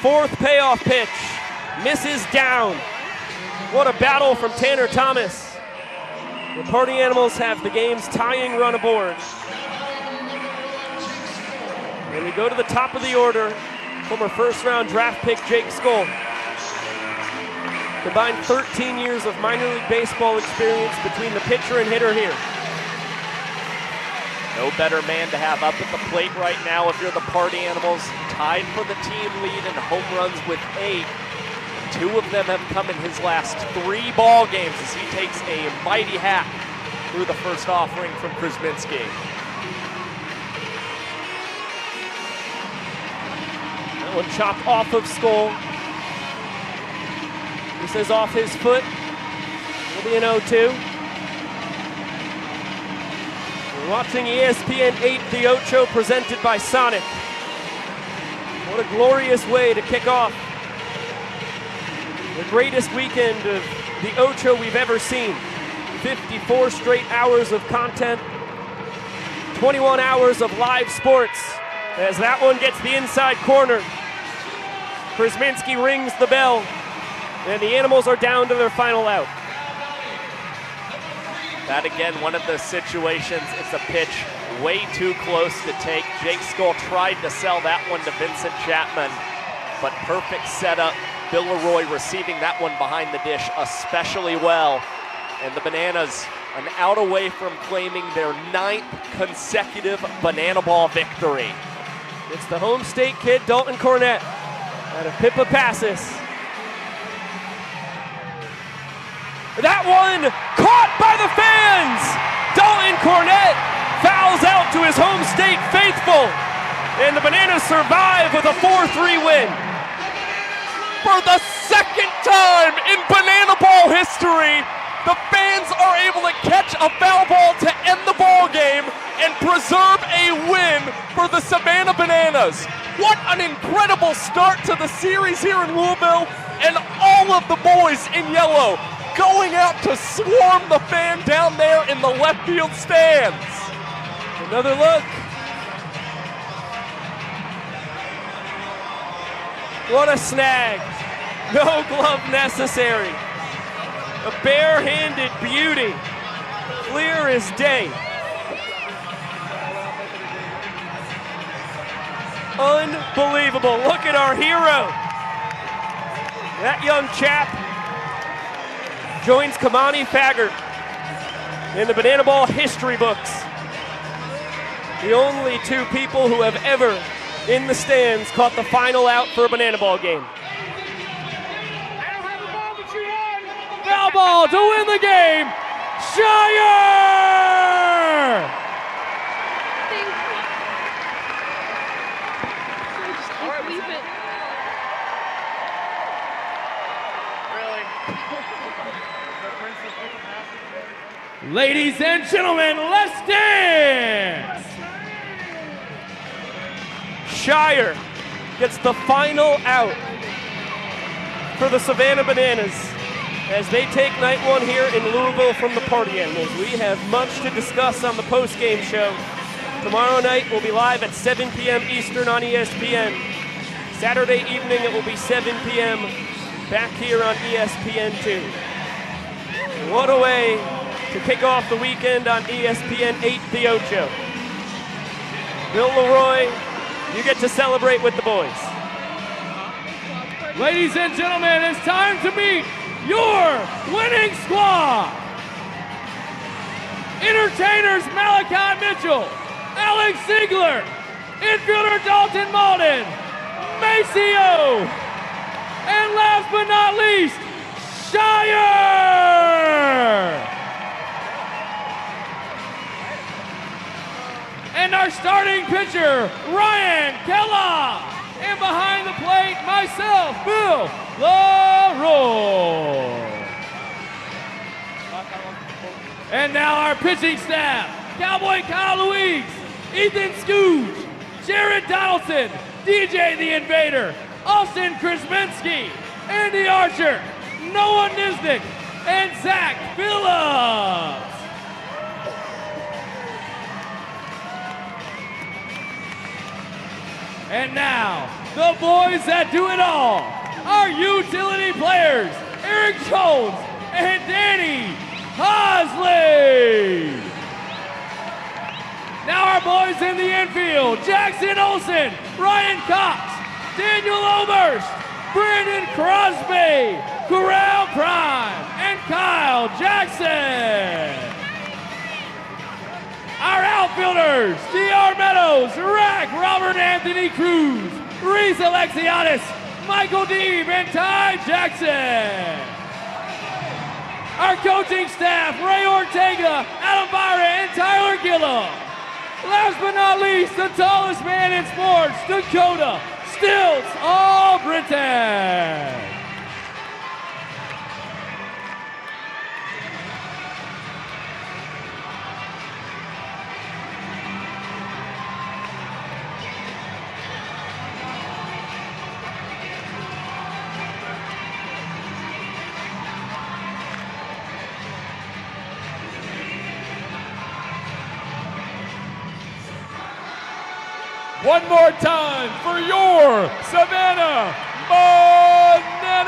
4th payoff pitch, misses down. What a battle from Tanner Thomas. The Party Animals have the game's tying run aboard. And we go to the top of the order, former first-round draft pick Jake Skoll. Combined 13 years of minor league baseball experience between the pitcher and hitter here. No better man to have up at the plate right now if you're the Party Animals. Tied for the team lead in home runs with 8. 2 of them have come in his last 3 ball games as he takes a mighty hack through the first offering from Krasminski. That one chopped off of Skoll. This is off his foot. It'll be an 0-2. We're watching ESPN 8, the Ocho, presented by Sonic. What a glorious way to kick off the greatest weekend of the Ocho we've ever seen. 54 straight hours of content, 21 hours of live sports. As that one gets the inside corner, Krasminski rings the bell, and the Animals are down to their final out. That again, one of the situations, it's a pitch way too close to take. Jake Skoll tried to sell that one to Vincent Chapman, but perfect setup. Bill Leroy receiving that one behind the dish especially well. And the Bananas an out away from claiming their 9th consecutive Banana Ball victory. It's the home state kid, Dalton Cornett, out of Pippa Passes. That one caught by the fans! Dalton Cornett fouls out to his home state faithful. And the Bananas survive with a 4-3 win. For the second time in Banana Ball history, the fans are able to catch a foul ball to end the ball game and preserve a win for the Savannah Bananas. What an incredible start to the series here in Louisville, and all of the boys in yellow going out to swarm the fan down there in the left field stands. Another look. What a snag. No glove necessary. A barehanded beauty. Clear as day. Unbelievable. Look at our hero. That young chap joins Kamani Faggart in the Banana Ball history books. The only two people who have ever, in the stands, caught the final out for a Banana Ball game. Foul ball to win the game. Shire! Ladies and gentlemen, let's dance! Shire gets the final out for the Savannah Bananas as they take night one here in Louisville from the Party Animals. We have much to discuss on the post-game show. Tomorrow night we'll be live at 7 p.m. Eastern on ESPN. Saturday evening it will be 7 p.m. back here on ESPN2. What a way to kick off the weekend on ESPN 8, the Ocho. Bill Leroy, you get to celebrate with the boys. Ladies and gentlemen, it's time to meet your winning squad. Entertainers Malachi Mitchell, Alex Ziegler, infielder Dalton Malden, Maceo, and last but not least, Shire. And our starting pitcher, Ryan Kellogg. And behind the plate, myself, Bill Leroy. And now our pitching staff, Cowboy Kyle Louise, Ethan Scooge, Jared Donaldson, DJ the Invader, Austin Krisminski, Andy Archer, Noah Nisnik, and Zach Phillips. And now, the boys that do it all, our utility players, Eric Jones and Danny Hosley. Now our boys in the infield, Jackson Olsen, Ryan Cox, Daniel Oberst, Brandon Crosby, Corral Prime, and Kyle Jackson. Our outfielders, D.R. Meadows, Rack, Robert Anthony Cruz, Reese Alexiadis, Michael Deeb, and Ty Jackson. Our coaching staff, Ray Ortega, Adam Byra, and Tyler Gillum. Last but not least, the tallest man in sports, Dakota Stilts Albritton. One more time for your Savannah Bananas!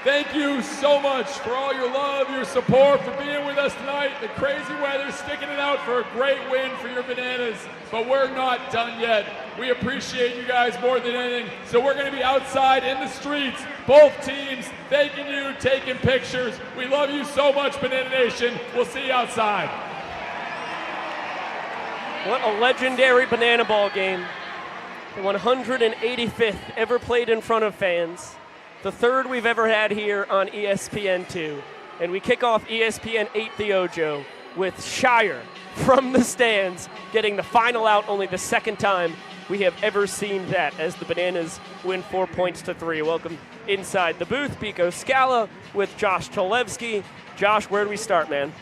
Thank you so much for all your love, your support, for being with us tonight. The crazy weather, sticking it out for a great win for your Bananas, but we're not done yet. We appreciate you guys more than anything, so we're going to be outside in the streets, both teams, thanking you, taking pictures. We love you so much, Banana Nation. We'll see you outside. What a legendary Banana Ball game. The 185th ever played in front of fans. The third we've ever had here on ESPN2. And we kick off ESPN 8 the Ocho with Shire from the stands getting the final out, only the second time we have ever seen that, as the Bananas win 4-3. Welcome inside the booth. Pico Scala with Josh Cholewski. Josh, where do we start, man?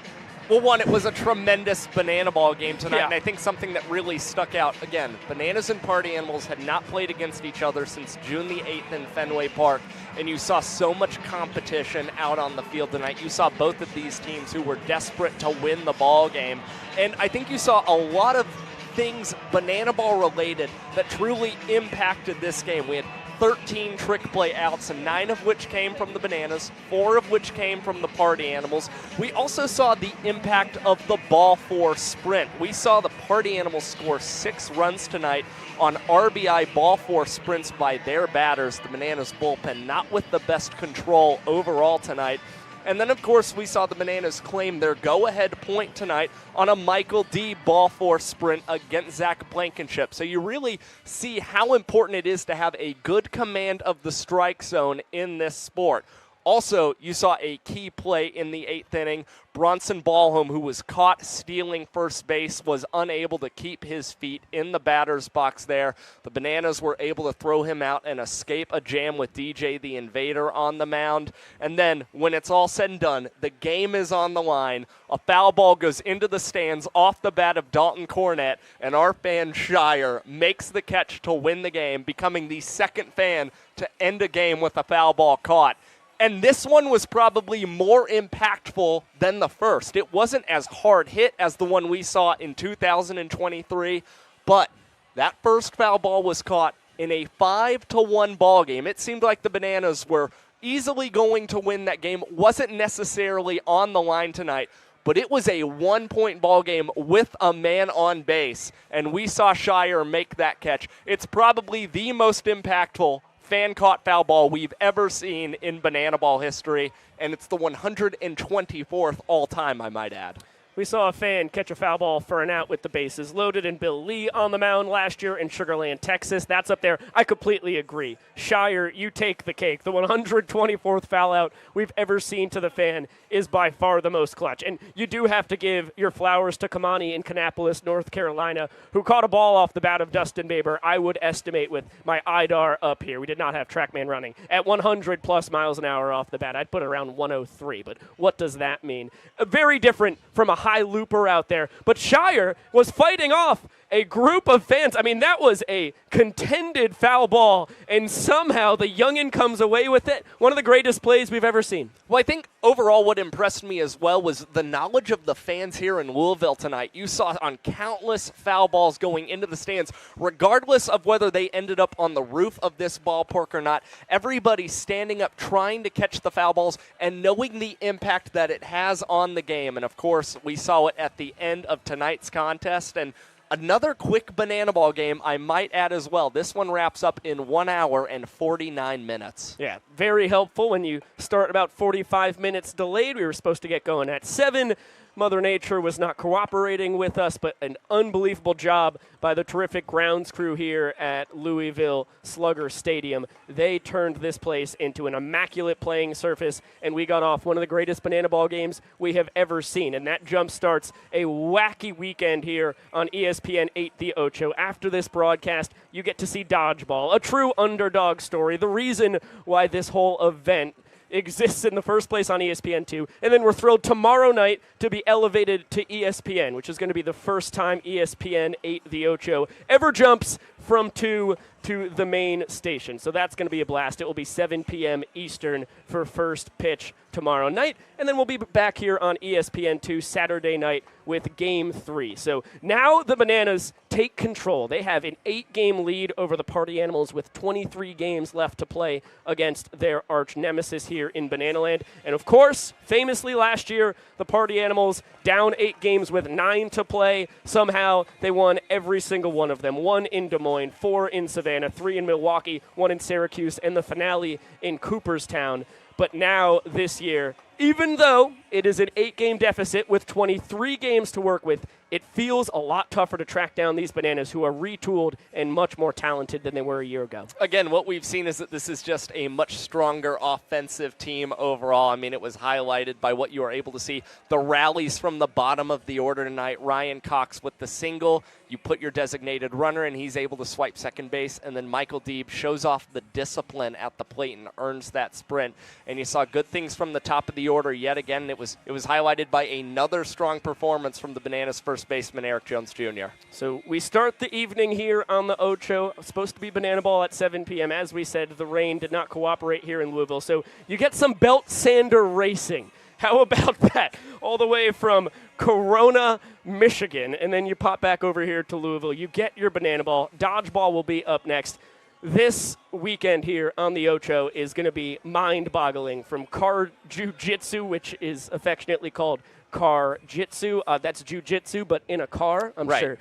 Well, one, it was a tremendous banana ball game tonight, Yeah. and I think something that really stuck out, again, Bananas and Party Animals had not played against each other since June the 8th in Fenway Park, and you saw so much competition out on the field tonight. You saw both of these teams who were desperate to win the ball game, and I think you saw a lot of things banana ball related that truly impacted this game. We had 13 trick play outs, and 9 of which came from the Bananas, 4 of which came from the Party Animals. We also saw the impact of the ball 4 sprint. We saw the Party Animals score 6 runs tonight on RBI ball 4 sprints by their batters, the Bananas bullpen, not with the best control overall tonight. And then, of course, we saw the Bananas claim their go-ahead point tonight on a Michael D. ball 4 sprint against Zach Blankenship. So you really see how important it is to have a good command of the strike zone in this sport. Also, you saw a key play in the 8th inning. Bronson Ballholm, who was caught stealing first base, was unable to keep his feet in the batter's box there. The Bananas were able to throw him out and escape a jam with DJ the Invader on the mound. And then, when it's all said and done, the game is on the line. A foul ball goes into the stands off the bat of Dalton Cornett, and our fan Shire makes the catch to win the game, becoming the second fan to end a game with a foul ball caught. And this one was probably more impactful than the first. It wasn't as hard hit as the one we saw in 2023, but that first foul ball was caught in a 5-1 ball game. It seemed like the Bananas were easily going to win that game. Wasn't necessarily on the line tonight, but it was a 1-point ball game with a man on base, and we saw Shire make that catch. It's probably the most impactful fan-caught foul ball we've ever seen in banana ball history, and it's the 124th all-time, I might add. We saw a fan catch a foul ball for an out with the bases loaded, and Bill Lee on the mound last year in Sugar Land, Texas. That's up there. I completely agree. Shire, you take the cake. The 124th foul out we've ever seen to the fan is by far the most clutch. And you do have to give your flowers to Kamani in Kannapolis, North Carolina, who caught a ball off the bat of Dustin Baber, I would estimate with my IDAR up here. We did not have TrackMan running. At 100-plus miles an hour off the bat, I'd put it around 103. But what does that mean? Very different from a high looper out there. But Shire was fighting off a group of fans. I mean, that was a contended foul ball, and somehow the youngin comes away with it. One of the greatest plays we've ever seen. Well, I think overall what impressed me as well was the knowledge of the fans here in Louisville tonight. You saw on countless foul balls going into the stands, regardless of whether they ended up on the roof of this ballpark or not. Everybody standing up, trying to catch the foul balls and knowing the impact that it has on the game. And, of course, we saw it at the end of tonight's contest. And another quick banana ball game, I might add as well. This one wraps up in 1 hour and 49 minutes. Yeah, very helpful when you start about 45 minutes delayed. We were supposed to get going at 7. Mother Nature was not cooperating with us, but an unbelievable job by the terrific grounds crew here at Louisville Slugger Stadium. They turned this place into an immaculate playing surface, and we got off one of the greatest banana ball games we have ever seen. And that jump starts a wacky weekend here on ESPN 8 the Ocho. After this broadcast, you get to see dodgeball, a true underdog story, the reason why this whole event exists in the first place on ESPN2. And then we're thrilled tomorrow night to be elevated to ESPN, which is going to be the first time ESPN 8 the Ocho ever jumps from 2 to the main station. So that's going to be a blast. It will be 7 p.m. Eastern for first pitch tomorrow night. And then we'll be back here on ESPN2 Saturday night with Game 3. So now the Bananas take control. They have an 8-game lead over the Party Animals with 23 games left to play against their arch nemesis here in Bananaland. And of course, famously last year, the Party Animals down 8 games with 9 to play. Somehow they won every single one of them. 1 in Des Moines, 4 in Savannah, 3 in Milwaukee, 1 in Syracuse, and the finale in Cooperstown. But now, this year, Even though it is an 8-game deficit with 23 games to work with, it feels a lot tougher to track down these Bananas, who are retooled and much more talented than they were a year ago. Again, what we've seen is that this is just a much stronger offensive team overall. I mean, it was highlighted by what you were able to see. The rallies from the bottom of the order tonight. Ryan Cox with the single. You put your designated runner, and he's able to swipe second base. And then Michael Deeb shows off the discipline at the plate and earns that sprint. And you saw good things from the top of the order yet again. It was highlighted by another strong performance from the Bananas first baseman Eric Jones Jr. So we start the evening here on the Ocho. It's supposed to be Banana Ball at 7 p.m. As we said, the rain did not cooperate here in Louisville. So you get some belt sander racing. How about that? All the way from Corona, Michigan, and then you pop back over here to Louisville. You get your Banana Ball. Dodgeball will be up next. This weekend here on the Ocho is going to be mind-boggling, from car jiu-jitsu, which is affectionately called car jitsu. That's jiu-jitsu, but in a car. I'm sure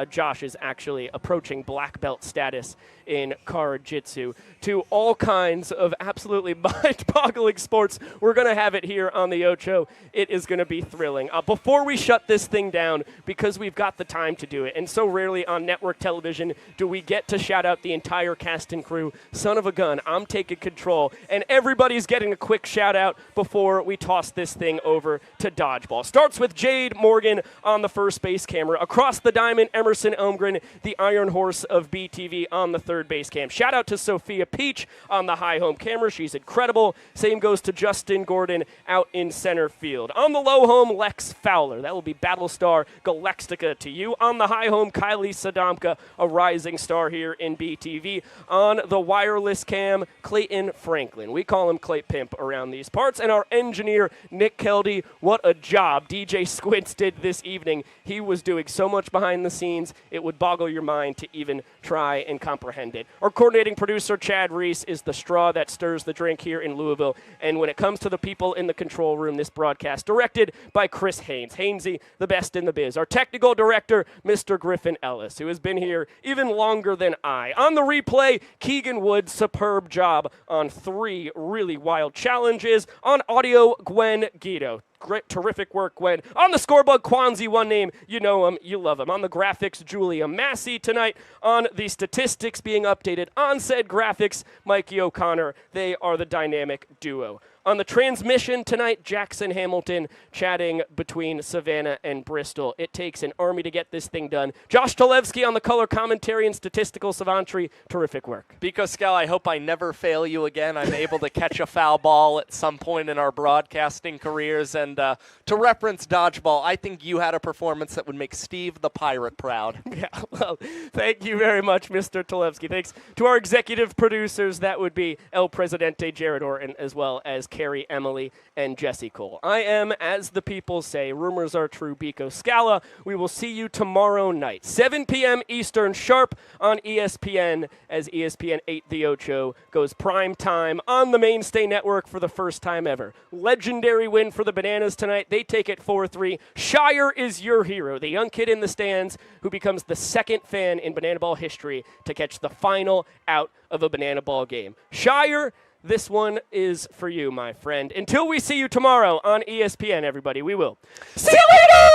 Josh is actually approaching black belt status in car jitsu, to all kinds of absolutely mind-boggling sports. We're going to have it here on the Ocho. It is going to be thrilling. Before we shut this thing down, because we've got the time to do it, and so rarely on network television do we get to shout out the entire cast and crew. Son of a gun, I'm taking control, and everybody's getting a quick shout-out before we toss this thing over to Dodgeball. Starts with Jade Morgan on the first base camera. Across the diamond, Emerson Elmgren, the Iron Horse of BTV, on the third base cam. Shout out to Sophia Peach on the high home camera. She's incredible. Same goes to Justin Gordon out in center field. On the low home, Lex Fowler. That will be Battlestar Galactica to you. On the high home, Kylie Sadomka, a rising star here in BTV. On the wireless cam, Clayton Franklin. We call him Clay Pimp around these parts. And our engineer, Nick Keldy. What a job DJ Squints did this evening. He was doing so much behind the scenes, it would boggle your mind to even try and comprehend it. Our coordinating producer, Chad Reese, is the straw that stirs the drink here in Louisville. And when it comes to the people in the control room, this broadcast directed by Chris Haynes. Hainesy, the best in the biz. Our technical director, Mr. Griffin Ellis, who has been here even longer than I. On the replay, Keegan Wood, superb job on 3 really wild challenges. On audio, Gwen Guido. Great, terrific work, Gwen. On the scoreboard, Kwanzi, one name, you know him, you love him. On the graphics, Julia Massey tonight. On the statistics being updated on said graphics, Mikey O'Connor. They are the dynamic duo. On the transmission tonight, Jackson Hamilton chatting between Savannah and Bristol. It takes an army to get this thing done. Josh Talevsky on the color commentary and statistical savantry. Terrific work. Biko Scal, I hope I never fail you again. I'm able to catch a foul ball at some point in our broadcasting careers. And to reference Dodgeball, I think you had a performance that would make Steve the Pirate proud. Yeah, well, thank you very much, Mr. Talevsky. Thanks to our executive producers. That would be El Presidente Jared Orton, as well as Carrie, Emily, and Jesse Cole. I am, as the people say, rumors are true, Biko Scala. We will see you tomorrow night, 7 p.m. Eastern sharp on ESPN, as ESPN 8 The Ocho goes prime time on the Mainstay Network for the first time ever. Legendary win for the Bananas tonight. They take it 4-3. Shire is your hero, the young kid in the stands who becomes the second fan in Banana Ball history to catch the final out of a Banana Ball game. Shire, this one is for you, my friend. Until we see you tomorrow on ESPN, everybody, we will see you later!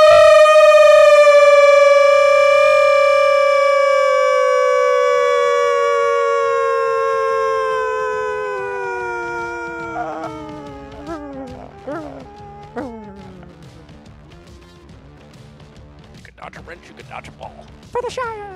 You can dodge a wrench, you can dodge a ball. For the Shire!